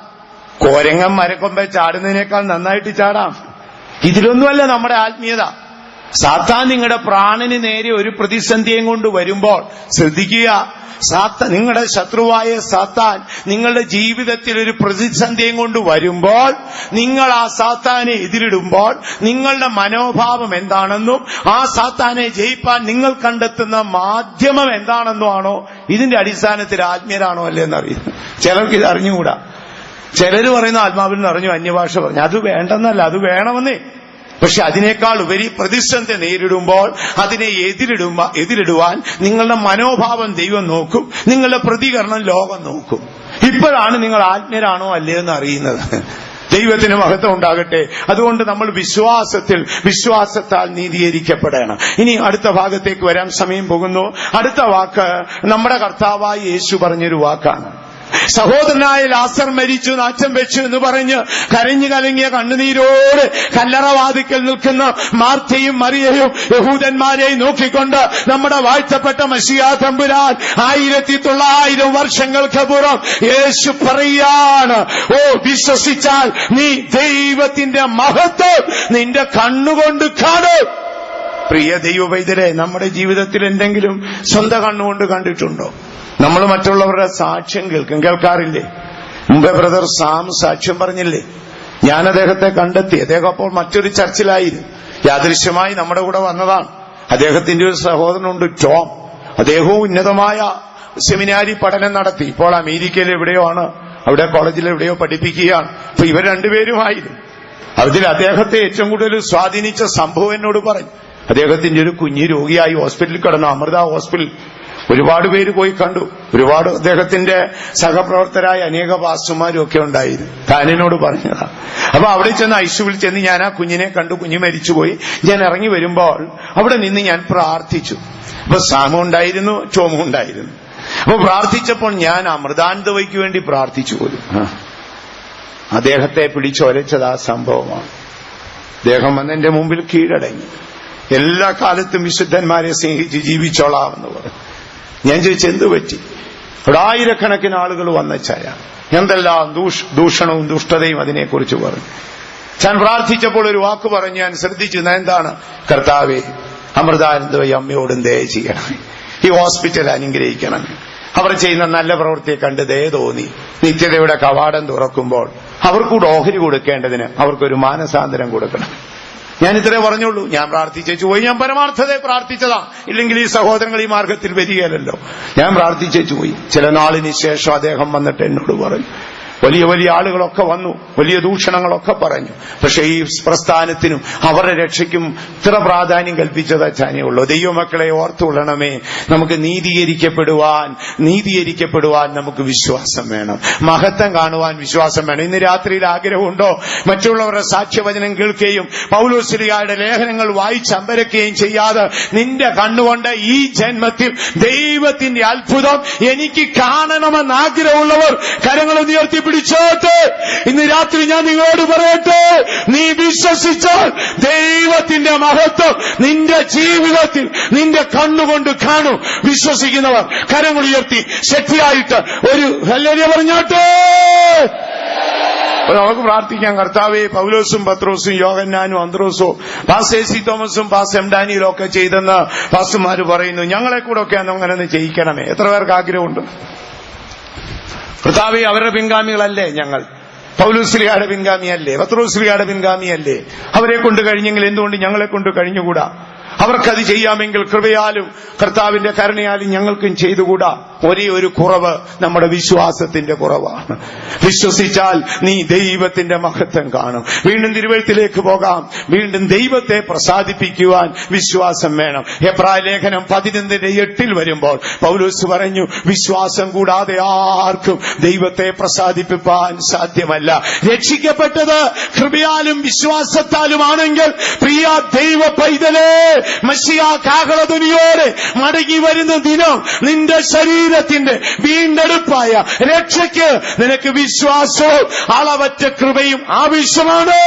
കോരങ്ങൻ മരക്കൊമ്പ ചാടുന്നതിനേക്കാൾ നന്നായിട്ട് ചാടാം. ഇതിലൊന്നുമല്ല നമ്മുടെ ആത്മീയത. സാത്താൻ നിങ്ങളുടെ പ്രാണന് നേരെ ഒരു പ്രതിസന്ധിയും കൊണ്ട് വരുമ്പോൾ ശ്രദ്ധിക്കുക. നിങ്ങളുടെ ശത്രുവായ സാത്താൻ നിങ്ങളുടെ ജീവിതത്തിൽ ഒരു പ്രതിസന്ധിയും കൊണ്ട് വരുമ്പോൾ, നിങ്ങൾ ആ സാത്താനെ എതിരിടുമ്പോൾ നിങ്ങളുടെ മനോഭാവം എന്താണെന്നും ആ സാത്താനെ ജയിപ്പാൻ നിങ്ങൾ കണ്ടെത്തുന്ന മാധ്യമം എന്താണെന്നുമാണോ ഇതിന്റെ അടിസ്ഥാനത്തിൽ ആത്മീയരാണോ അല്ലേന്നറിയുന്നു. ചിലർക്ക് ഇത് അറിഞ്ഞുകൂടാ. ചിലര് പറയുന്ന ആത്മാവിൽ നിറഞ്ഞു അന്യഭാഷ പറഞ്ഞു. അത് വേണ്ടെന്നല്ല, അത് വേണമെന്നേ. പക്ഷെ അതിനേക്കാൾ ഉപരി പ്രതിസന്ധി നേരിടുമ്പോൾ അതിനെ എതിരിടുവാൻ നിങ്ങളുടെ മനോഭാവം ദൈവം നോക്കും, നിങ്ങളുടെ പ്രതികരണം ലോകം നോക്കും. ഇപ്പോഴാണ് നിങ്ങൾ ആത്മീയരാണോ അല്ലേന്ന് അറിയുന്നത്. ദൈവത്തിന് മഹത്വം ഉണ്ടാകട്ടെ. അതുകൊണ്ട് നമ്മൾ വിശ്വാസത്താൽ നീതീകരിക്കപ്പെടണം. ഇനി അടുത്ത ഭാഗത്തേക്ക് വരാൻ സമയം പോകുന്നു. അടുത്ത വാക്ക് നമ്മുടെ കർത്താവായ യേശു പറഞ്ഞൊരു വാക്കാണ്. സഹോദരനായ ലാസർ മരിച്ചു, നാറ്റം വെച്ചു എന്ന് പറഞ്ഞ് കരഞ്ഞു കലങ്ങിയ കണ്ണുനീരോട് കല്ലറവാതിക്കൽ നിൽക്കുന്ന മാർത്തയും മറിയയും യഹൂദന്മാരെയും നോക്കിക്കൊണ്ട് നമ്മുടെ വാഴ്ത്തപ്പെട്ട മശിഹാ തമ്പുരാൻ 1900 വർഷങ്ങൾക്കപ്പുറം യേശു പറയാണ്, ഓ വിശ്വസിച്ചാൽ നീ ദൈവത്തിന്റെ മഹത്വം നിന്റെ കണ്ണുകൊണ്ട് കാണും. പ്രിയ ദൈവവൈദ്യരെ, നമ്മുടെ ജീവിതത്തിൽ എന്തെങ്കിലും സ്വന്തം കണ്ണുകൊണ്ട് കണ്ടിട്ടുണ്ടോ? നമ്മൾ മറ്റുള്ളവരുടെ സാക്ഷ്യം കേൾക്കാറില്ലേ? മുമ്പേ ബ്രദർ സാം സാക്ഷ്യം പറഞ്ഞില്ലേ? ഞാൻ അദ്ദേഹത്തെ കണ്ടെത്തി. അദ്ദേഹം അപ്പോൾ മറ്റൊരു ചർച്ചിലായിരുന്നു. യാദൃശ്യമായി നമ്മുടെ കൂടെ വന്നതാണ്. അദ്ദേഹത്തിന്റെ ഒരു സഹോദരനുണ്ട് ടോം. അദ്ദേഹവും ഉന്നതമായ സെമിനാരി പഠനം നടത്തി. ഇപ്പോൾ അമേരിക്കയിൽ എവിടെയോ ആണ്, അവിടെ കോളേജിൽ എവിടെയോ പഠിപ്പിക്കുകയാണ്. അപ്പൊ ഇവർ രണ്ടുപേരുമായിരുന്നു. അതിൽ അദ്ദേഹത്തെ ഏറ്റവും കൂടുതൽ സ്വാധീനിച്ച സംഭവം എന്നോട് പറഞ്ഞു. അദ്ദേഹത്തിന്റെ ഒരു കുഞ്ഞു രോഗിയായി ഹോസ്പിറ്റലിൽ കിടന്നു, അമൃത ഹോസ്പിറ്റൽ. ഒരുപാട് പേര് പോയി കണ്ടു. ഒരുപാട് അദ്ദേഹത്തിന്റെ സഹപ്രവർത്തകരായ അനേക പാസ്റ്റർമാരും ഒക്കെ ഉണ്ടായിരുന്നു. താനെന്നോട് പറഞ്ഞതാ. അപ്പൊ അവിടെ ചെന്ന് ഐസിയുവിൽ ചെന്ന് ഞാൻ ആ കുഞ്ഞിനെ കണ്ടു. കുഞ്ഞ് മരിച്ചുപോയി. ഞാൻ ഇറങ്ങി വരുമ്പോൾ അവിടെ നിന്ന് ഞാൻ പ്രാർത്ഥിച്ചു. അപ്പൊ സാമും ഉണ്ടായിരുന്നു, ടോമും ഉണ്ടായിരുന്നു. അപ്പൊ പ്രാർത്ഥിച്ചപ്പോൾ ഞാൻ അമൃതാനന്ദവയ്ക്ക് വേണ്ടി പ്രാർത്ഥിച്ചു പോലും. അദ്ദേഹത്തെ പിടിച്ചൊരച്ചത് ആ സംഭവമാണ്. അദ്ദേഹം വന്നെന്റെ മുമ്പിൽ കീഴടങ്ങി. എല്ലാ കാലത്തും വിശുദ്ധന്മാരെ സ്നേഹിച്ച് ജീവിച്ചോളാമെന്ന് പറഞ്ഞു. ഞാൻ ചോദിച്ചു, എന്തു പറ്റി? അവിടെ ആയിരക്കണക്കിന് ആളുകൾ വന്നച്ചായ എന്തെല്ലാം ദൂഷണവും ദുഷ്ടതയും അതിനെക്കുറിച്ച് പറഞ്ഞു. ഞാൻ പ്രാർത്ഥിച്ചപ്പോൾ ഒരു വാക്ക് പറഞ്ഞു, ഞാൻ ശ്രദ്ധിച്ചു. എന്താണ്? കർത്താവേ, അമൃതാനന്ദവയ്യ അമ്മയോടും ദയ ചെയ്യണമേ, ഈ ഹോസ്പിറ്റൽ അനുഗ്രഹിക്കണമേ. അവർ ചെയ്യുന്ന നല്ല പ്രവൃത്തിയെ കണ്ട് ദയ തോന്നി. നിത്യതയുടെ കവാടം തുറക്കുമ്പോൾ അവർക്കൂടെ ഓഹരി കൊടുക്കേണ്ടതിന് അവർക്കൊരു മാനസാന്തരം കൊടുക്കണം. ഞാൻ ഇത്രേ പറഞ്ഞുള്ളൂ. ഞാൻ പ്രാർത്ഥിച്ചു പോയി. ഞാൻ പരമാർത്ഥതയെ പ്രാർത്ഥിച്ചതാ. ഇല്ലെങ്കിൽ ഈ സഹോദരങ്ങൾ ഈ മാർഗത്തിൽ വരികയല്ലോ. ഞാൻ പ്രാർത്ഥിച്ചു പോയി. ചില നാളിന് ശേഷം അദ്ദേഹം വന്നിട്ട് എന്നോട് പറഞ്ഞു, വലിയ വലിയ ആളുകളൊക്കെ വന്നു, വലിയ ദൂഷണങ്ങളൊക്കെ പറഞ്ഞു. പക്ഷെ ഈ പ്രസ്ഥാനത്തിനും അവരുടെ രക്ഷയ്ക്കും ഇത്ര പ്രാധാന്യം കൽപ്പിച്ചത് അച്ഛനേ ഉള്ളൂ. ദൈവമക്കളെ ഓർത്തുകൊള്ളണമേ, നമുക്ക് നീതീകരിക്കപ്പെടുവാൻ നമുക്ക് വിശ്വാസം വേണം. മഹത്വം കാണുവാൻ വിശ്വാസം വേണം. ഇന്ന് രാത്രിയിൽ ആഗ്രഹമുണ്ടോ മറ്റുള്ളവരുടെ സാക്ഷ്യവചനം കേൾക്കുകയും പൗലോസ്ലീഹായുടെ ലേഖനങ്ങൾ വായിച്ച് അമ്പരക്കുകയും ചെയ്യാതെ നിന്റെ കണ്ണുകൊണ്ട് ഈ ജന്മത്തിൽ ദൈവത്തിന്റെ അത്ഭുതം എനിക്ക് കാണണമെന്ന് ആഗ്രഹമുള്ളവർ കരങ്ങൾ ഉയർത്തി പിടിച്ചോട്ടെ. ഇന്ന് രാത്രി ഞാൻ നിങ്ങളോട് പറയട്ടെ, നീ വിശ്വസിച്ചാൽ ദൈവത്തിന്റെ മഹത്വം നിന്റെ ജീവിതത്തിൽ നിന്റെ കണ്ണുകൊണ്ട് കാണും. വിശ്വസിക്കുന്നവർ കരങ്ങൾ ഉയർത്തി ശക്തിയായിട്ട് ഒരു ഹല്ലേലൂയ പറഞ്ഞോട്ടെ. നമുക്ക് പ്രാർത്ഥിക്കാം. കർത്താവേ, പൗലോസും പത്രോസും യോഹന്നാനും അന്ത്രോസും പാസ് എ സി തോമസും പാസ് എം ഡാനിയലും ഒക്കെ ചെയ്തെന്ന് പാസ്റ്റർമാര് പറയുന്നു. ഞങ്ങളെ കൂടെ ഒക്കെ അങ്ങനെ ചെയ്യിക്കണമേ. എത്ര പേർക്ക് ആഗ്രഹമുണ്ട്? കർത്താവേ, അവരുടെ പിൻഗാമികളല്ലേ ഞങ്ങൾ? പൗലോസ്ലീഹായുടെ പിൻഗാമിയല്ലേ? പത്രോസ്ലീഹായുടെ പിൻഗാമിയല്ലേ? അവരെ കൊണ്ട് കഴിഞ്ഞെങ്കിൽ എന്തുകൊണ്ട് ഞങ്ങളെ കൊണ്ട് കഴിഞ്ഞുകൂടാ? അവർക്കത് ചെയ്യാമെങ്കിൽ കൃപയാലും കർത്താവിന്റെ കരുണയാലും ഞങ്ങൾക്കും ചെയ്തുകൂടാ? ഒരേ ഒരു കുറവ് നമ്മുടെ വിശ്വാസത്തിന്റെ കുറവാണ്. വിശ്വസിച്ചാൽ നീ ദൈവത്തിന്റെ മഹത്വം കാണും. വീണ്ടും തിരുവെഴുത്തിലേക്ക് പോകാം. വീണ്ടും ദൈവത്തെ പ്രസാദിപ്പിക്കുവാൻ വിശ്വാസം വേണം. എബ്രായ ലേഖനം 11:8 വരുമ്പോൾ പൗലോസ് പറഞ്ഞു, വിശ്വാസം കൂടാതെ ആർക്കും ദൈവത്തെ പ്രസാദിപ്പിക്കാൻ സാധ്യമല്ല. രക്ഷിക്കപ്പെട്ടത് കൃപയാലും വിശ്വാസത്താലുമാണെങ്കിൽ പ്രിയ ദൈവ പൈതലേ, മശിഹാ കാഹളധ്വനിയോടെ മടങ്ങി വരുന്ന ദിനം നിന്റെ ശരീരത്തിന്റെ വീണ്ടെടുപ്പായ രക്ഷയ്ക്ക് നിനക്ക് വിശ്വാസവും അളവറ്റ കൃപയും ആവശ്യമാണ്.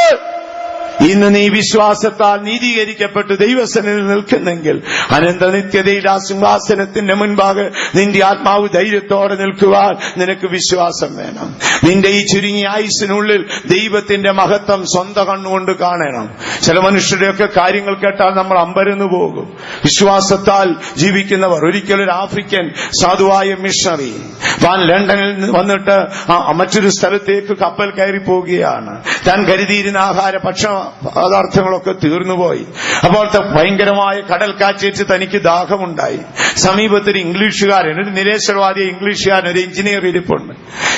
ഇന്ന് നീ വിശ്വാസത്താൽ നീതീകരിക്കപ്പെട്ട് ദൈവസന്നിധിയിൽ നിൽക്കുന്നെങ്കിൽ അനന്ത നിത്യതയിൽ ആ സിംഹാസനത്തിന്റെ മുൻപാകെ നിന്റെ ആത്മാവ് ധൈര്യത്തോടെ നിൽക്കുവാൻ നിനക്ക് വിശ്വാസം വേണം. നിന്റെ ഈ ചുരുങ്ങിയ ആയുസ്സിനുള്ളിൽ ദൈവത്തിന്റെ മഹത്വം സ്വന്തം കണ്ണുകൊണ്ട് കാണണം. ചില മനുഷ്യരുടെയൊക്കെ കാര്യങ്ങൾ കേട്ടാൽ നമ്മൾ അമ്പരന്നു പോകും. വിശ്വാസത്താൽ ജീവിക്കുന്നവർ. ഒരിക്കലൊരു ആഫ്രിക്കൻ സാധുവായ മിഷണറി താൻ ലണ്ടനിൽ വന്നിട്ട് മറ്റൊരു സ്ഥലത്തേക്ക് കപ്പൽ കയറി പോവുകയാണ്. താൻ കരുതിയിരുന്ന ആഹാര ഭക്ഷണ പദാർത്ഥങ്ങളൊക്കെ തീർന്നുപോയി. അപ്പോൾ ഭയങ്കരമായ കടൽ കാറ്റേറ്റ് തനിക്ക് ദാഹമുണ്ടായി. സമീപത്തൊരു ഇംഗ്ലീഷുകാരൻ, ഒരു നിരേശ്വരവാദിയ ഇംഗ്ലീഷുകാരൻ, ഒരു എഞ്ചിനീയർ ഇരിപ്പുണ്ട്.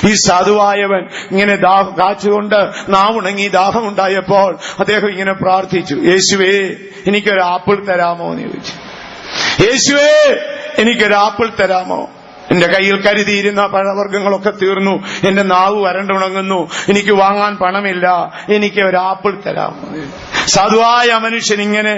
ഈ സാധുവായവൻ ഇങ്ങനെ കാറ്റുകൊണ്ട് നാവുണങ്ങി ദാഹമുണ്ടായപ്പോൾ അദ്ദേഹം ഇങ്ങനെ പ്രാർത്ഥിച്ചു, യേശുവേ, എനിക്കൊരു ആപ്പിൾ തരാമോ എന്ന് ചോദിച്ചു. യേശുവേ, എനിക്കൊരു ആപ്പിൾ തരാമോ? എന്റെ കയ്യിൽ കരുതിയിരുന്ന പഴവർഗ്ഗങ്ങളൊക്കെ തീർന്നു, എന്റെ നാവ് വരണ്ടുണങ്ങുന്നു, എനിക്ക് വാങ്ങാൻ പണമില്ല, എനിക്ക് ഒരു ആപ്പിൾ തരാമോ? സാധുവായ മനുഷ്യൻ ഇങ്ങനെ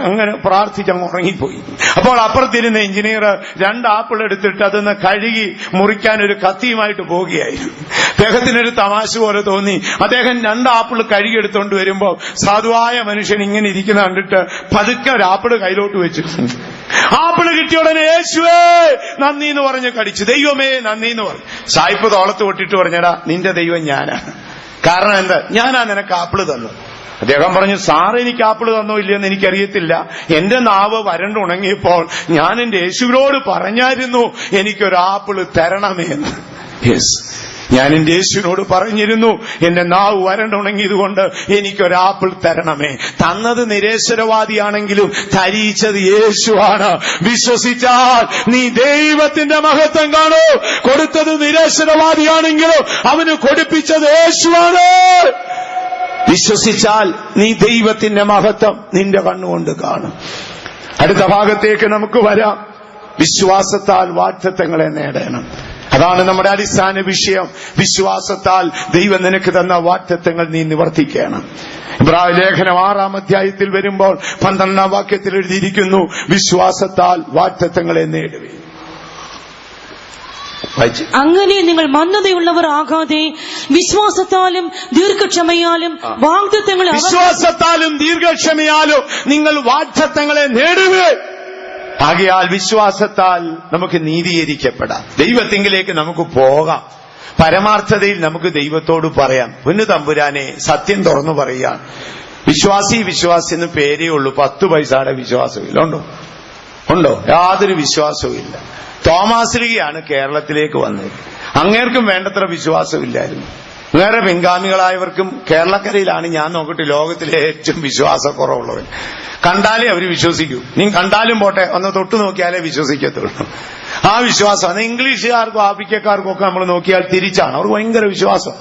അങ്ങനെ പ്രാർത്ഥിച്ചങ്ങ് ഉറങ്ങിപ്പോയി. അപ്പോൾ അപ്പുറത്തിരുന്ന എഞ്ചിനീയർ 2 ആപ്പിൾ എടുത്തിട്ട് അതൊന്ന് കഴുകി മുറിക്കാൻ ഒരു കത്തിയുമായിട്ട് പോവുകയായിരുന്നു. അദ്ദേഹത്തിനൊരു തമാശ പോലെ തോന്നി. അദ്ദേഹം 2 ആപ്പിൾ കഴുകിയെടുത്തോണ്ട് വരുമ്പോ സാധുവായ മനുഷ്യൻ ഇങ്ങനെ ഇരിക്കുന്ന കണ്ടിട്ട് പതുക്കെ ഒരു ആപ്പിൾ കയ്യിലോട്ട് വെച്ചു. ആപ്പിള് കിട്ടിയ ഉടനെ യേശുവേ നന്ദി എന്ന് പറഞ്ഞ് കടിച്ചു. ദൈവമേ നന്ദി എന്ന് പറഞ്ഞു. സായിപ്പ് തോളത്ത് കൊട്ടിട്ട് പറഞ്ഞടാ നിന്റെ ദൈവം ഞാനാണ്. കാരണം എന്താ? ഞാനാ നിനക്ക് ആപ്പിള് തന്നു. അദ്ദേഹം പറഞ്ഞു സാറ് എനിക്ക് ആപ്പിള് തന്നോ ഇല്ലയെന്ന് എനിക്കറിയത്തില്ല. എന്റെ നാവ് വരണ്ടുണങ്ങിയപ്പോൾ ഞാൻ എന്റെ യേശുവിനോട് പറഞ്ഞായിരുന്നു എനിക്കൊരു ആപ്പിള് തരണമേ എന്ന്. യെസ്, ഞാൻ എന്റെ യേശുവിനോട് പറഞ്ഞിരുന്നു എന്റെ നാവ് വരണ്ടുണങ്ങിയതുകൊണ്ട് എനിക്കൊരു ആപ്പിൾ തരണമേ. തന്നത് നിരേശ്വരവാദിയാണെങ്കിലും തരിച്ചത് യേശുവാണ്. വിശ്വസിച്ചാൽ നീ ദൈവത്തിന്റെ മഹത്വം കാണൂ. കൊടുത്തത് നിരേശ്വരവാദിയാണെങ്കിലും അവന് കൊടുപ്പിച്ചത് യേശുവാണ്. വിശ്വസിച്ചാൽ നീ ദൈവത്തിന്റെ മഹത്വം നിന്റെ കണ്ണുകൊണ്ട് കാണും. അടുത്ത ഭാഗത്തേക്ക് നമുക്ക് വരാം. വിശ്വാസത്താൽ വാഗ്ദത്തങ്ങളെ നേടണം. അതാണ് നമ്മുടെ അടിസ്ഥാന വിഷയം. വിശ്വാസത്താൽ ദൈവം നിനക്ക് തന്ന വാഗ്ദത്തങ്ങൾ നീ നിവർത്തിക്കണം. ഇബ്രായ ലേഖനം 6-ാം അധ്യായത്തിൽ വരുമ്പോൾ 12-ാം വാക്യത്തിൽ എഴുതിയിരിക്കുന്നു, വിശ്വാസത്താൽ വാഗ്ദത്തങ്ങളെ നേടുവീൻ. അങ്ങനെ നിങ്ങൾ മന്ദതയുള്ളവർ ആകാതെ വിശ്വാസത്താലും ദീർഘക്ഷമയാലും വാഗ്ദത്തങ്ങളെ വിശ്വാസത്താലും ദീർഘക്ഷമയാലും നിങ്ങൾ വാഗ്ദത്തങ്ങളെ നേടുവേ. ആകയാൽ വിശ്വാസത്താൽ നമുക്ക് നീതീകരിക്കപ്പെടാം. ദൈവത്തിങ്കിലേക്ക് നമുക്ക് പോകാം. പരമാർത്ഥതയിൽ നമുക്ക് ദൈവത്തോട് പറയാം, പൊന്നു തമ്പുരാനെ സത്യം തുറന്നു പറയാൻ. വിശ്വാസി എന്ന് പേരേ ഉള്ളൂ. 10 പൈസയുടെ വിശ്വാസമില്ല. ഉണ്ടോ? യാതൊരു വിശ്വാസവും ഇല്ല. തോമാശ്ലീഹയാണ് കേരളത്തിലേക്ക് വന്നത്. അങ്ങേർക്കും വേണ്ടത്ര വിശ്വാസമില്ലായിരുന്നു. വേറെ പിൻഗാമികളായവർക്കും കേരളക്കരയിലാണ് ഞാൻ നോക്കിയിട്ട് ലോകത്തിലെ ഏറ്റവും വിശ്വാസക്കുറവുള്ളവൻ. കണ്ടാലേ അവർ വിശ്വസിക്കൂ. നീ കണ്ടാലും പോട്ടെ, ഒന്ന് തൊട്ടു നോക്കിയാലേ വിശ്വസിക്കത്തുള്ളൂ. ആ വിശ്വാസം അത് ഇംഗ്ലീഷുകാർക്കും ആഫ്രിക്കക്കാർക്കും ഒക്കെ നമ്മൾ നോക്കിയാൽ തിരിച്ചാണ്. അവർക്ക് ഭയങ്കര വിശ്വാസം.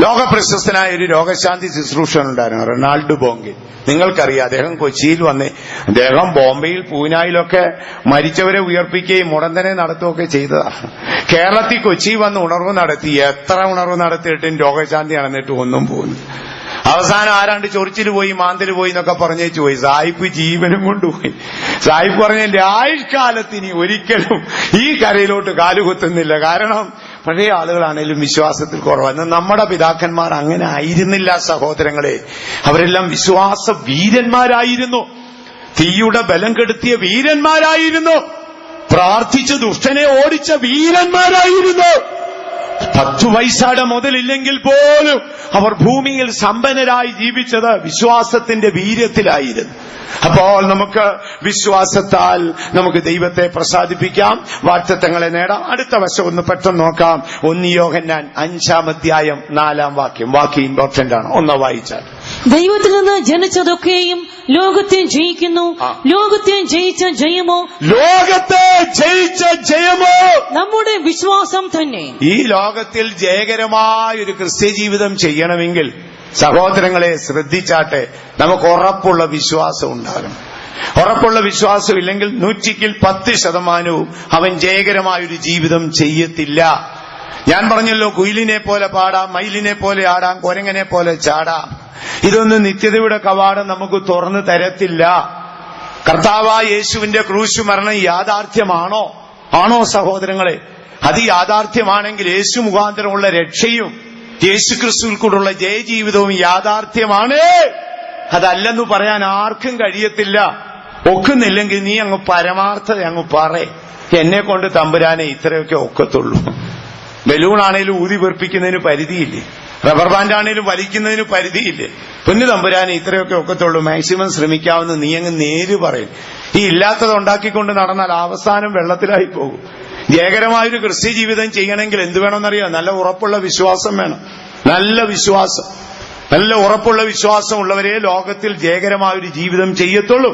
ലോകപ്രശസ്തനായ ഒരു രോഗശാന്തി ശുശ്രൂഷകനുണ്ടായിരുന്നു, റൊണാൾഡ് ബോങ്കെ. നിങ്ങൾക്കറിയാം, അദ്ദേഹം കൊച്ചിയിൽ വന്നേ. അദ്ദേഹം ബോംബെയിൽ പൂനായിലൊക്കെ മരിച്ചവരെ ഉയർപ്പിക്കുകയും മുടന്തനെ നടത്തുകയൊക്കെ ചെയ്തതാണ്. കേരളത്തിൽ കൊച്ചി വന്ന് ഉണർവ് നടത്തി. എത്ര ഉണർവ് നടത്തിയിട്ടും രോഗശാന്തി നടന്നിട്ട് ഒന്നും പോകുന്നു. അവസാനം ആരാണ്ട് ചൊറിച്ചിൽ പോയി മാന്തൽ പോയി എന്നൊക്കെ പറഞ്ഞേച്ചു പോയി. സായിപ്പ് ജീവനും കൊണ്ടുപോയി. സായിപ്പ് പറഞ്ഞ എന്റെ ആയുഷ്കാലത്തിന് ഒരിക്കലും ഈ കരയിലോട്ട് കാലുകുത്തുന്നില്ല. കാരണം പഴയ ആളുകളാണേലും വിശ്വാസത്തിൽ കുറവാണ്. നമ്മുടെ പിതാക്കന്മാർ അങ്ങനെ ആയിരുന്നില്ല സഹോദരങ്ങളെ. അവരെല്ലാം വിശ്വാസ വീരന്മാരായിരുന്നു. തീയുടെ ബലം കെടുത്തിയ വീരന്മാരായിരുന്നു. പ്രാർത്ഥിച്ച് ദുഷ്ടനെ ഓടിച്ച വീരന്മാരായിരുന്നു. 10 പൈസയുടെ മുതലില്ലെങ്കിൽ പോലും അവർ ഭൂമിയിൽ സമ്പന്നരായി ജീവിച്ചത് വിശ്വാസത്തിന്റെ വീര്യത്തിലായിരുന്നു. അപ്പോൾ നമുക്ക് വിശ്വാസത്താൽ നമുക്ക് ദൈവത്തെ പ്രസാദിപ്പിക്കാം, വാഗ്ദത്തങ്ങളെ നേടാം. അടുത്ത വശം ഒന്ന് പെട്ടെന്ന് നോക്കാം. 1 യോഹന്നാൻ 5-ാം അധ്യായം 4-ാം വാക്യം. വാക്യം ഇമ്പോർട്ടന്റ് ആണ്, ഒന്ന് വായിച്ചാൽ. ദൈവത്തിൽ നിന്ന് ജനിച്ചതൊക്കെയും ലോകത്തെ ജയിക്കുന്നു. ലോകത്തെ ജയിച്ച ജയമോ നമ്മുടെ വിശ്വാസം തന്നെ. ഈ ലോകത്തിൽ ജയകരമായ ഒരു ക്രിസ്ത്യ ജീവിതം ചെയ്യണമെങ്കിൽ സഹോദരങ്ങളെ ശ്രദ്ധിച്ചാട്ടെ, നമുക്ക് ഉറപ്പുള്ള വിശ്വാസം ഉണ്ടാകണം. ഉറപ്പുള്ള വിശ്വാസം ഇല്ലെങ്കിൽ 100% അവൻ ജയകരമായൊരു ജീവിതം ചെയ്യത്തില്ല. ഞാൻ പറഞ്ഞല്ലോ, കുയിലിനെ പോലെ പാടാം, മയിലിനെ പോലെ ആടാം, കൊരങ്ങനെ പോലെ ചാടാം. ഇതൊന്നും നിത്യതയുടെ കവാടം നമുക്ക് തുറന്നു തരത്തില്ല. കർത്താവായ യേശുവിന്റെ ക്രൂശ് മരണം യാഥാർത്ഥ്യമാണോ? ആണോ സഹോദരങ്ങളെ? അത് യാഥാർത്ഥ്യമാണെങ്കിൽ യേശു മുഖാന്തരമുള്ള രക്ഷയും യേശുക്രിസ്തുവിൽ കൂടെയുള്ള ജയജീവിതവും യാഥാർത്ഥ്യമാണ്. അതല്ലെന്ന് പറയാൻ ആർക്കും കഴിയത്തില്ല. ഒക്കുന്നില്ലെങ്കിൽ നീ അങ്ങ് പരമാർത്ഥത അങ്ങ് പറ. എന്നെ കൊണ്ട് തമ്പുരാനെ ഇത്രയൊക്കെ ഒക്കത്തുള്ളൂ. ബലൂണാണേലും ഊതി വെറുപ്പിക്കുന്നതിന് പരിധിയില്ലേ? റബ്ബർ ബാൻഡാണേലും വലിക്കുന്നതിന് പരിധിയില്ലേ? പൊന്നു തമ്പുരാനെ ഇത്രയൊക്കെ ഒക്കത്തുള്ളൂ. മാക്സിമം ശ്രമിക്കാവുന്ന നീ അങ്ങ് നേര് പറയും. ഈ ഇല്ലാത്തത് ഉണ്ടാക്കിക്കൊണ്ട് നടന്നാൽ അവസാനം വെള്ളത്തിലായി പോകും. ജയകരമായൊരു ക്രിസ്ത്യ ജീവിതം ചെയ്യണമെങ്കിൽ എന്ത് വേണമെന്നറിയാം? നല്ല ഉറപ്പുള്ള വിശ്വാസം വേണം. നല്ല ഉറപ്പുള്ള വിശ്വാസം ഉള്ളവരെ ലോകത്തിൽ ജയകരമായൊരു ജീവിതം ചെയ്യത്തുള്ളൂ.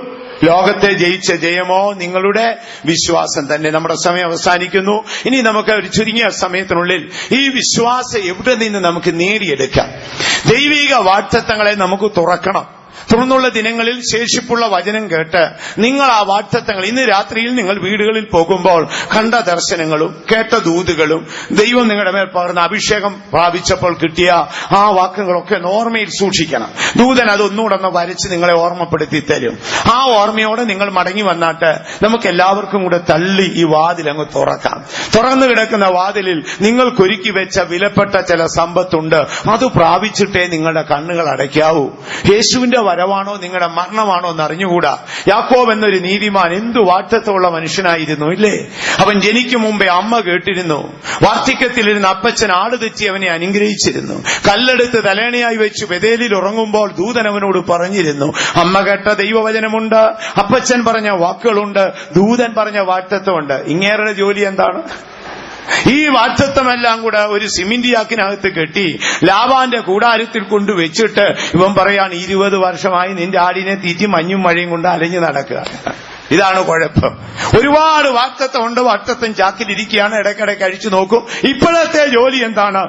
ലോകത്തെ ജയിച്ച ജയമോ നിങ്ങളുടെ വിശ്വാസം തന്നെ. നമ്മുടെ സമയം അവസാനിക്കുന്നു. ഇനി നമുക്ക് ഒരു ചുരുങ്ങിയ സമയത്തിനുള്ളിൽ ഈ വിശ്വാസം എവിടെ നിന്ന് നമുക്ക് നേടിയെടുക്കാം? ദൈവിക വാഗ്ദത്തങ്ങളെ നമുക്ക് തുറക്കണം. തുടർന്നുള്ള ദിനങ്ങളിൽ ശേഷിപ്പുള്ള വചനം കേട്ട് നിങ്ങൾ ആ വാഗ്ദത്തങ്ങൾ ഇന്ന് രാത്രിയിൽ നിങ്ങൾ വീടുകളിൽ പോകുമ്പോൾ കണ്ട ദർശനങ്ങളും കേട്ട ദൂതുകളും ദൈവം നിങ്ങളുടെ മേൽ പകർന്ന അഭിഷേകം പ്രാപിച്ചപ്പോൾ കിട്ടിയ ആ വാക്കുകളൊക്കെ ഓർമ്മയിൽ സൂക്ഷിക്കണം. ദൂതൻ അതൊന്നുകൂടെ ഒന്ന് വരച്ച് നിങ്ങളെ ഓർമ്മപ്പെടുത്തി തരും. ആ ഓർമ്മയോടെ നിങ്ങൾ മടങ്ങി വന്നാട്ട് നമുക്ക് എല്ലാവർക്കും കൂടെ തള്ളി ഈ വാതിൽ അങ്ങ് തുറക്കാം. തുറന്നു കിടക്കുന്ന വാതിലിൽ നിങ്ങൾക്കൊരുക്കി വെച്ച വിലപ്പെട്ട ചില സമ്പത്തുണ്ട്. അത് പ്രാപിച്ചിട്ടേ നിങ്ങളുടെ കണ്ണുകൾ അടയ്ക്കാവൂ. യേശുവിന്റെ വരവാണോ നിങ്ങളുടെ മരണമാണോ എന്ന് അറിഞ്ഞുകൂടാ. യാക്കോബ് എന്നൊരു നീതിമാൻ എന്തു വാഗ്ദത്തമുള്ള മനുഷ്യനായിരുന്നു ഇല്ലേ? അവൻ ജനിക്കും മുമ്പേ അമ്മ കേട്ടിരുന്നു. വാർദ്ധക്യത്തിലിരുന്ന് അപ്പച്ചൻ ആട് തെറ്റി അവനെ അനുഗ്രഹിച്ചിരുന്നു. കല്ലെടുത്ത് തലേണയായി വെച്ചു ബേഥേലിൽ ഉറങ്ങുമ്പോൾ ദൂതൻ അവനോട് പറഞ്ഞിരുന്നു. അമ്മ കേട്ട ദൈവവചനമുണ്ട്, അപ്പച്ചൻ പറഞ്ഞ വാക്കുകളുണ്ട്, ദൂതൻ പറഞ്ഞ വാഗ്ദത്തമുണ്ട്. ഇങ്ങേരുടെ ജോലി എന്താണ്? ഈ വാഗ്ദത്തമെല്ലാം കൂടെ ഒരു സിമന്റ് ചാക്കിനകത്ത് കെട്ടി ലാബാന്റെ കൂടാരത്തിൽ കൊണ്ട് വെച്ചിട്ട് ഇവൻ പറയാണ് 20 വർഷമായി നിന്റെ ആടിനെ തീറ്റി മഞ്ഞും മഴയും കൊണ്ട് അലഞ്ഞു നടക്കുക. ഇതാണ് കുഴപ്പം. ഒരുപാട് വാഗ്ദത്തമുണ്ട്, വാഗ്ദത്തം ചാക്കിലിരിക്കുകയാണ്, ഇടയ്ക്കിടയ്ക്ക് അഴിച്ചു നോക്കും. ഇപ്പോഴത്തെ ജോലി എന്താണ്?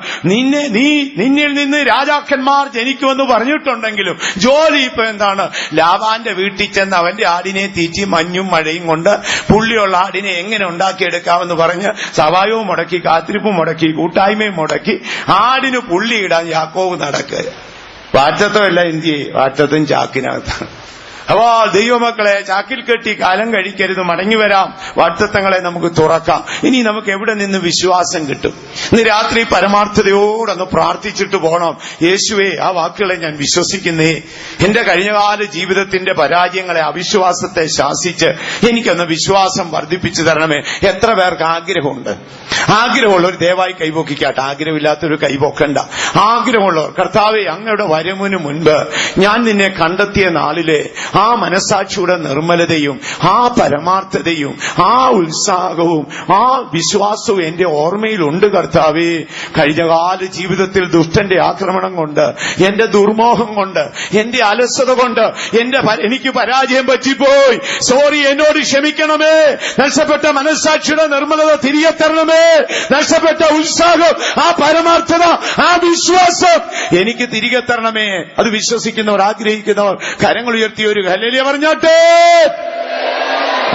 നിന്നിൽ നിന്ന് രാജാക്കന്മാർ ജനിക്കുമെന്ന് പറഞ്ഞിട്ടുണ്ടെങ്കിലും ജോലി ഇപ്പൊ എന്താണ്? ലാബാന്റെ വീട്ടിൽ ചെന്ന് അവന്റെ ആടിനെ തീറ്റി മഞ്ഞും മഴയും കൊണ്ട് പുള്ളിയുള്ള ആടിനെ എങ്ങനെ ഉണ്ടാക്കിയെടുക്കാമെന്ന് പറഞ്ഞ് സഭായവും മുടക്കി, കാത്തിരിപ്പും മുടക്കി, കൂട്ടായ്മയും മുടക്കി ആടിന് പുള്ളിയിടാൻ യാക്കോബ് നടക്കുക. വാഗ്ദത്തമല്ല എന്തിയെ? വാഗ്ദത്തം ചാക്കിനകത്താണ്. അപ്പോ ദൈവമക്കളെ, ചാക്കിൽ കെട്ടി കാലം കഴിക്കരുത്, മടങ്ങി വരാം. വാഗ്ദത്തങ്ങളെ നമുക്ക് തുറക്കാം. ഇനി നമുക്ക് എവിടെ നിന്ന് വിശ്വാസം കിട്ടും? ഇന്ന് രാത്രി പരമാർത്ഥതയോടൊന്ന് പ്രാർത്ഥിച്ചിട്ട് പോകണം. യേശുവേ, ആ വാക്കുകളെ ഞാൻ വിശ്വസിക്കുന്നേ. എന്റെ കഴിഞ്ഞകാല ജീവിതത്തിന്റെ പരാജയങ്ങളെ, അവിശ്വാസത്തെ ശാസിച്ച് എനിക്കൊന്ന് വിശ്വാസം വർദ്ധിപ്പിച്ചു തരണമേ. എത്ര പേർക്ക് ആഗ്രഹമുണ്ട്? ആഗ്രഹമുള്ളവർ ദയവായി കൈപൊക്കിക്കാട്ടെ. ആഗ്രഹമില്ലാത്തൊരു കൈപൊക്കണ്ട. ആഗ്രഹമുള്ളവർ, കർത്താവേ, അങ്ങയുടെ വരവിന് മുൻപ് ഞാൻ നിന്നെ കണ്ടെത്തിയ നാളിലെ ആ മനസാക്ഷിയുടെ നിർമ്മലതയും ആ പരമാർത്ഥതയും ആ ഉത്സാഹവും ആ വിശ്വാസവും എന്റെ ഓർമ്മയിലുണ്ട് കർത്താവേ. കഴിഞ്ഞകാല ജീവിതത്തിൽ ദുഷ്ടന്റെ ആക്രമണം കൊണ്ട്, എന്റെ ദുർമോഹം കൊണ്ട്, എന്റെ അലസത കൊണ്ട് എനിക്ക് പരാജയം പറ്റിപ്പോയി. സോറി, എന്നോട് ക്ഷമിക്കണമേ. നഷ്ടപ്പെട്ട മനസാക്ഷിയുടെ നിർമ്മലത തിരികെ തരണമേ. നഷ്ടപ്പെട്ട ഉത്സാഹം, ആ പരമാർത്ഥത, ആ വിശ്വാസം എനിക്ക് തിരികെ തരണമേ. അത് വിശ്വസിക്കുന്നവർ, ആഗ്രഹിക്കുന്നവർ കരങ്ങൾ ഉയർത്തി ഒരു ഹല്ലേലൂയ പറഞ്ഞാട്ടെ.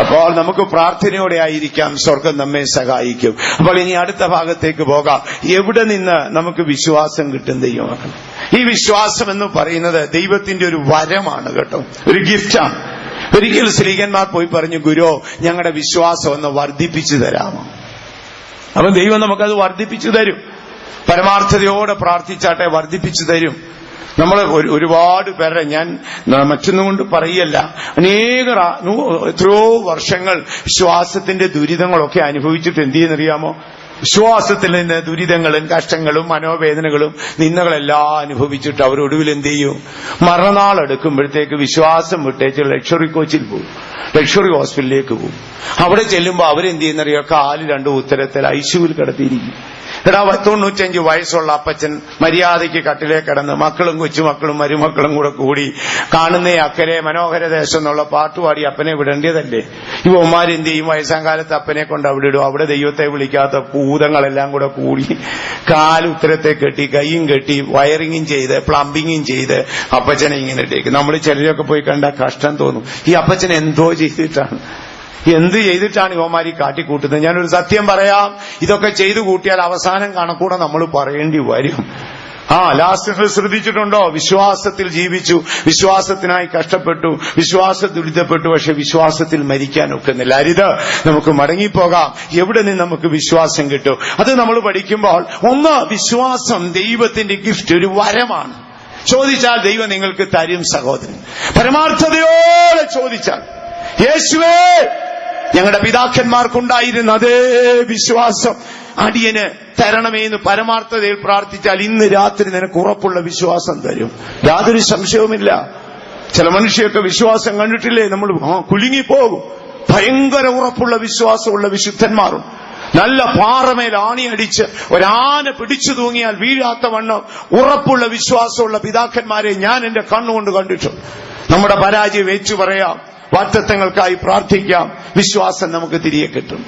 അപ്പോൾ നമുക്ക് പ്രാർത്ഥനയോടെ ആയിരിക്കാം. സ്വർഗം നമ്മെ സഹായിക്കും. അപ്പോൾ ഇനി അടുത്ത ഭാഗത്തേക്ക് പോകാം. എവിടെ നിന്ന് നമുക്ക് വിശ്വാസം കിട്ടും? ദൈവമാണ്. ഈ വിശ്വാസം എന്ന് പറയുന്നത് ദൈവത്തിന്റെ ഒരു വരമാണ് കേട്ടോ, ഒരു ഗിഫ്റ്റാണ്. ഒരിക്കൽ സ്ത്രീകന്മാർ പോയി പറഞ്ഞു, ഗുരു, ഞങ്ങളുടെ വിശ്വാസം ഒന്ന് വർദ്ധിപ്പിച്ചു തരാമോ? അപ്പൊ ദൈവം നമുക്കത് വർദ്ധിപ്പിച്ചു തരും. പരമാർത്ഥതയോടെ പ്രാർത്ഥിച്ചാട്ടെ, വർദ്ധിപ്പിച്ചു തരും. നമ്മൾ ഒരുപാട് പേരെ, ഞാൻ മറ്റൊന്നും കൊണ്ട് പറയല്ല, അനേകർ എത്രയോ വർഷങ്ങൾ വിശ്വാസത്തിന്റെ ദുരിതങ്ങളൊക്കെ അനുഭവിച്ചിട്ട് എന്ത് ചെയ്യുന്നറിയാമോ? വിശ്വാസത്തിൽ നിന്ന് ദുരിതങ്ങളും കഷ്ടങ്ങളും മനോവേദനകളും നിന്ദകളെല്ലാം അനുഭവിച്ചിട്ട് അവരൊടുവിൽ എന്ത് ചെയ്യും? മരണനാൾ എടുക്കുമ്പോഴത്തേക്ക് വിശ്വാസം വിട്ടേച്ച് ലക്ഷറി കോച്ചിൽ പോകും, ലക്ഷറി ഹോസ്പിറ്റലിലേക്ക് പോകും. അവിടെ ചെല്ലുമ്പോൾ അവരെന്ത് ചെയ്യുന്നറിയോ? കാല് 2 ഉത്തരത്തിൽ ഐസിയുവിൽ കിടത്തിയിരിക്കും. 95 വയസ്സുള്ള അപ്പച്ചൻ മര്യാദയ്ക്ക് കട്ടിലേ കിടന്ന് മക്കളും കൊച്ചുമക്കളും മരുമക്കളും കൂടി കാണുന്നേ അക്കരെ മനോഹര ദേശം എന്നുള്ള പാട്ടുപാടി അപ്പനെ വിടേണ്ടതല്ലേ? ഇവന്മാരെന്ത് ചെയ്യും? വയസ്സാം കാലത്ത് അപ്പനെ കൊണ്ട് അവിടെ ഇടും. അവിടെ ദൈവത്തെ വിളിക്കാത്ത ഭൂതങ്ങളെല്ലാം കൂടി കാലുത്തരത്തെ കെട്ടി, കൈയും കെട്ടി, വയറിങ്ങും ചെയ്ത്, പ്ലംബിങ്ങും ചെയ്ത് അപ്പച്ചനെ ഇങ്ങനെ ഇട്ടേക്കും. നമ്മൾ ചിലരൊക്കെ പോയി കണ്ട കഷ്ടം തോന്നും. ഈ അപ്പച്ചൻ എന്തോ ചെയ്തിട്ടാണ്, എന്ത് ചെയ്തിട്ടാണ് യുവമാരി കാട്ടിക്കൂട്ടുന്നത്? ഞാനൊരു സത്യം പറയാം, ഇതൊക്കെ ചെയ്തു കൂട്ടിയാൽ അവസാനം കണക്കൂടെ നമ്മൾ പറയേണ്ടി വരും. ലാസ്റ്റ് ശ്രദ്ധിച്ചിട്ടുണ്ടോ? വിശ്വാസത്തിൽ ജീവിച്ചു, വിശ്വാസത്തിനായി കഷ്ടപ്പെട്ടു, വിശ്വാസം ദുരിതപ്പെട്ടു, പക്ഷെ വിശ്വാസത്തിൽ മരിക്കാൻ ഒക്കുന്നില്ല. അരുത്, നമുക്ക് മടങ്ങിപ്പോകാം. എവിടെ നിന്ന് നമുക്ക് വിശ്വാസം കിട്ടും? അത് നമ്മൾ പഠിക്കുമ്പോൾ, ഒന്ന്, വിശ്വാസം ദൈവത്തിന്റെ ഗിഫ്റ്റ്, ഒരു വരമാണ്. ചോദിച്ചാൽ ദൈവം നിങ്ങൾക്ക് തരും സഹോദരൻ. പരമാർത്ഥതയോടെ ചോദിച്ചാൽ, യേശുവേ, ഞങ്ങളുടെ പിതാക്കന്മാർക്കുണ്ടായിരുന്ന അതേ വിശ്വാസം അടിയന് തരണമേന്ന് പരമാർത്ഥതയിൽ പ്രാർത്ഥിച്ചാൽ ഇന്ന് രാത്രി നിനക്ക് ഉറപ്പുള്ള വിശ്വാസം തരും. യാതൊരു സംശയവുമില്ല. ചില മനുഷ്യർക്ക് വിശ്വാസം കണ്ടിട്ടില്ലേ, നമ്മൾ കുലുങ്ങിപ്പോകും. ഭയങ്കര ഉറപ്പുള്ള വിശ്വാസമുള്ള വിശുദ്ധന്മാരും നല്ല പാറമേൽ ആണിയടിച്ച് ഒരാന പിടിച്ചു തൂങ്ങിയാൽ വീഴാത്ത വണ്ണം ഉറപ്പുള്ള വിശ്വാസമുള്ള പിതാക്കന്മാരെ ഞാൻ എന്റെ കണ്ണുകൊണ്ട് കണ്ടിട്ടുണ്ട്. നമ്മുടെ പരാജയം ഏച്ചു പറയാം, വാഗ്ദത്തങ്ങൾക്കായി പ്രാർത്ഥിക്കാം, വിശ്വാസം നമുക്ക് തിരികെ കിട്ടും.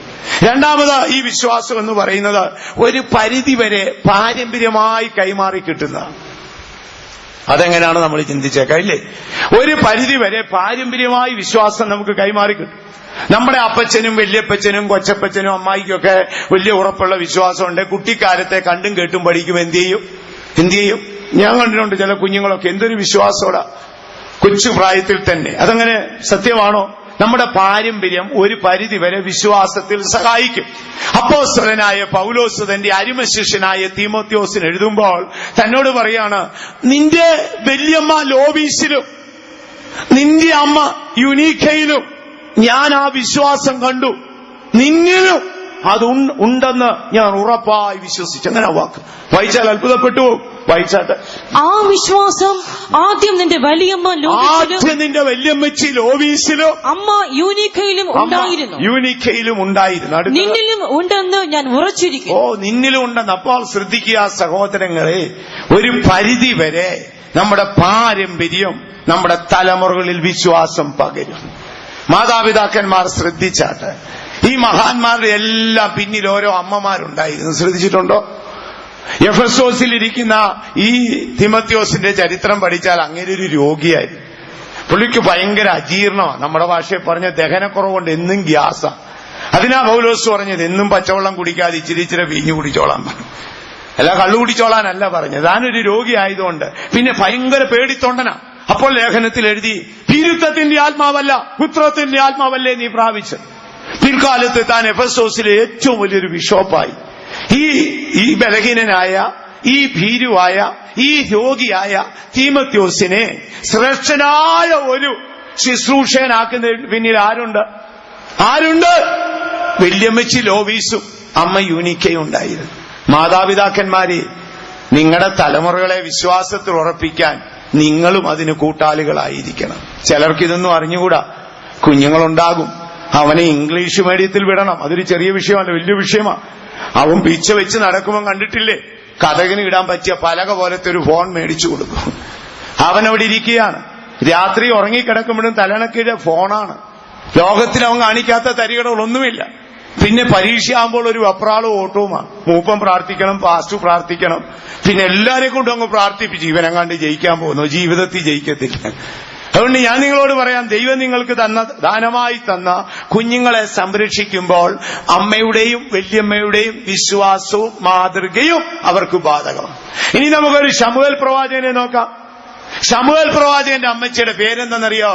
രണ്ടാമത്, ഈ വിശ്വാസം എന്ന് പറയുന്നത് ഒരു പരിധിവരെ പാരമ്പര്യമായി കൈമാറി കിട്ടുന്നതാണ്. അതെങ്ങനെയാണ് നമ്മൾ ചിന്തിച്ചേക്കാം, ഇല്ലേ? ഒരു പരിധി വരെ പാരമ്പര്യമായി വിശ്വാസം നമുക്ക് കൈമാറി കിട്ടും. നമ്മുടെ അപ്പച്ചനും വല്യപ്പച്ചനും കൊച്ചപ്പച്ചനും അമ്മായിക്കൊക്കെ വലിയ ഉറപ്പുള്ള വിശ്വാസമുണ്ട്. കുട്ടിക്കാലത്തെ കണ്ടും കേട്ടും പഠിക്കും. എന്ത് ചെയ്യും? ഞാൻ കണ്ടിട്ടുണ്ട് ചില കുഞ്ഞുങ്ങളൊക്കെ എന്തൊരു വിശ്വാസോടാ കൊച്ചു പ്രായത്തിൽ തന്നെ. അതങ്ങനെ സത്യമാണോ? നമ്മുടെ പാരമ്പര്യം ഒരു പരിധി വരെ വിശ്വാസത്തിൽ സഹായിക്കും. അപ്പോസ്തലനായ പൗലോസ് തന്റെ അരുമശിഷ്യനായ തീമോത്തിയോസിന് എഴുതുമ്പോൾ തന്നോട് പറയാണ്, നിന്റെ വല്യമ്മ ലോബീസിലും നിന്റെ അമ്മ യുനീക്കയിലും ഞാൻ ആ വിശ്വാസം കണ്ടു, നിന്നിലും അത് ഉണ്ടെന്ന് ഞാൻ ഉറപ്പായി വിശ്വസിച്ചു. അങ്ങനെ വാക്ക് വായിച്ചാൽ അത്ഭുതപ്പെട്ടു. വായിച്ചാട്ടെ. ആ വിശ്വാസം ആദ്യം നിന്റെ വല്യമ്മച്ചി ലോവീസിലും അമ്മ യൂനിക്കയിലും ഉണ്ടായിരുന്നു. നിന്നിലും ഉണ്ടെന്ന് ഞാൻ ഉറച്ചിരിക്കുന്നു. നിന്നിലും ഉണ്ടെന്ന്. അപ്പോൾ ശ്രദ്ധിക്കുക സഹോദരങ്ങളെ, ഒരു പരിധി വരെ നമ്മുടെ പാരമ്പര്യം നമ്മുടെ തലമുറകളിൽ വിശ്വാസം പകരും. മാതാപിതാക്കന്മാർ ശ്രദ്ധിച്ചാട്ടെ. ഈ മഹാന്മാരുടെ എല്ലാം പിന്നിൽ ഓരോ അമ്മമാരുണ്ടായിരുന്നു. ശ്രദ്ധിച്ചിട്ടുണ്ടോ? എഫെസോസിലിരിക്കുന്ന ഈ തിമോത്തിയോസിന്റെ ചരിത്രം പഠിച്ചാൽ അങ്ങനെ ഒരു രോഗിയായിരുന്നു. പുള്ളിക്ക് ഭയങ്കര അജീർണമാണ്. നമ്മുടെ ഭാഷയിൽ പറഞ്ഞ ദഹനക്കുറവുകൊണ്ട് എന്നും ഗ്യാസാ. അതിനാ പൗലോസ് പറഞ്ഞത് എന്നും പച്ചവെള്ളം കുടിക്കാതെ ഇച്ചിരി വീഞ്ഞു കുടിച്ചോളാൻ പറഞ്ഞു. അല്ല, കള്ളു കുടിച്ചോളാനല്ല പറഞ്ഞത്. താനൊരു രോഗിയായതുകൊണ്ട് പിന്നെ ഭയങ്കര പേടിത്തൊണ്ടനാ. അപ്പോൾ ലേഖനത്തിൽ എഴുതി, ഭീരുത്വത്തിന്റെ ആത്മാവല്ല പുത്രത്തിന്റെ ആത്മാവല്ലേ നീ പ്രാപിച്ചത്. പിൽക്കാലത്ത് താൻ എഫെസോസിലെ ഏറ്റവും വലിയൊരു ബിഷപ്പായി. ഈ ബലഹീനനായ, ഈ ഭീരുവായ, ഈ രോഗിയായ തീമോത്തിയോസിനെ ശ്രേഷ്ഠനായ ഒരു ശുശ്രൂഷകനാക്കുന്നതിന് പിന്നിൽ ആരുണ്ട്? വല്യമ്മച്ചി ലോവീസും അമ്മ യൂനിക്കയും ഉണ്ടായിരുന്നു. മാതാപിതാക്കന്മാരെ, നിങ്ങളുടെ തലമുറകളെ വിശ്വാസത്തിൽ ഉറപ്പിക്കാൻ നിങ്ങളും അതിന് കൂട്ടാളികളായിരിക്കണം. ചിലർക്കിതൊന്നും അറിഞ്ഞുകൂടാ. കുഞ്ഞുങ്ങളുണ്ടാകും, അവനെ ഇംഗ്ലീഷ് മീഡിയത്തിൽ വിടണം. അതൊരു ചെറിയ വിഷയമല്ല, വലിയ വിഷയമാണ്. അവൻ പിച്ച വെച്ച് നടക്കുമ്പോൾ കണ്ടിട്ടില്ലേ, കഥകിന് ഇടാൻ പറ്റിയ പലക പോലത്തെ ഒരു ഫോൺ മേടിച്ചു കൊടുക്കും. അവനവിടെ ഇരിക്കുകയാണ്. രാത്രി ഉറങ്ങിക്കിടക്കുമ്പോഴും തലണക്കീഴെ ഫോണാണ്. ലോകത്തിൽ അവൻ കാണിക്കാത്ത തരികടകളൊന്നുമില്ല. പിന്നെ പരീക്ഷയാകുമ്പോൾ ഒരു വെപ്രാളും ഓട്ടവുമാണ്. മൂപ്പം പ്രാർത്ഥിക്കണം, പാസ്റ്റു പ്രാർത്ഥിക്കണം, പിന്നെ എല്ലാരെ കൊണ്ടും അങ്ങ് പ്രാർത്ഥിപ്പിച്ചു. ഇവനെങ്ങാണ്ട് ജയിക്കാൻ പോകുന്നു, ജീവിതത്തിൽ ജയിക്കത്തില്ല. അതുകൊണ്ട് ഞാൻ നിങ്ങളോട് പറയാം, ദൈവം നിങ്ങൾക്ക് ദാനമായി തന്ന കുഞ്ഞുങ്ങളെ സംരക്ഷിക്കുമ്പോൾ അമ്മയുടെയും വല്യമ്മയുടെയും വിശ്വാസവും മാതൃകയും അവർക്ക് ബാധകമാണ്. ഇനി നമുക്കൊരു ശമൂവേൽ പ്രവാചകനെ നോക്കാം. ശമൂവേൽ പ്രവാചകന്റെ അമ്മച്ചിയുടെ പേരെന്തെന്നറിയോ?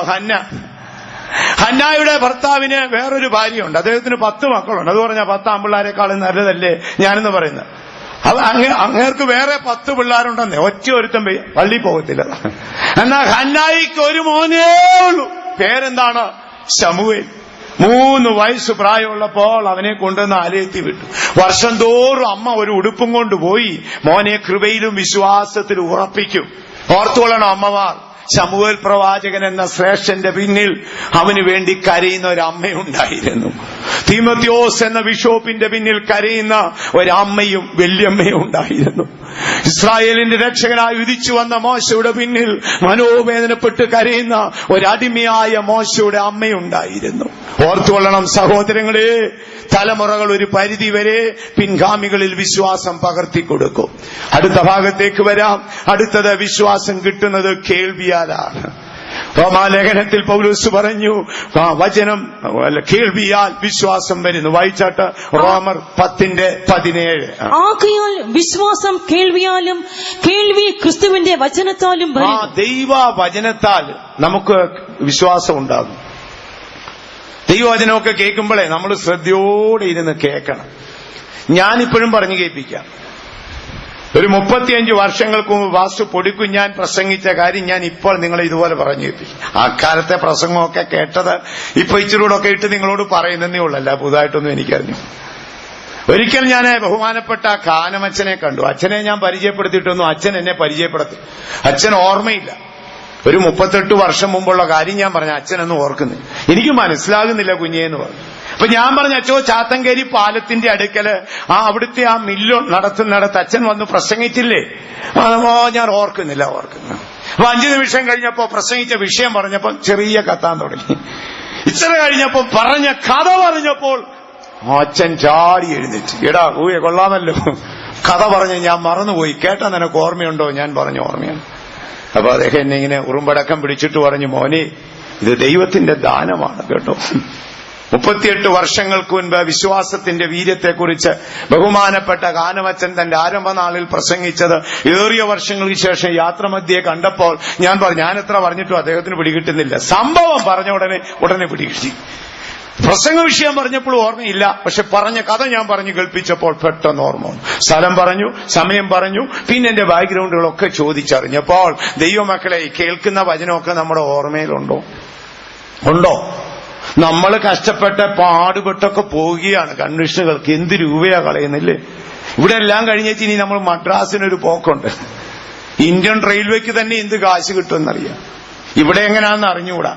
ഹന്നായുടെ ഭർത്താവിന് വേറൊരു ഭാര്യയുണ്ട്. അദ്ദേഹത്തിന് 10 മക്കളുണ്ട്. അത് പറഞ്ഞാൽ 10 ആൺപിള്ളാരെക്കാളും നല്ലതല്ലേ ഞാനെന്ന് പറയുന്നത്. അങ്ങേർക്ക് വേറെ 10 പിള്ളേരുണ്ടെന്നേ, ഒറ്റ ഒരുത്തം പള്ളി പോകത്തില്ല. എന്നാൽ ഹന്നായിക്ക് ഒരു മോനേ ഉള്ളൂ. പേരെന്താണ്? ശമൂവേൽ. 3 വയസ്സ് പ്രായമുള്ളപ്പോൾ അവനെ കൊണ്ടുവന്ന് ആലയത്തിൽ വിട്ടു. വർഷം തോറും അമ്മ ഒരു ഉടുപ്പും കൊണ്ടുപോയി മോനെ കൃപയിലും വിശ്വാസത്തിലും ഉറപ്പിക്കും. ഓർത്തുകൊള്ളണം അമ്മമാർ, ശമൂവേൽ പ്രവാചകൻ എന്ന ശ്രേഷ്ഠന്റെ പിന്നിൽ അവന് വേണ്ടി കരയുന്ന ഒരമ്മയുണ്ടായിരുന്നു. തീമോത്തിയോസ് എന്ന ബിഷപ്പിന്റെ പിന്നിൽ കരയുന്ന ഒരമ്മയും വല്യമ്മയും ഉണ്ടായിരുന്നു. ഇസ്രായേലിന്റെ രക്ഷകനായി ഉദിച്ചു വന്ന മോശയുടെ പിന്നിൽ മനോവേദനപ്പെട്ട് കരയുന്ന ഒരടിമയായ മോശയുടെ അമ്മയുണ്ടായിരുന്നു. ഓർത്തുകൊള്ളണം സഹോദരങ്ങളെ, തലമുറകൾ ഒരു പരിധിവരെ പിൻഗാമികളിൽ വിശ്വാസം പകർത്തിക്കൊടുക്കും. അടുത്ത ഭാഗത്തേക്ക് വരാം. അടുത്തത് വിശ്വാസം കിട്ടുന്നത് കേൾവിയാലാണ്. റോമാലേഖനത്തിൽ പൗലോസ് പറഞ്ഞു, വചനം കേൾവിയാൽ വിശ്വാസം വരുന്നു. വായിച്ചാട്ട് റോമർ 10:17. ആകയാൽ വിശ്വാസം കേൾവിയാലും കേൾവി ക്രിസ്തുവിന്റെ വചനത്താലും വരുന്നു. ദൈവ വചനത്താൽ നമുക്ക് വിശ്വാസം ഉണ്ടാകും. ദൈവവചനമൊക്കെ കേൾക്കുമ്പോഴേ നമ്മൾ ശ്രദ്ധയോടെ ഇരുന്ന് കേൾക്കണം. ഞാനിപ്പോഴും പറഞ്ഞു കേൾപ്പിക്കാം. ഒരു 35 വർഷങ്ങൾക്ക് മുമ്പ് വാസ്തു പൊടിക്കും ഞാൻ പ്രസംഗിച്ച കാര്യം ഞാൻ ഇപ്പോൾ നിങ്ങളെ ഇതുപോലെ പറഞ്ഞു കേൾപ്പിക്കും. അക്കാലത്തെ പ്രസംഗമൊക്കെ കേട്ടത് ഇപ്പൊ ഇച്ചിരൂടൊക്കെ ഇട്ട് നിങ്ങളോട് പറയുന്നതേ ഉള്ളല്ല, പുതുതായിട്ടൊന്നും എനിക്കറിഞ്ഞു. ഒരിക്കൽ ഞാൻ ബഹുമാനപ്പെട്ട കാനമച്ഛനെ കണ്ടു. അച്ഛനെ ഞാൻ പരിചയപ്പെടുത്തിയിട്ടൊന്നും അച്ഛൻ എന്നെ പരിചയപ്പെടുത്തി. അച്ഛൻ ഓർമ്മയില്ല. ഒരു 38 വർഷം മുമ്പുള്ള കാര്യം ഞാൻ പറഞ്ഞ അച്ഛനൊന്നും ഓർക്കുന്നില്ല. എനിക്ക് മനസ്സിലാകുന്നില്ല കുഞ്ഞേന്ന് പറഞ്ഞു. അപ്പൊ ഞാൻ പറഞ്ഞ അച്ഛോ, ചാത്തങ്കേരി പാലത്തിന്റെ അടുക്കല് അവിടുത്തെ ആ മില്ല് നടത്തുന്നിടത്ത് അച്ഛൻ വന്ന് പ്രസംഗിച്ചില്ലേ? ഞാൻ ഓർക്കുന്നില്ല. അപ്പൊ 5 നിമിഷം കഴിഞ്ഞപ്പോ പ്രസംഗിച്ച വിഷയം പറഞ്ഞപ്പോ ചെറിയ കത്താൻ തുടങ്ങി. ഇത്ര കഴിഞ്ഞപ്പോ പറഞ്ഞ കഥ പറഞ്ഞപ്പോൾ അച്ഛൻ ചാടി എഴുന്നേറ്റ്. എടാ ഊയെ കൊള്ളാമല്ലോ, കഥ പറഞ്ഞ് ഞാൻ മറന്നുപോയി, കേട്ടാ നിനക്ക് ഓർമ്മയുണ്ടോ? ഞാൻ പറഞ്ഞു ഓർമ്മയാണ്. അപ്പൊ അദ്ദേഹം എന്നെ ഇങ്ങനെ ഉറുമ്പടക്കം പിടിച്ചിട്ട് പറഞ്ഞു, മോനെ ഇത് ദൈവത്തിന്റെ ദാനമാണ് കേട്ടോ. 38 വർഷങ്ങൾക്ക് മുൻപ് വിശ്വാസത്തിന്റെ വീര്യത്തെക്കുറിച്ച് ബഹുമാനപ്പെട്ട കാനമച്ചൻ തന്റെ ആരംഭനാളിൽ പ്രസംഗിച്ചത് ഏറിയ വർഷങ്ങൾക്ക് ശേഷം യാത്രമധ്യേ കണ്ടപ്പോൾ ഞാൻ എത്ര പറഞ്ഞിട്ടും അദ്ദേഹത്തിന് പിടികിട്ടുന്നില്ല. സംഭവം പറഞ്ഞ ഉടനെ പിടികിട്ടി. പ്രസംഗ വിഷയം പറഞ്ഞപ്പോൾ ഓർമ്മയില്ല, പക്ഷെ പറഞ്ഞ കഥ ഞാൻ പറഞ്ഞു കേൾപ്പിച്ചപ്പോൾ പെട്ടെന്ന് ഓർമ്മ വന്നു. സ്ഥലം പറഞ്ഞു, സമയം പറഞ്ഞു, പിന്നെ എന്റെ ബാക്ക്ഗ്രൗണ്ടുകളൊക്കെ ചോദിച്ചറിഞ്ഞപ്പോൾ ദൈവമക്കളെ കേൾക്കുന്ന വചനമൊക്കെ നമ്മുടെ ഓർമ്മയിലുണ്ടോ? ഉണ്ടോ? നമ്മൾ കഷ്ടപ്പെട്ട് പാടുപെട്ടൊക്കെ പോവുകയാണ് കൺവെൻഷനുകൾക്ക്. എന്ത് രൂപയാ കളയുന്നില്ലേ? ഇവിടെ എല്ലാം കഴിഞ്ഞേച്ച് ഇനി നമ്മൾ മദ്രാസിനൊരു പോക്കുണ്ട്. ഇന്ത്യൻ റെയിൽവേക്ക് തന്നെ എന്ത് കാശ് കിട്ടുമെന്നറിയാം. ഇവിടെ എങ്ങനെയാണെന്ന് അറിഞ്ഞുകൂടാ.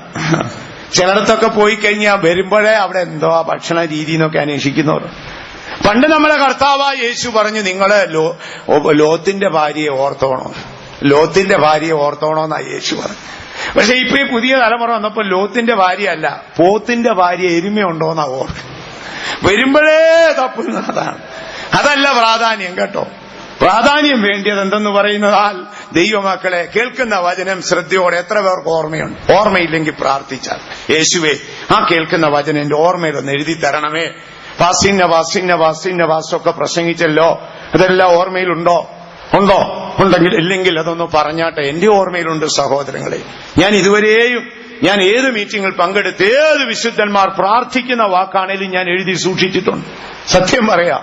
ചിലയിടത്തൊക്കെ പോയി കഴിഞ്ഞാൽ വരുമ്പോഴേ അവിടെ എന്തോ ഭക്ഷണ രീതി എന്നൊക്കെ അന്വേഷിക്കുന്നവർ. പണ്ട് നമ്മളെ കർത്താവായ യേശു പറഞ്ഞു, നിങ്ങള് ലോത്തിന്റെ ഭാര്യയെ ഓർത്തോണോ, ലോത്തിന്റെ ഭാര്യയെ ഓർത്തോണോന്നാ യേശു പറഞ്ഞു. പക്ഷെ ഇപ്പൊ ഈ പുതിയ തലമുറ വന്നപ്പോ ലോത്തിന്റെ ഭാര്യയല്ല, പോത്തിന്റെ ഭാര്യ എരുമയുണ്ടോന്നാ ഓർക്കും. വരുമ്പോഴേ തപ്പുന്നതാണ്. അതല്ല പ്രാധാന്യം കേട്ടോ. പ്രാധാന്യം വേണ്ടിയത് എന്തെന്ന് പറയുന്നതാൽ ദൈവമക്കളെ കേൾക്കുന്ന വചനം ശ്രദ്ധയോടെ എത്ര പേർക്ക് ഓർമ്മയുണ്ട്? ഓർമ്മയില്ലെങ്കിൽ പ്രാർത്ഥിച്ചാൽ, യേശുവേ ആ കേൾക്കുന്ന വചനം എന്റെ ഓർമ്മയിലൊന്ന് എഴുതി തരണമേ. വാസിന്നൊക്കെ പ്രസംഗിച്ചല്ലോ, അതെല്ലാം ഓർമ്മയിലുണ്ടോ? ഉണ്ടെങ്കിൽ ഇല്ലെങ്കിൽ അതൊന്ന് പറഞ്ഞാട്ടെ. എന്റെ ഓർമ്മയിലുണ്ട് സഹോദരങ്ങളെ. ഞാൻ ഏത് മീറ്റിംഗിൽ പങ്കെടുത്ത് ഏത് വിശുദ്ധന്മാർ പ്രാർത്ഥിക്കുന്ന വാക്കാണേലും ഞാൻ എഴുതി സൂക്ഷിച്ചിട്ടുണ്ട്. സത്യം പറയാം,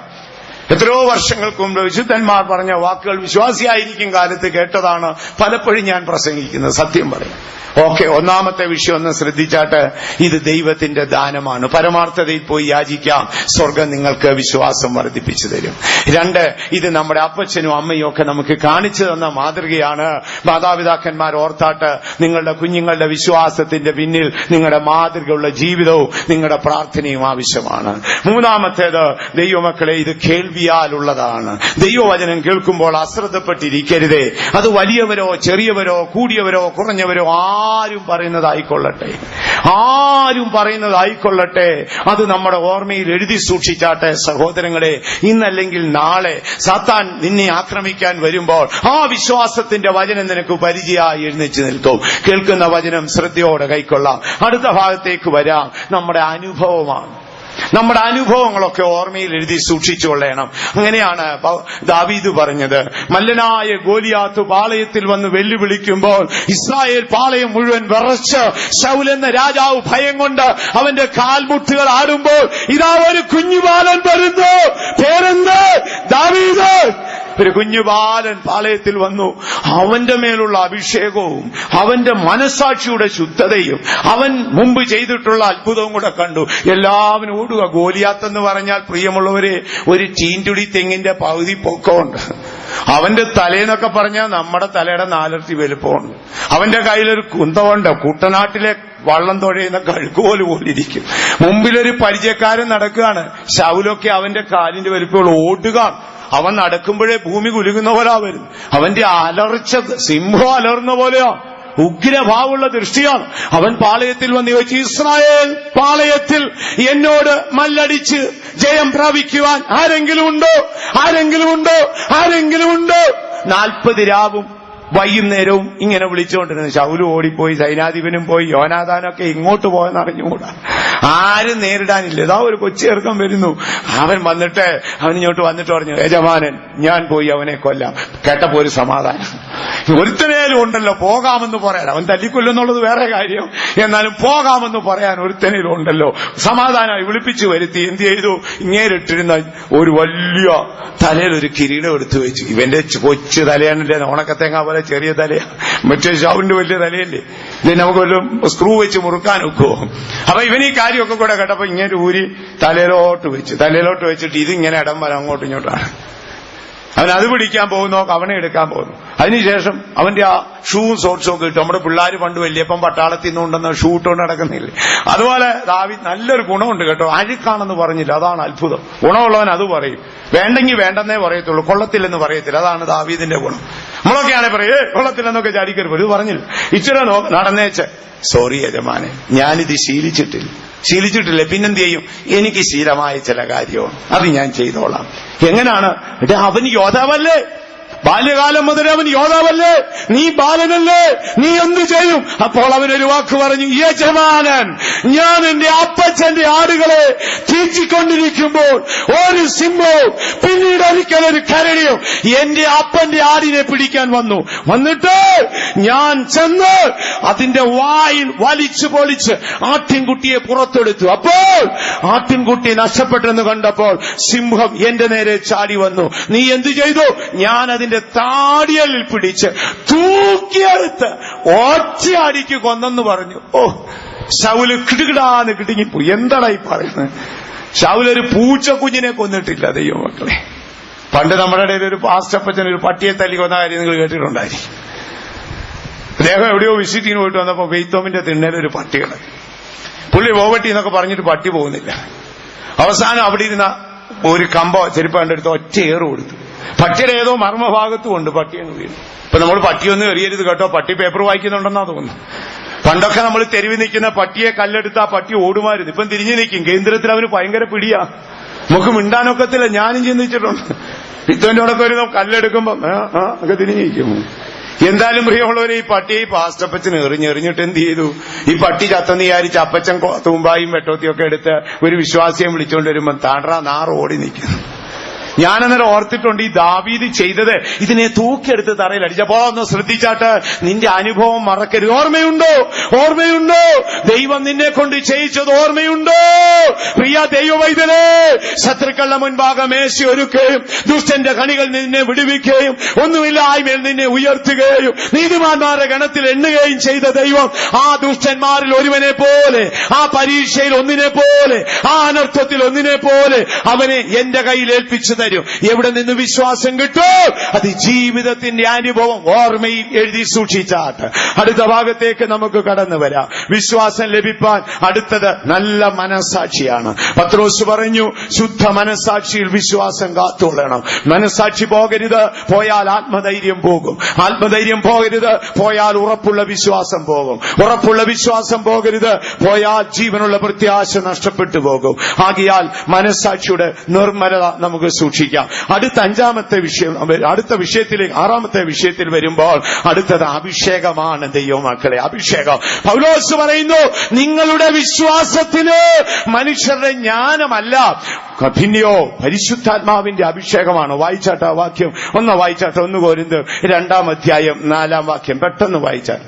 എത്രയോ വർഷങ്ങൾക്ക് മുമ്പ് വിശുദ്ധന്മാർ പറഞ്ഞ വാക്കുകൾ വിശ്വാസിയായിരിക്കും കാലത്ത് കേട്ടതാണ് പലപ്പോഴും ഞാൻ പ്രസംഗിക്കുന്നത്. സത്യം പറയാം. ഓക്കെ, ഒന്നാമത്തെ വിഷയം ഒന്ന് ശ്രദ്ധിച്ചാട്ട്, ഇത് ദൈവത്തിന്റെ ദാനമാണ്. പരമാർത്ഥതയിൽ പോയി യാചിക്കാം, സ്വർഗം നിങ്ങൾക്ക് വിശ്വാസം വർദ്ധിപ്പിച്ചു തരും. 2, ഇത് നമ്മുടെ അപ്പച്ചനും അമ്മയും ഒക്കെ നമുക്ക് കാണിച്ചു തന്ന മാതൃകയാണ്. മാതാപിതാക്കന്മാർ ഓർത്താട്ട് നിങ്ങളുടെ കുഞ്ഞുങ്ങളുടെ വിശ്വാസത്തിന്റെ പിന്നിൽ നിങ്ങളുടെ മാതൃകയുള്ള ജീവിതവും നിങ്ങളുടെ പ്രാർത്ഥനയും ആവശ്യമാണ്. 3, ദൈവമക്കളെ, ഇത് കേൾവിയാലുള്ളതാണ്. ദൈവവചനം കേൾക്കുമ്പോൾ അശ്രദ്ധപ്പെട്ടിരിക്കരുതേ. അത് വലിയവരോ ചെറിയവരോ കൂടിയവരോ കുറഞ്ഞവരോ ആരും പറയുന്നതായിക്കൊള്ളട്ടെ, അത് നമ്മുടെ ഓർമ്മയിൽ എഴുതി സൂക്ഷിച്ചാട്ടെ. സഹോദരങ്ങളെ, ഇന്നല്ലെങ്കിൽ നാളെ സാത്താൻ നിന്നെ ആക്രമിക്കാൻ വരുമ്പോൾ ആ വിശ്വാസത്തിന്റെ വചനം നിനക്ക് പരിചയമായി എഴുന്നേറ്റ് നിൽക്കും. കേൾക്കുന്ന വചനം ശ്രദ്ധയോടെ കൈക്കൊള്ളാം. അടുത്ത ഭാഗത്തേക്ക് വരാം. നമ്മുടെ അനുഭവങ്ങളൊക്കെ ഓർമ്മയിൽ എഴുതി സൂക്ഷിച്ചുകൊള്ളണം. അങ്ങനെയാണ് ദാവീദ് പറഞ്ഞത്. മല്ലനായ ഗോലിയാത്ത് പാളയത്തിൽ വന്ന് വെല്ലുവിളിക്കുമ്പോൾ ഇസ്രായേൽ പാളയം മുഴുവൻ വിറച്ച് ശൗൽ എന്ന രാജാവ് ഭയം കൊണ്ട് അവന്റെ കാൽമുട്ടുകൾ ആടുമ്പോൾ ഇതാ ഒരു കുഞ്ഞുബാലൻ വരുന്നു. പേരെന്ത്? ദാവീദ്. ഒരു കുഞ്ഞുബാലൻ പാളയത്തിൽ വന്നു. അവന്റെ മേലുള്ള അഭിഷേകവും അവന്റെ മനസ്സാക്ഷിയുടെ ശുദ്ധതയും അവൻ മുമ്പ് ചെയ്തിട്ടുള്ള അത്ഭുതവും കൂടെ കണ്ടു. എല്ലാവരും ഓടുക. ഗോലിയാത്തെന്ന് പറഞ്ഞാൽ പ്രിയമുള്ളവരെ, ഒരു ചീന്തുടി തെങ്ങിന്റെ പകുതി പൊക്കമുണ്ട്. അവന്റെ തലേന്നൊക്കെ പറഞ്ഞാൽ നമ്മുടെ തലയുടെ 4 ഇരട്ടി വലുപ്പമുണ്ട്. അവന്റെ കയ്യിലൊരു കുന്തമുണ്ട്. കുട്ടനാട്ടിലെ വള്ളം തുഴയുന്ന കഴുക്കുപോലെ പോലിരിക്കും. മുമ്പിലൊരു പരിചയക്കാരൻ നടക്കുകയാണ്. ശൗലൊക്കെ അവന്റെ കാലിന്റെ വലുപ്പമുള്ള ഓടുക. അവൻ നടക്കുമ്പോഴേ ഭൂമി കുലുങ്ങുന്ന പോലെ വരും. അവന്റെ അലർച്ച സിംഹം അലർന്ന പോലെയോ ഉഗ്രഭാവമുള്ള ദൃഷ്ടിയാണ്. അവൻ പാളയത്തിൽ വന്ന് ചോദിച്ചു, ഇസ്രായേൽ പാളയത്തിൽ എന്നോട് മല്ലടിച്ച് ജയം പ്രാപിക്കുവാൻ ആരെങ്കിലും ഉണ്ടോ? 40 രാവും വൈകുന്നേരവും ഇങ്ങനെ വിളിച്ചുകൊണ്ടിരുന്നു. ശൗല് ഓടിപ്പോയി, സൈനാധിപനും പോയി, യോനാഥാനൊക്കെ ഇങ്ങോട്ട് പോയെന്ന് അറിഞ്ഞുകൂടാ. ആരും നേരിടാനില്ല. ഇതാ ഒരു കൊച്ചേർക്കം വരുന്നു. അവൻ ഇങ്ങോട്ട് വന്നിട്ട് പറഞ്ഞു, യജമാനൻ ഞാൻ പോയി അവനെ കൊല്ലാം. കേട്ടപ്പോ ഒരു സമാധാനം. ഒരുത്തനേലും ഉണ്ടല്ലോ പോകാമെന്ന് പറയാൻ. അവൻ തല്ലിക്കൊല്ലുന്നുള്ളത് വേറെ കാര്യം, എന്നാലും പോകാമെന്ന് പറയാൻ ഒരുത്തനേലും ഉണ്ടല്ലോ. സമാധാനമായി വിളിപ്പിച്ചു വരുത്തി. എന്ത് ചെയ്തു? ഇങ്ങേരിട്ടിരുന്ന ഒരു വലിയ തലയിലൊരു കിരീടം എടുത്തു വെച്ചു. ഇവന്റെ കൊച്ചു തലയാണല്ലേ, ഉണക്കത്തേങ്ങ പോലെ ചെറിയ തലയാ. മറ്റേ ഷൗലിന്റെ വലിയ തലയല്ലേ. ഇത് നമുക്ക് വല്ലതും സ്ക്രൂ വെച്ച് മുറുക്കാൻ ഒക്കുമോ? അപ്പൊ ഇവൻ ഈ കാര്യമൊക്കെ കൂടെ കേട്ടപ്പോ ഇങ്ങനെ ഊരി തലയിലോട്ട് വെച്ചിട്ട് ഇതിങ്ങനെ ഇടം വരെ അങ്ങോട്ടും ഇങ്ങോട്ടാണ്. അവൻ അത് പിടിക്കാൻ പോകുന്നു, അവനെ എടുക്കാൻ പോകുന്നു. അതിനുശേഷം അവന്റെ ആ ഷൂവും സോക്സും ഒക്കെ ഇട്ടു. നമ്മുടെ പിള്ളേർ പണ്ട് വലിയപ്പം പട്ടാളത്തിൽ നിന്നുണ്ടെന്ന് ഷൂ ഇട്ടുകൊണ്ട് നടക്കുന്നില്ലേ, അതുപോലെ ദാവീദ് നല്ലൊരു ഗുണമുണ്ട് കേട്ടോ. അഴുക്കാണെന്ന് പറഞ്ഞില്ല, അതാണ് അത്ഭുതം. ഗുണമുള്ളവൻ അത് പറയും. വേണ്ടെങ്കിൽ വേണ്ടെന്നേ പറയത്തുള്ളൂ, കൊള്ളത്തില്ലെന്ന് പറയത്തില്ല. അതാണ് ദാവീദിന്റെ ഗുണം. നമ്മളൊക്കെയാണെ പറയേ കൊള്ളത്തില്ലെന്നൊക്കെ ചാടിക്കരുത്. ഇത് പറഞ്ഞില്ല, ഇച്ചിരി നടന്നേച്ച്. സോറി യജമാനെ, ഞാനിത് ശീലിച്ചിട്ടില്ല. പിന്നെന്ത് ചെയ്യും? എനിക്ക് ശീലമായ ചില കാര്യമാണ്, അത് ഞാൻ ചെയ്തോളാം. എങ്ങനെയാണ്? അവൻ യോദ്ധാവല്ലേ, ബാല്യകാലം മുതൽ അവൻ യോദ്ധാവല്ലേ, നീ ബാലനല്ലേ, നീ എന്തു ചെയ്യും? അപ്പോൾ അവനൊരു വാക്ക് പറഞ്ഞു, യജമാനൻ, ഞാൻ എന്റെ അപ്പച്ചന്റെ ആടുകളെ തീറ്റിക്കൊണ്ടിരിക്കുമ്പോൾ ഒരു സിംഹവും പിന്നീട് ഒരിക്കലൊരു കരടിയും എന്റെ അപ്പന്റെ ആടിനെ പിടിക്കാൻ വന്നിട്ട് ഞാൻ ചെന്ന് അതിന്റെ വായിൽ വലിച്ചു പൊളിച്ച് ആട്ടിൻകുട്ടിയെ പുറത്തെടുത്തു. അപ്പോൾ ആട്ടിൻകുട്ടി നഷ്ടപ്പെട്ടെന്ന് കണ്ടപ്പോൾ സിംഹം എന്റെ നേരെ ചാടി വന്നു. നീ എന്തു ചെയ്തു? ഞാൻ അതിന്റെ താടിയലിൽ പിടിച്ച് തൂക്കിയെടുത്ത് ഒറ്റയടിക്ക് കൊന്നെന്ന് പറഞ്ഞു. ഓ, ശൗല് കിടുകിടാന്ന് കിടുങ്ങിപ്പോയി. എന്താടാ ഈ പറയുന്നത്? ശൗലൊരു പൂച്ചക്കുഞ്ഞിനെ കൊന്നിട്ടില്ല ദൈവമക്കളെ. പണ്ട് നമ്മുടെ ഇടയിൽ ഒരു പാസ്റ്റപ്പച്ചൻ ഒരു പട്ടിയെ തല്ലി കൊന്ന കാര്യം നിങ്ങൾ കേട്ടിട്ടുണ്ടായിരിക്കും. അദ്ദേഹം എവിടെയോ വിസിറ്റിന് പോയിട്ട് വന്നപ്പോ വെയ്ത്തോമിന്റെ തിണ്ണേലൊരു പട്ടികള്. പുള്ളി പോകട്ടി എന്നൊക്കെ പറഞ്ഞിട്ട് പട്ടി പോകുന്നില്ല. അവസാനം അവിടെ ഇരുന്ന ഒരു കമ്പോ ചെരുപ്പ് കണ്ടെടുത്ത് ഒറ്റ ഏറ് കൊടുത്തു. പട്ടിയുടെ ഏതോ മർമ്മഭാഗത്തും ഉണ്ട്. പട്ടിയങ്ങ് വീണു. ഇപ്പൊ നമ്മൾ പട്ടിയൊന്നും എറിയരുത് കേട്ടോ, പട്ടി പേപ്പർ വായിക്കുന്നുണ്ടെന്നാ തോന്നുന്നു. പണ്ടൊക്കെ നമ്മൾ തെരുവിൽ നിൽക്കുന്ന പട്ടിയെ കല്ലെടുത്ത് ആ പട്ടി ഓടുമായിരുന്നു. ഇപ്പം തിരിഞ്ഞു നിൽക്കും. കേന്ദ്രത്തിൽ അവന് ഭയങ്കര പിടിയാ. നമുക്ക് മിണ്ടാനൊക്കത്തില്ല. ഞാനും ചിന്തിച്ചിട്ടുണ്ട്. പിത്തോന്റോടൊക്കെ ഒരു കല്ലെടുക്കുമ്പോ ഒക്കെ തിരിഞ്ഞു നിൽക്കും. എന്തായാലും പ്രിയമുള്ളവരെ, ഈ പട്ടിയെ പാസ്റ്റപ്പച്ചന് എറിഞ്ഞിട്ട് എന്ത് ചെയ്തു? ഈ പട്ടി ചത്തെന്ന് വിചാരിച്ച് അപ്പച്ചൻ തൂമ്പായും വെട്ടോത്തിയൊക്കെ എടുത്ത് ഒരു വിശ്വാസിയെ വിളിച്ചുകൊണ്ട് വരുമ്പോ താണ്ട്രാ നാറ് ഓടി നിൽക്കുന്നു. ഞാനന്നേരം ഓർത്തിട്ടുണ്ട്, ഈ ദാവീദ് ചെയ്തത് ഇതിനെ തൂക്കിയെടുത്ത് തറയിൽ അടിച്ചപ്പോ ഒന്ന് ശ്രദ്ധിച്ചാട്ട് നിന്റെ അനുഭവം മറക്കരുത്. ഓർമ്മയുണ്ടോ ദൈവം നിന്നെ കൊണ്ട് ചെയ്യിച്ചത്? ഓർമ്മയുണ്ടോ പ്രിയ ദൈവവൈദ്യനെ? ശത്രുക്കളുടെ മുൻപാകെ മേശ ഒരുക്കുകയും ദുഷ്ടന്റെ കണികൾ നിന്നെ വിടുവിക്കുകയും ഒന്നുമില്ലായ്മയിൽ നിന്നെ ഉയർത്തുകയും നീതിമാന്മാരുടെ ഗണത്തിൽ എണ്ണുകയും ചെയ്ത ദൈവം ആ ദുഷ്ടന്മാരിൽ ഒരുവനെ പോലെ, ആ പരീക്ഷയിൽ ഒന്നിനെ പോലെ, ആ അനർത്ഥത്തിൽ ഒന്നിനെ പോലെ അവനെ എന്റെ കയ്യിൽ ഏൽപ്പിച്ചു തരും. എവിടെ നിന്ന് വിശ്വാസം കിട്ടും? അത് ജീവിതത്തിന്റെ അനുഭവം ഓർമ്മയിൽ എഴുതി സൂക്ഷിച്ചാട്ട്. അടുത്ത ഭാഗത്തേക്ക് നമുക്ക് കടന്നു വരാം. വിശ്വാസം ലഭിപ്പാൻ അടുത്തത് നല്ല മനസാക്ഷിയാണ്. പത്രോസ് പറഞ്ഞു, ശുദ്ധ മനസാക്ഷിയിൽ വിശ്വാസം കാത്തുകൊള്ളണം. മനസാക്ഷി പോകരുത്, പോയാൽ ആത്മധൈര്യം പോകും. ആത്മധൈര്യം പോകരുത്, പോയാൽ ഉറപ്പുള്ള വിശ്വാസം പോകും. ഉറപ്പുള്ള വിശ്വാസം പോകരുത്, പോയാൽ ജീവനുള്ള പ്രത്യാശ നഷ്ടപ്പെട്ടു പോകും. ആകയാൽ മനസാക്ഷിയുടെ നിർമ്മലത നമുക്ക് സൂക്ഷിക്കാം. അടുത്ത വിഷയത്തിലേക്ക് 6ാമത്തെ വിഷയത്തിൽ വരുമ്പോൾ അടുത്തത് അഭിഷേകമാണ് ദൈവമക്കളെ. അഭിഷേകം. പൗലോസ് പറയുന്നു, നിങ്ങളുടെ വിശ്വാസത്തിന് മനുഷ്യരുടെ ജ്ഞാനമല്ല, പിന്നെയോ പരിശുദ്ധാത്മാവിന്റെ അഭിഷേകമാണ്. വായിച്ചാട്ട വാക്യം ഒന്ന് വായിച്ചാട്ട 1 കൊരിന്ത്യർ 2-ാം അധ്യായം 4-ാം വാക്യം പെട്ടെന്ന് വായിച്ചാൽ.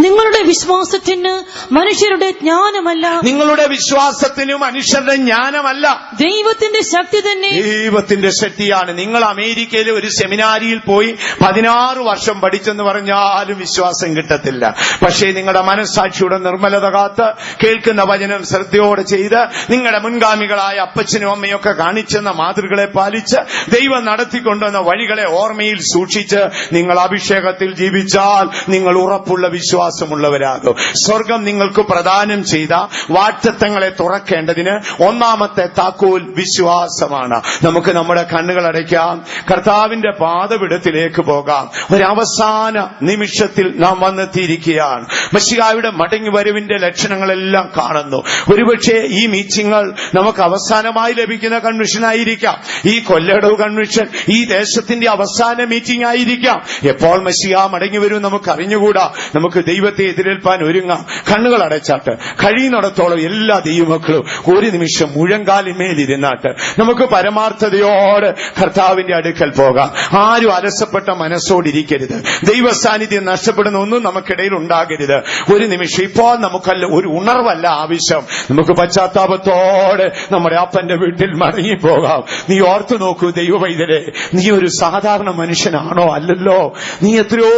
നിങ്ങളുടെ വിശ്വാസത്തിന് മനുഷ്യരുടെ ജ്ഞാനമല്ല, നിങ്ങളുടെ വിശ്വാസത്തിന് മനുഷ്യരുടെ ജ്ഞാനമല്ല, ദൈവത്തിന്റെ ശക്തി തന്നെ. ദൈവത്തിന്റെ ശക്തിയാണ്. നിങ്ങൾ അമേരിക്കയിൽ ഒരു സെമിനാരിയിൽ പോയി 16 വർഷം പഠിച്ചെന്ന് പറഞ്ഞാലും വിശ്വാസം കിട്ടത്തില്ല. പക്ഷേ നിങ്ങളുടെ മനസ്സാക്ഷിയുടെ നിർമ്മലത കാത്ത് കേൾക്കുന്ന വചനം ശ്രദ്ധയോടെ ചെയ്ത് നിങ്ങളുടെ മുൻഗാമികളായ അപ്പച്ചനും അമ്മയൊക്കെ കാണിച്ചെന്ന മാതൃകളെ പാലിച്ച് ദൈവം നടത്തിക്കൊണ്ടുവന്ന വഴികളെ ഓർമ്മയിൽ സൂക്ഷിച്ച് നിങ്ങൾ അഭിഷേകത്തിൽ ജീവിച്ചാൽ നിങ്ങൾ ഉറപ്പുള്ള വിശ്വാസമുള്ളവരാകും. സ്വർഗം നിങ്ങൾക്ക് പ്രദാനം ചെയ്ത വാഗ്ദത്തങ്ങളെ തുറക്കേണ്ടതിന് 1ാമത്തെ താക്കോൽ വിശ്വാസമാണ്. നമുക്ക് നമ്മുടെ കണ്ണുകൾ അടയ്ക്കാം. കർത്താവിന്റെ പാദപീഠത്തിലേക്ക് പോകാം. ഒരവസാന നിമിഷത്തിൽ നാം വന്നെത്തിയിരിക്കുകയാണ്. മശിഹായുടെ മടങ്ങി വരവിന്റെ ലക്ഷണങ്ങളെല്ലാം കാണുന്നു. ഒരുപക്ഷെ ഈ മീറ്റിങ്ങൾ നമുക്ക് അവസാനമായി ലഭിക്കുന്ന കൺവെൻഷൻ ആയിരിക്കാം. ഈ കൊല്ലടവ് കൺവെൻഷൻ ഈ ദേശത്തിന്റെ അവസാന മീറ്റിംഗ് ആയിരിക്കാം. എപ്പോൾ മശിഹാ മടങ്ങി വരും നമുക്ക് അറിഞ്ഞുകൂടാ. നമുക്ക് ദൈവത്തെ എതിരേൽപ്പാൻ ഒരുങ്ങാം. കണ്ണുകൾ അടച്ചാട്ട് കഴിയുന്നിടത്തോളം എല്ലാ ദൈവമക്കളും ഒരു നിമിഷം മുഴങ്കാലിന്മേലിരുന്നാട്ട് നമുക്ക് പരമാർത്ഥതയോടെ കർത്താവിന്റെ അടുക്കൽ പോകാം. ആരും അലസപ്പെട്ട മനസ്സോടിരിക്കരുത്. ദൈവ സാന്നിധ്യം നഷ്ടപ്പെടുന്ന ഒന്നും നമുക്കിടയിൽ ഉണ്ടാകരുത്. ഒരു നിമിഷം ഇപ്പോൾ നമുക്കല്ല ഒരു ഉണർവല്ല ആവശ്യം. നമുക്ക് പശ്ചാത്താപത്തോടെ നമ്മുടെ അപ്പന്റെ വീട്ടിൽ മടങ്ങിപ്പോകാം. നീ ഓർത്തു നോക്കൂ ദൈവവൈദ്യരെ, നീ ഒരു സാധാരണ മനുഷ്യനാണോ? അല്ലല്ലോ. നീ എത്രയോ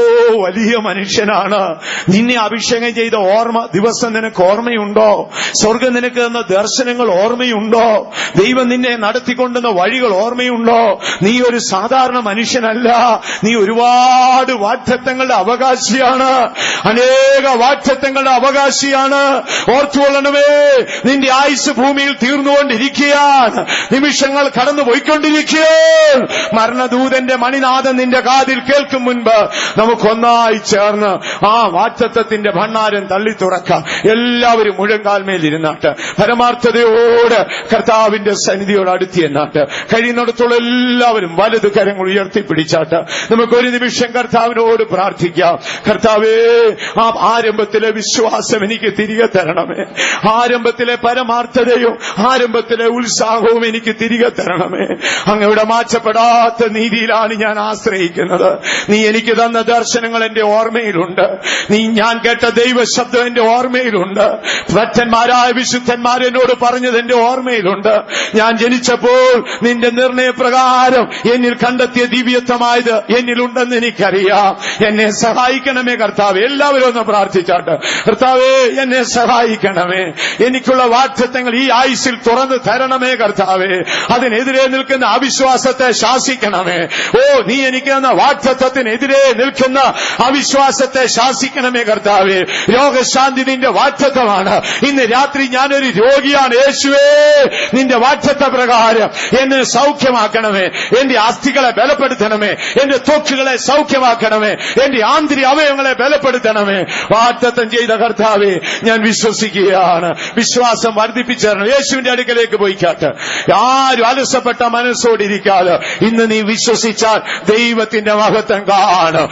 വലിയ മനുഷ്യനാണ്. നിന്നെ അഭിഷേകം ചെയ്ത ദിവസം നിനക്ക് ഓർമ്മയുണ്ടോ? സ്വർഗം നിനക്ക് തന്ന ദർശനങ്ങൾ ഓർമ്മയുണ്ടോ? ദൈവം നിന്നെ നടത്തിക്കൊണ്ടുന്ന വഴികൾ ഓർമ്മയുണ്ടോ? നീ ഒരു സാധാരണ മനുഷ്യനല്ല. നീ ഒരുപാട് വാഗ്ദത്തങ്ങളുടെ അവകാശിയാണ്. അനേക വാഗ്ദത്തങ്ങളുടെ അവകാശിയാണ്. ഓർത്തുകൊള്ളണമേ, നിന്റെ ആയുസ് ഭൂമിയിൽ തീർന്നുകൊണ്ടിരിക്കുകയാണ്. നിമിഷങ്ങൾ കടന്നു പോയിക്കൊണ്ടിരിക്കുകയാണ്. മരണദൂതന്റെ മണിനാഥം നിന്റെ കാതിൽ കേൾക്കും മുൻപ് നമുക്കൊന്നായി ചേർന്ന് ആ വാഗ്ദത്തത്തിന്റെ ഭണ്ഡാരം തള്ളി തുറക്കാം. എല്ലാവരും മുഴങ്കാൽമേൽ ഇരുന്നാട്ട് പരമാർത്ഥതയോട് കർത്താവിന്റെ സന്നിധിയോട് അടുത്തി എന്നാട്ട് കഴിയുന്നിടത്തോളം എല്ലാവരും വലത് കരങ്ങൾ ഉയർത്തിപ്പിടിച്ചാട്ട് നമുക്കൊരു നിമിഷം കർത്താവിനോട് പ്രാർത്ഥിക്കാം. കർത്താവേ, ആ ആരംഭത്തിലെ വിശ്വാസം എനിക്ക് തിരികെ തരണമേ. ആരംഭത്തിലെ പരമാർത്ഥതയും ആരംഭത്തിലെ ഉത്സാഹവും എനിക്ക് തിരികെ തരണമേ. അങ്ങയുടെ മാറ്റപ്പെടാത്ത നീതിയിലാണ് ഞാൻ ആശ്രയിക്കുന്നത്. നീ എനിക്ക് തന്ന ദർശനങ്ങൾ എന്റെ ഓർമ്മയിലുണ്ട്. ഞാൻ കേട്ട ദൈവശബ്ദം എന്റെ ഓർമ്മയിലുണ്ട്. ഭക്തന്മാരായ വിശുദ്ധന്മാരെന്നോട് പറഞ്ഞത് എന്റെ ഓർമ്മയിലുണ്ട്. ഞാൻ ജനിച്ചപ്പോൾ നിന്റെ നിർണയപ്രകാരം എന്നിൽ കണ്ടെത്തിയ ദിവ്യത്വമായത് എന്നിലുണ്ടെന്ന് എനിക്കറിയാം. എന്നെ സഹായിക്കണമേ കർത്താവേ. എല്ലാവരും ഒന്ന് പ്രാർത്ഥിച്ചാട്ട്. കർത്താവേ, എന്നെ സഹായിക്കണമേ. എനിക്കുള്ള വാഗ്ദത്തങ്ങൾ ഈ ആയുസ്സിൽ തുറന്നു തരണമേ കർത്താവേ. അതിനെതിരെ നിൽക്കുന്ന അവിശ്വാസത്തെ ശാസിക്കണമേ. ഓ, നീ എനിക്ക് തന്ന വാഗ്ദത്തത്തിനെതിരെ നിൽക്കുന്ന അവിശ്വാസത്തെ ശാസിക്കണമേ കർത്താവേ. രോഗശാന്തി നിന്റെ വാഗ്ദത്തമാണ്. ഇന്ന് രാത്രി ഞാനൊരു രോഗിയാണ്. യേശുവേ, നിന്റെ വാഗ്ദത്ത പ്രകാരം എന്നെ സൗഖ്യമാക്കണമേ. എന്റെ അസ്ഥികളെ ബലപ്പെടുത്തണമേ. എന്റെ ത്വക്കുകളെ സൗഖ്യമാക്കണമേ. എന്റെ ആന്തരിക അവയവങ്ങളെ ബലപ്പെടുത്തണമേ. വാഗ്ദത്തം ചെയ്ത കർത്താവേ, ഞാൻ വിശ്വസിക്കുകയാണ്. വിശ്വാസം വർദ്ധിപ്പിച്ചേരണം. യേശുവിന്റെ അടുക്കലേക്ക് പോയിക്കാട്ട്. ആരും അലസപ്പെട്ട മനസ്സോടിരിക്കാതെ ഇന്ന് നീ വിശ്വസിച്ചാൽ ദൈവത്തിന്റെ മഹത്വം കാണും.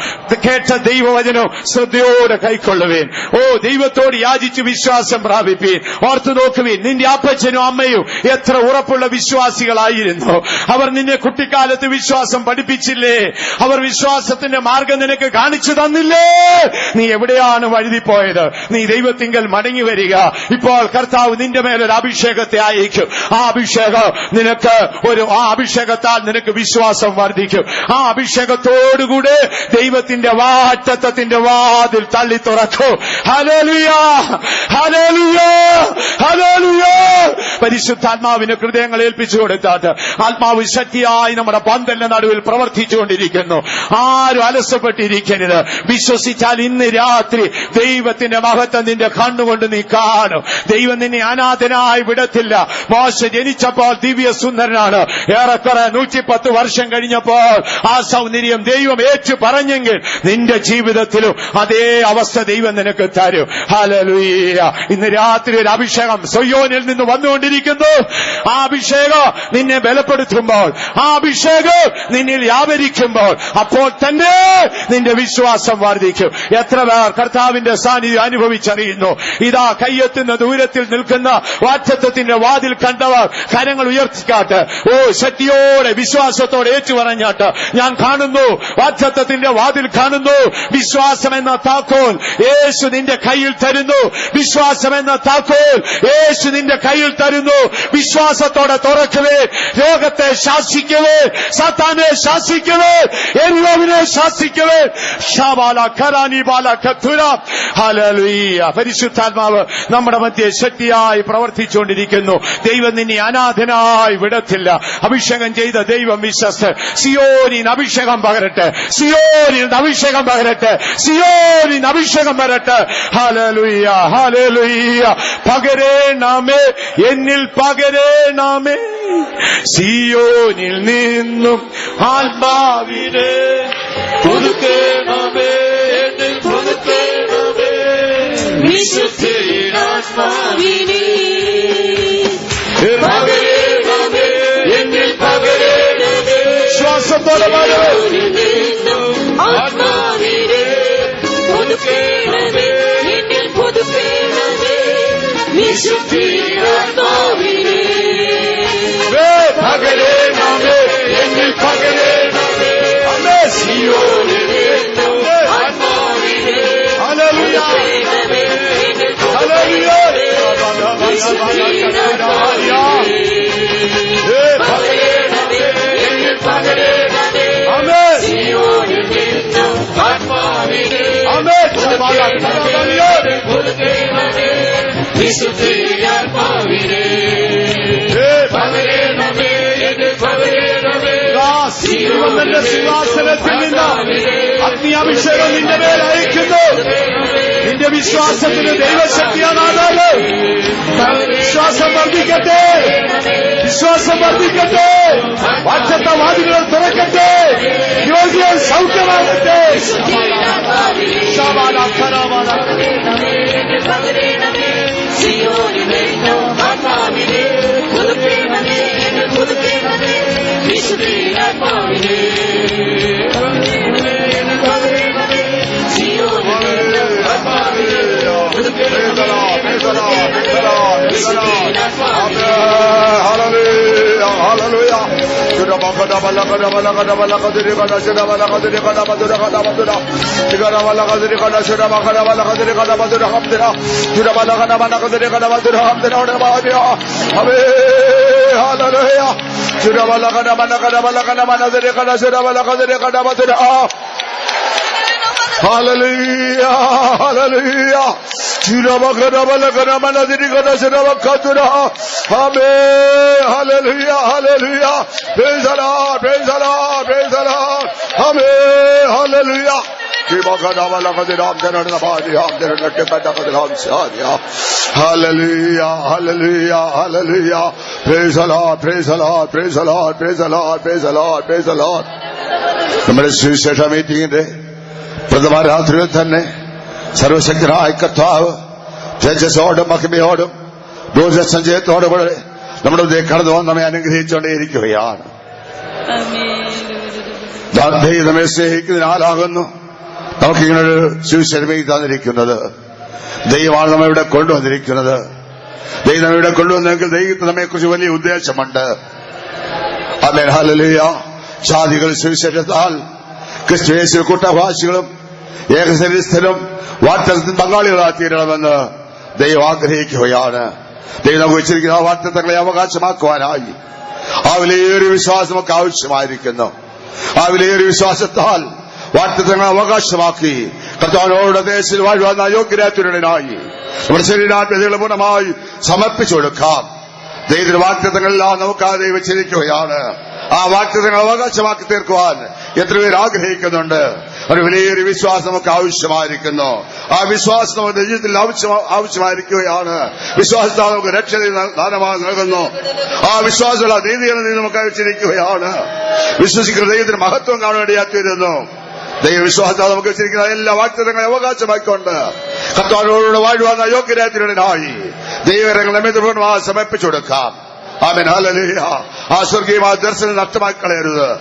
കേട്ട ദൈവവചനം ശ്രദ്ധയോടെ കൈക്കൊള്ളുവേൻ. ഓ, ദൈവത്തോട് യാചിച്ച് വിശ്വാസം പ്രാപിപ്പീൻ. ഓർത്തു നോക്കുവീൻ, നിന്റെ അപ്പച്ചനും അമ്മയും എത്ര ഉറപ്പുള്ള വിശ്വാസികളായിരുന്നു. അവർ നിന്നെ കുട്ടിക്കാലത്ത് വിശ്വാസം പഠിപ്പിച്ചില്ലേ? അവർ വിശ്വാസത്തിന്റെ മാർഗം നിനക്ക് കാണിച്ചു തന്നില്ലേ? നീ എവിടെയാണ് വഴുതിപ്പോയത്? നീ ദൈവത്തിങ്കൽ മടങ്ങി വരിക. ഇപ്പോൾ കർത്താവ് നിന്റെ മേലൊരു അഭിഷേകത്തെ അയക്കും. ആ അഭിഷേകം നിനക്ക് ആ അഭിഷേകത്താൽ നിനക്ക് വിശ്വാസം വർദ്ധിക്കും. ആ അഭിഷേകത്തോടുകൂടെ ദൈവത്തിന്റെ വാഗ്ദത്തത്തിന്റെ വാതിൽ തള്ളി തുറക്കൂ. Hallelujah, hallelujah, hallelujah. പരിശുദ്ധാത്മാവിന് ഹൃദയങ്ങൾ ഏൽപ്പിച്ചു കൊടുത്താട്ട് ആത്മാവ് ശക്തിയായി നമ്മുടെ പന്തലിന്റെ നടുവിൽ പ്രവർത്തിച്ചുകൊണ്ടിരിക്കുന്നു. ആരും അലസപ്പെട്ടിരിക്കരുത്. വിശ്വസിച്ചാൽ ഇന്ന് രാത്രി ദൈവത്തിന്റെ മഹത്വം നിന്റെ കണ്ണുകൊണ്ട് നീ കാണും. ദൈവം നിന്നെ അനാഥനായി വിടത്തില്ല. മോശ ജനിച്ചപ്പോൾ ദിവ്യ സുന്ദരനാണ്. ഏറെക്കുറെ 110 വർഷം കഴിഞ്ഞപ്പോൾ ആ സൗന്ദര്യം ദൈവം ഏറ്റു പറഞ്ഞെങ്കിൽ നിന്റെ ജീവിതത്തിലും അതേ അവസ്ഥ ദൈവം നിനക്ക് തരും. ഹല്ലേലൂയ. ഇന്ന് രാത്രി ഒരു അഭിഷേകം സൊയ്യോനിൽ നിന്ന് വന്നുകൊണ്ടിരിക്കുന്നു. ആ അഭിഷേകം നിന്നെ ബലപ്പെടുത്തുമ്പോൾ, ആ അഭിഷേകം നിന്നിൽ വ്യാപരിക്കുമ്പോൾ അപ്പോൾ തന്നെ നിന്റെ വിശ്വാസം വർദ്ധിക്കും. എത്ര പേർ കർത്താവിന്റെ സാന്നിധ്യം അനുഭവിച്ചറിയുന്നു? ഇതാ കയ്യെത്തുന്ന ദൂരത്തിൽ നിൽക്കുന്ന വാഗ്ദത്തത്തിന്റെ വാതിൽ കണ്ടവർ കരങ്ങൾ ഉയർത്തിക്കാട്ട്. ഓ, ശക്തിയോടെ വിശ്വാസത്തോടെ ഏറ്റുപറഞ്ഞാട്ട്, ഞാൻ കാണുന്നു, വാഗ്ദത്തത്തിന്റെ വാതിൽ കാണുന്നു. വിശ്വാസം എന്ന താക്കോൽ യേശു നിന്റെ കയ്യിൽ തരുന്നു. വിശ്വാസം എന്ന താക്കോൽ യേശു നിന്റെ കയ്യിൽ തരുന്നു. വിശ്വാസത്തോടെ തുറക്കവേ. രോഗത്തെ ശാസിക്കവേ, സാത്താനെ ശാസിക്കവേ, എരിവവിനെ ശാസിക്കവേ. ഷാബാല കരാനി ബാല കത്തുര. ഹല്ലേലൂയ. പരിശുദ്ധാത്മാവ് നമ്മുടെ മധ്യേ ശക്തിയായി പ്രവർത്തിച്ചുകൊണ്ടിരിക്കുന്നു. ദൈവം നിന്നെ അനാഥനായി വിടത്തില്ല. അഭിഷേകം ചെയ്ത ദൈവം വിശ്വസ്തൻ. സിയോനിൽ അഭിഷേകം പകരട്ടെ, സിയോനിൽ അഭിഷേകം പകരട്ടെ, സിയോനിൽ അഭിഷേകം വരട്ടെ. Hallelujah, hallelujah. പകരേണമേ, എന്നിൽ പകരേണമേ. സിയോനിൽ നിന്നും ആത്മാവിനെ പുതുക്കേണമേ, എന്നിൽ പുതുക്കേണമേ. വിശുദ്ധിയാത്മാവിനെ പകരേണമേ, എന്നിൽ പകരേണമേ. ശ്വാസത്തോടെ ആത്മാവിനെ പുതുക്കേണമേ, എന്നിൽ പുതുക്കേണമേ. വിശുദ്ധിയാത്മാവിനെ പകരേണമേ, എന്നിൽ പകരേണമേ. സിയോനിൽ നിന്നും ആത്മാവിനെ. Hallelujah, hallelujah. പകരേണമേ, എന്നിൽ പകരേണമേ. ആമേൻ. സിയോനിൽ നിന്നും ആത്മാവിനെ. ആമേൻ. വിശുദ്ധിയാത്മാവിനെ പകരേണമേ, എന്നിൽ പകരേണമേ. തിരുവനന്തപുരത്തെ സിംഹാസനത്തിൽ നിന്ന് അഗ്നി അഭിഷേകം നിന്റെ മേൽ അയക്കുന്നു. നിന്റെ വിശ്വാസത്തിന് ദൈവശക്തിയാണ് ആധാരം. വിശ്വാസം വർദ്ധിക്കട്ടെ, വിശ്വാസം വർദ്ധിക്കട്ടെ, വാഗ്ദത്ത വാതിലുകൾ തുറക്കട്ടെ, യോഗ്യൻ സൗഖ്യമാകട്ടെ. Hallelujah, hallelujah. Amen. Hallelujah, hallelujah. Praise the Lord, praise the Lord, praise the Lord. Amen. Hallelujah. Hallelujah, hallelujah, hallelujah. Praise the Lord, praise the Lord, praise the Lord, praise the Lord, praise the Lord, praise the Lord. നമ്മുടെ സുവിശേഷ മീറ്റിംഗിന്റെ പ്രഥമ രാത്രിയിൽ തന്നെ സർവശക്തനായ കർത്താവ് തേജസ്സോടും മഹിമയോടും ഊർജ്ജസഞ്ചയത്തോടും നമ്മുടെ ഉദയം കടന്നു വന്ന് നമ്മെ അനുഗ്രഹിച്ചുകൊണ്ടേയിരിക്കുകയാണ്. നമ്മെ സ്നേഹിക്കുന്നതിനാലാകുന്നു നമുക്കിങ്ങനൊരു സുവിശേഷം തന്നിരിക്കുന്നത്. ദൈവമാണ് നമ്മെ ഇവിടെ കൊണ്ടുവന്നിരിക്കുന്നത്. ദൈവം നമ്മെ ഇവിടെ കൊണ്ടുവന്നെങ്കിൽ ദൈവത്തിന് നമ്മെക്കുറിച്ച് വലിയ ഉദ്ദേശമുണ്ട്. ആമേൻ, ഹല്ലേലൂയ. ജാതികൾ സുവിശേഷത്താൽ ക്രിസ്തുയേശു കൂട്ടവാസികളും ഏകശരീരസ്ഥരും വാഗ്ദത്തത്തിൽ പങ്കാളികളായി തീരണമെന്ന് ദൈവം ആഗ്രഹിക്കുകയാണ്. ദൈവം നമുക്ക് വെച്ചിരിക്കുന്ന ആ വാഗ്ദത്തങ്ങളെ അവകാശമാക്കുവാനായി ആ വിലയേറിയ വിശ്വാസം നമുക്ക് ആവശ്യമായിരിക്കുന്നു. ആ വിലയേറിയ വിശ്വാസത്താൽ വാഗ്ദത്തങ്ങളെ അവകാശമാക്കി കർത്താവിനോട് ദേശത്തിൽ വാഴുവാൻ അയോഗ്യരാത്തിനായി നമ്മുടെ ശരീരാത്മതകളെ പൂർണ്ണമായി സമർപ്പിച്ചു കൊടുക്കാം. ദൈവത്തിന്റെ വാഗ്ദത്തങ്ങളെല്ലാം നമുക്കാതെ വെച്ചിരിക്കുകയാണ്. ആ വാഗ്ദത്തങ്ങൾ അവകാശമാക്കി തീർക്കുവാൻ എത്രപേർ ആഗ്രഹിക്കുന്നുണ്ട്. ഒരു വലിയൊരു വിശ്വാസം നമുക്ക് ആവശ്യമായിരിക്കുന്നു. ആ വിശ്വാസം നമ്മുടെ ജീവിതത്തിൽ ആവശ്യമായിരിക്കുകയാണ്. വിശ്വാസത്താൽ നമുക്ക് രക്ഷ ദാനമായി നൽകുന്നു. ആ വിശ്വാസമുള്ള നീതിയാണ് നമുക്ക് വെച്ചിരിക്കുകയാണ്. വിശ്വസിക്കുന്ന ദൈവത്തിന് മഹത്വം കാണാൻ വേണ്ടിയാക്കിയിരുന്നു. ദൈവവിശ്വാസത്താൽ നമുക്ക് വെച്ചിരിക്കുന്ന എല്ലാ വാഗ്ദത്തങ്ങളെ അവകാശമായിക്കൊണ്ട് കർത്താവിനോട് വാഴുവാൻ അയോഗ്യരാത്തിനായി ദൈവങ്ങൾ നമ്മെ പൂർണ്ണമായി സമർപ്പിച്ചു കൊടുക്കാം. ആമേൻ, ഹല്ലേലൂയ. ആ സ്വർഗീയമായ ദർശനം നഷ്ടമാക്കി കളയരുത്.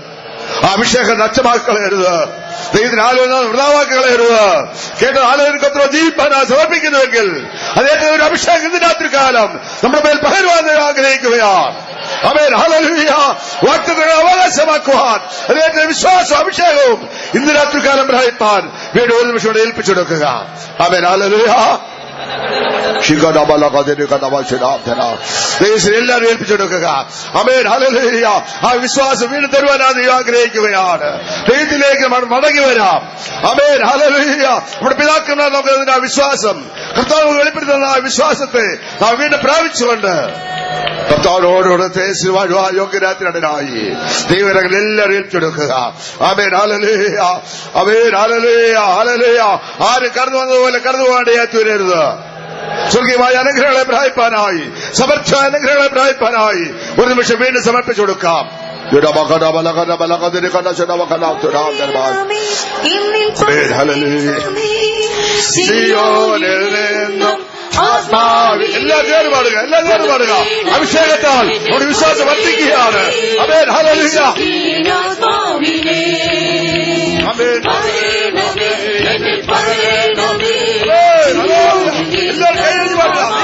ആ അഭിഷേകം നഷ്ടമാക്കി കളയരുത്. ദൈവത്തിന് ആലോചന വൃതാവാക്കി കളയരുത്. കേട്ട ആലോചനക്കത്ര ജീവിപ്പാനാ സമർപ്പിക്കുന്നുവെങ്കിൽ അദ്ദേഹത്തിന് ഒരു അഭിഷേകം ഇന്ന് രാത്രി കാലം നമ്മുടെ മേൽ പകരുവാൻ ആഗ്രഹിക്കുകയാണ്. ആമേൻ, ഹല്ലേലൂയ. വാഗ്ദത്തങ്ങളെ അവകാശമാക്കുവാൻ അദ്ദേഹത്തിന്റെ വിശ്വാസവും അഭിഷേകവും ഇന്ന് രാത്രി കാലം പ്രാപിപ്പാൻ വീണ്ടും ഒരു നിമിഷം ഏൽപ്പിച്ചെടുക്കുക. ആമേൻ, ഹല്ലേലൂയ. എല്ലാവരും ഏൽപ്പിച്ചെടുക്കുക. ആമേൻ, ഹല്ലേലൂയ. ആ വിശ്വാസം വീണ്ടും തരുവാനാണ് ദൈവം ആഗ്രഹിക്കുകയാണ്. ദൈവത്തിലേക്ക് മടങ്ങി വരാം. ആമേൻ, ഹല്ലേലൂയ. നമ്മുടെ പിതാക്കന്മാർ നമുക്ക് ആ വിശ്വാസം കർത്താവ് വെളിപ്പെടുത്തുന്ന ആ വിശ്വാസത്തെ നാം വീണ്ടും പ്രാപിച്ചുകൊണ്ട് കർത്താവിനോട് തേജസ്സിൽ വാഴുവാൻ യോഗ്യരാത്തിനായി ദൈവങ്ങൾ എല്ലാവരും ഏൽപ്പിച്ചെടുക്കുക. ആമേൻ, ഹല്ലേലൂയ. ആമേൻ, ഹല്ലേലൂയ, ഹല്ലേലൂയ. ആരും കടന്നു വന്നതുപോലെ കടന്നു പോകേണ്ടയാത്തി വരരുത്. സ്വർഗീയമായ അനുഗ്രഹങ്ങളെ പ്രാപിപ്പാനായി, സമർത്ഥ അനുഗ്രഹങ്ങളെ പ്രാപിപ്പാനായി ഒരു നിമിഷം വീണ്ടും സമർപ്പിച്ചു കൊടുക്കാം. എല്ലാ പേരും പാടുക, എല്ലാ പേരും പാടുക. അഭിഷേകത്താൽ ഒരു വിശ്വാസം വർദ്ധിക്കുകയാണ്. ആമേൻ, ഹല്ലേലൂയ. ആമേൻ, എല്ലാവരും കൈയടിച്ച് പാടുക.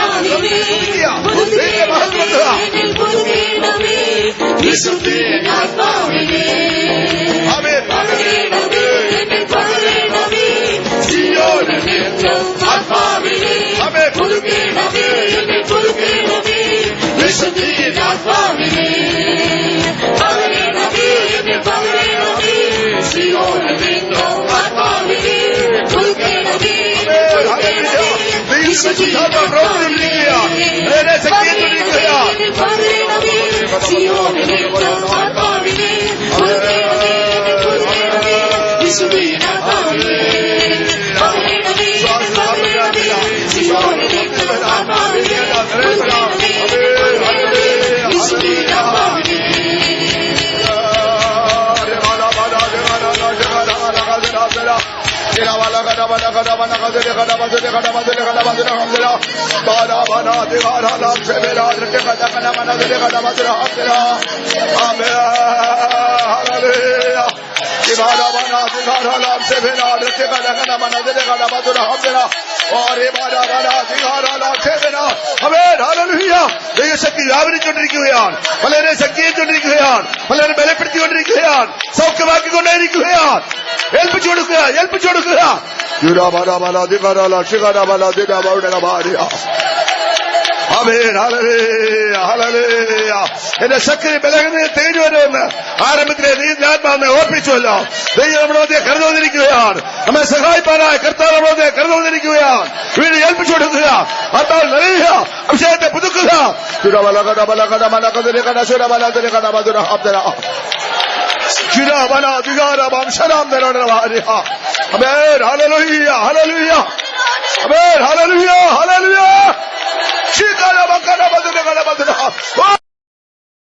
ദൈവശക്തി വ്യാപരിച്ചുകൊണ്ടിരിക്കുകയാണ്. പലരെ ശക്തിയേറ്റുകൊണ്ടിരിക്കുകയാണ്. പലരെ ബലപ്പെടുത്തിക്കൊണ്ടിരിക്കുകയാണ്. സൗഖ്യമാക്കിക്കൊണ്ടേയിരിക്കുകയാണ്. ഏൽപ്പിച്ചു കൊടുക്കുക, ഏൽപ്പിച്ചു കൊടുക്കുക. എന്റെ ശക്തി ബലഹീനതയെ തേടി വരുമെന്ന് ആരംഭത്തിലെ നീന്താത്മാവിനെ ഓർപ്പിച്ചുവല്ലോ. ദൈവം നമ്മുടെ മധ്യേ കരുതി വന്നിരിക്കുകയാണ്. നമ്മെ സഹായിപ്പാനായ കർത്താവ് നമ്മുടെ മധ്യേ കരുതി വന്നിരിക്കുകയാണ്. വീട് ഏൽപ്പിച്ചു കൊടുക്കുക, ആത്മാവിൽ നിറയുക, അഭിഷേകത്തെ പുതുക്കുക. Hallelujah, hallelujah.